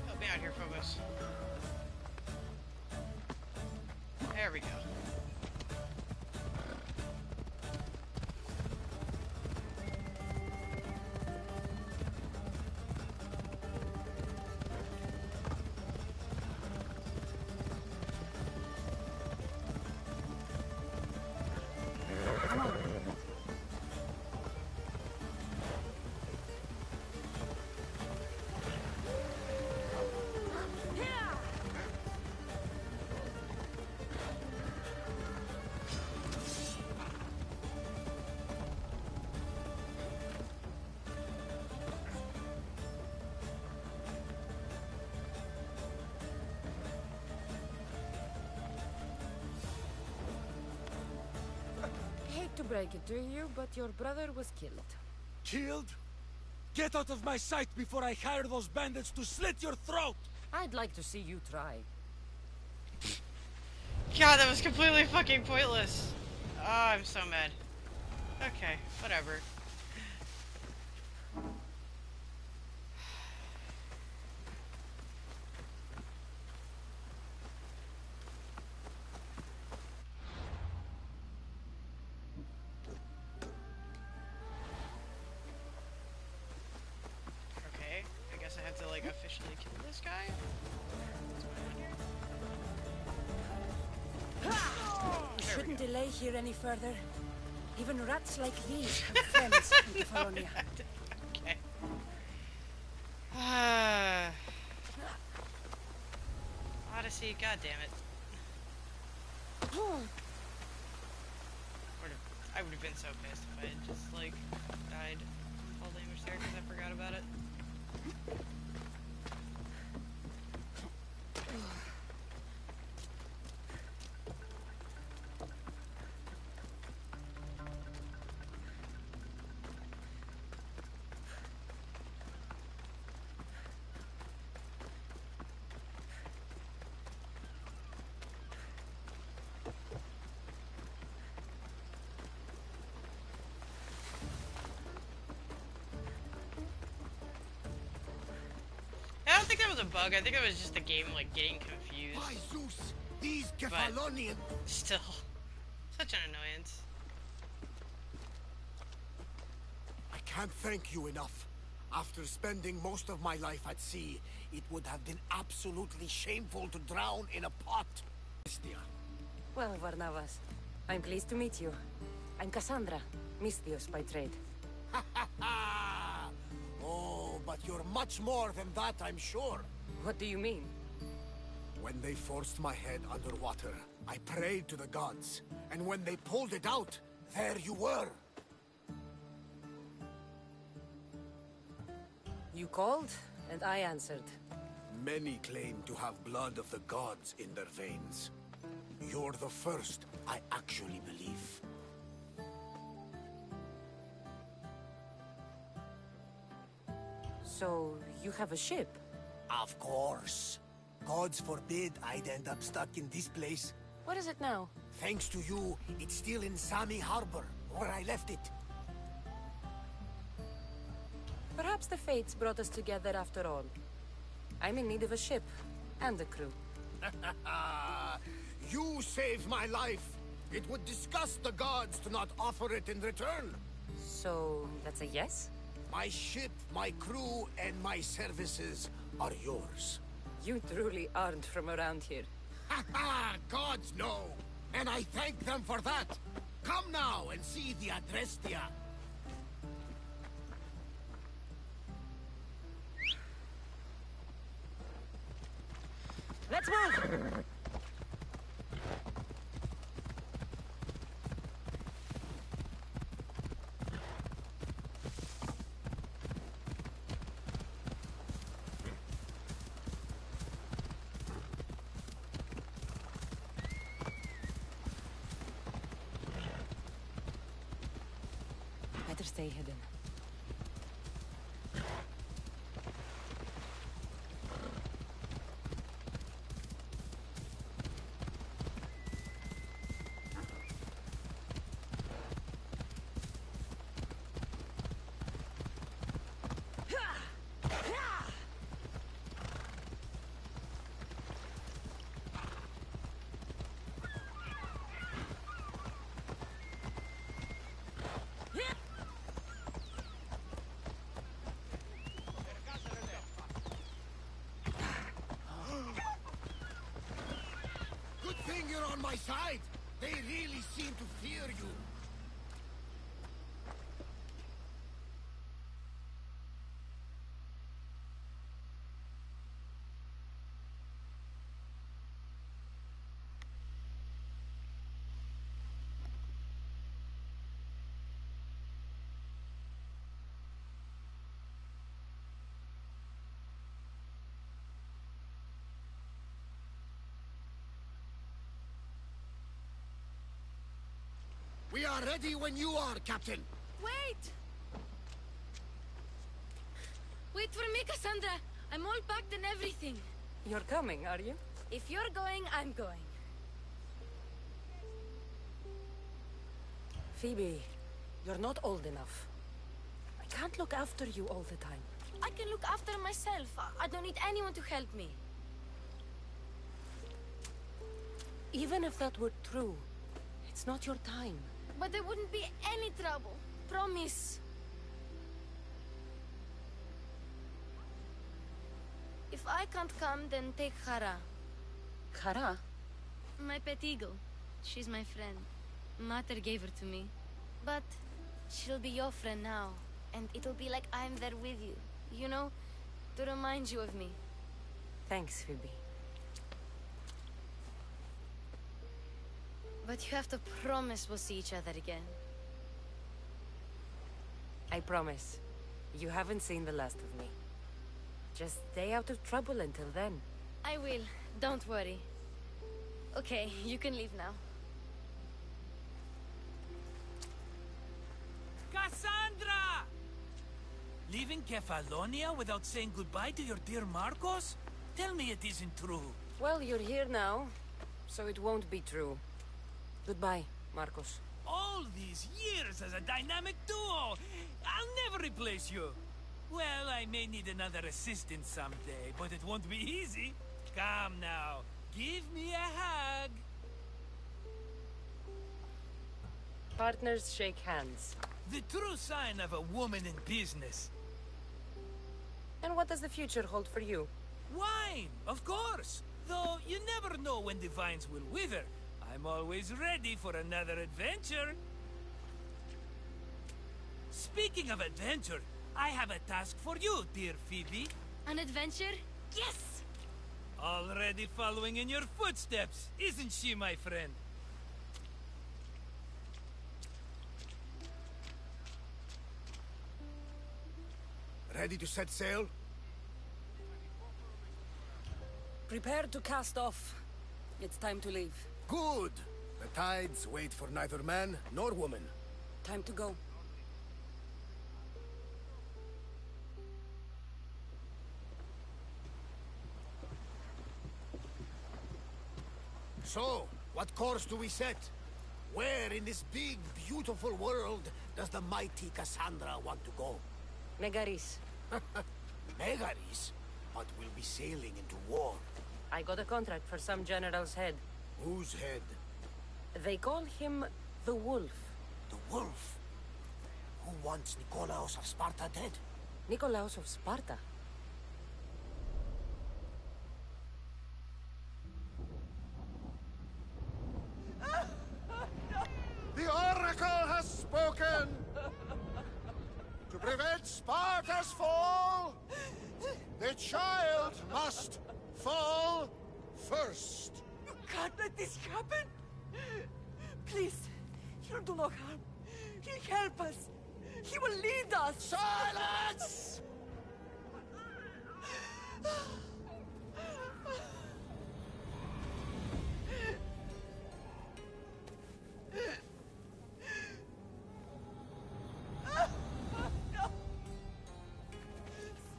Help me out here, Phobos. There we go. Hate to break it to you, but your brother was killed. Killed? Get out of my sight before I hire those bandits to slit your throat! I'd like to see you try. God, that was completely fucking pointless. Oh, I'm so mad. Okay, whatever. Okay, I guess I have to like officially kill this guy? What's going on here? We shouldn't delay here any further. Even rats like these have friends in Kefalonia. Okay. Odyssey, goddammit. I would have been so pissed if I had just, like, died from fall damage there because I forgot about it. I don't think that was a bug. I think it was just the game, like, getting confused. By Zeus, these Kefalonian... Still, such an annoyance. I can't thank you enough. After spending most of my life at sea, it would have been absolutely shameful to drown in a pot. Well, Varnavas, I'm pleased to meet you. I'm Cassandra, Misthios by trade. Oh, but you're much more than that, I'm sure. What do you mean? When they forced my head underwater, I prayed to the gods. And when they pulled it out, there you were. You called, and I answered. Many claim to have blood of the gods in their veins. You're the first I actually believe. So, you have a ship? Of course. Gods forbid I'd end up stuck in this place. What is it now? Thanks to you, it's still in Sami Harbor, where I left it. Perhaps the fates brought us together after all. I'm in need of a ship, and a crew. You saved my life. It would disgust the gods to not offer it in return. So, that's a yes? My ship, my crew, and my services are yours. You truly aren't from around here. Ha ha! Gods know! And I thank them for that! Come now and see the Adrestia! Let's move! Better stay hidden. Good thing you're on my side. They really seem to fear you. We are ready when you are, Captain. Wait! Wait for me, Cassandra. I'm all packed and everything. You're coming, are you? If you're going, I'm going. Phoebe, you're not old enough. I can't look after you all the time. I can look after myself. I don't need anyone to help me. Even if that were true, it's not your time. But there wouldn't be any trouble. Promise. If I can't come, then take Hara. Hara? My pet eagle. She's my friend. Mater gave her to me. But she'll be your friend now. And it'll be like I'm there with you. You know, to remind you of me. Thanks, Phoebe. But you have to promise we'll see each other again. I promise. You haven't seen the last of me. Just stay out of trouble until then. I will. Don't worry. Okay, you can leave now. Cassandra! Leaving Kefalonia without saying goodbye to your dear Marcos? Tell me it isn't true. Well, you're here now, so it won't be true. Goodbye, Marcos. All these years as a dynamic duo! I'll never replace you! Well, I may need another assistant someday, but it won't be easy. Come now, give me a hug! Partners shake hands. The true sign of a woman in business. And what does the future hold for you? Wine, of course! Though you never know when the vines will wither. I'm always ready for another adventure. Speaking of adventure, I have a task for you, dear Phoebe. An adventure? Yes! Already following in your footsteps, isn't she, my friend? Ready to set sail? Prepare to cast off. It's time to leave. Good! The tides wait for neither man nor woman. Time to go. So, what course do we set? Where in this big, beautiful world does the mighty Cassandra want to go? Megaris. Megaris? But we'll be sailing into war. I got a contract for some general's head. Whose head? They call him the Wolf. The Wolf? Who wants Nikolaos of Sparta dead? Nikolaos of Sparta? The Oracle has spoken! To prevent Sparta's fall, the child must fall first! You can't let this happen! Please, he'll do no harm. He'll help us. He will lead us. Silence! No!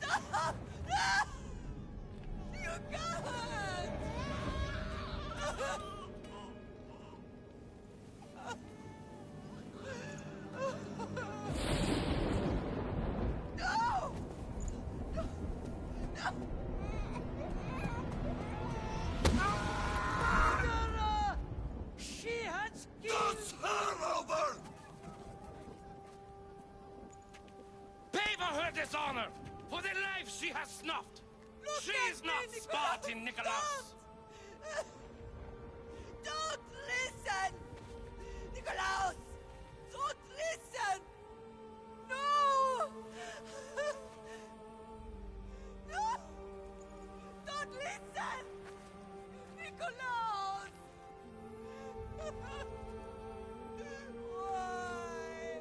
Stop! You can't! No! No! Murderer! She has killed... That's her over! Pay for her dishonor! For the life she has snuffed! She is not Spartan, Nikolaos! Don't listen! Nikolaos! Don't listen! No! No! Don't listen! Nikolaos! Why?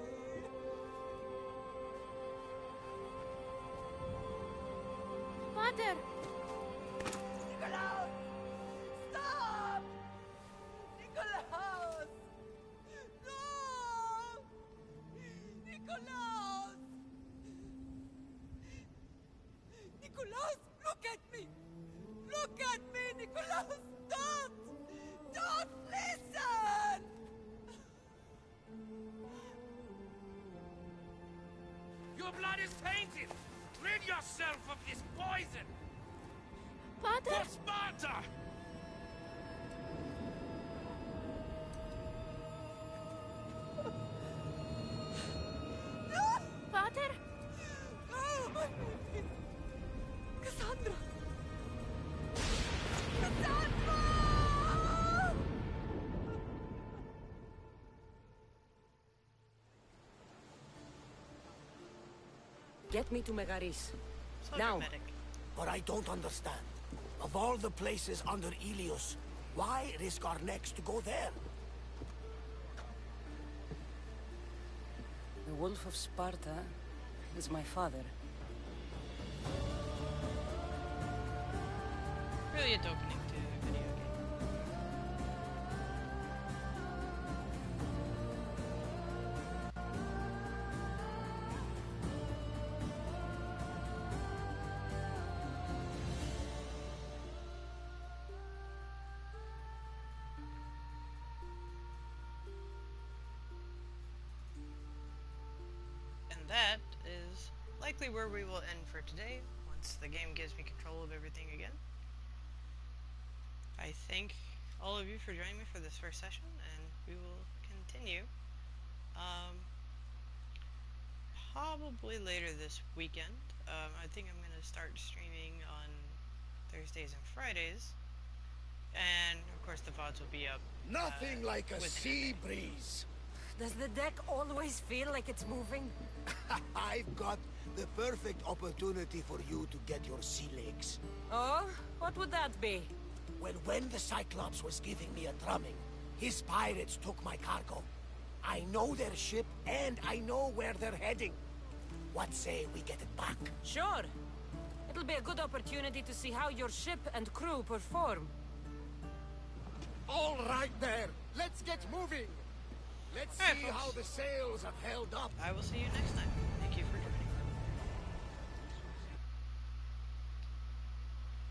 Father! Nikolaos! Stop! Nikolaos! No! Nikolaos! Nikolaos, look at me! Look at me, Nikolaos! Don't! Don't listen! Your blood is tainted! Rid yourself of this poison! Father! For Sparta! Father! Oh, my baby! Cassandra! Cassandra! Get me to Megaris. So Now. dramatic. But I don't understand. Of all the places under Ilios, why risk our necks to go there? The Wolf of Sparta is my father. Brilliant opening to a video game. And that is likely where we will end for today, once the game gives me control of everything again. I thank all of you for joining me for this first session, and we will continue. Probably later this weekend. I think I'm going to start streaming on Thursdays and Fridays, and of course the VODs will be up. Nothing like a within sea breeze. Does the deck always feel like it's moving? I've got the perfect opportunity for you to get your sea legs. Oh? What would that be? Well, when the Cyclops was giving me a drumming, his pirates took my cargo. I know their ship, and I know where they're heading. What say we get it back? Sure. It'll be a good opportunity to see how your ship and crew perform. All right there. Let's get moving. Let's All right, see folks. how the sails have held up. I will see you next time.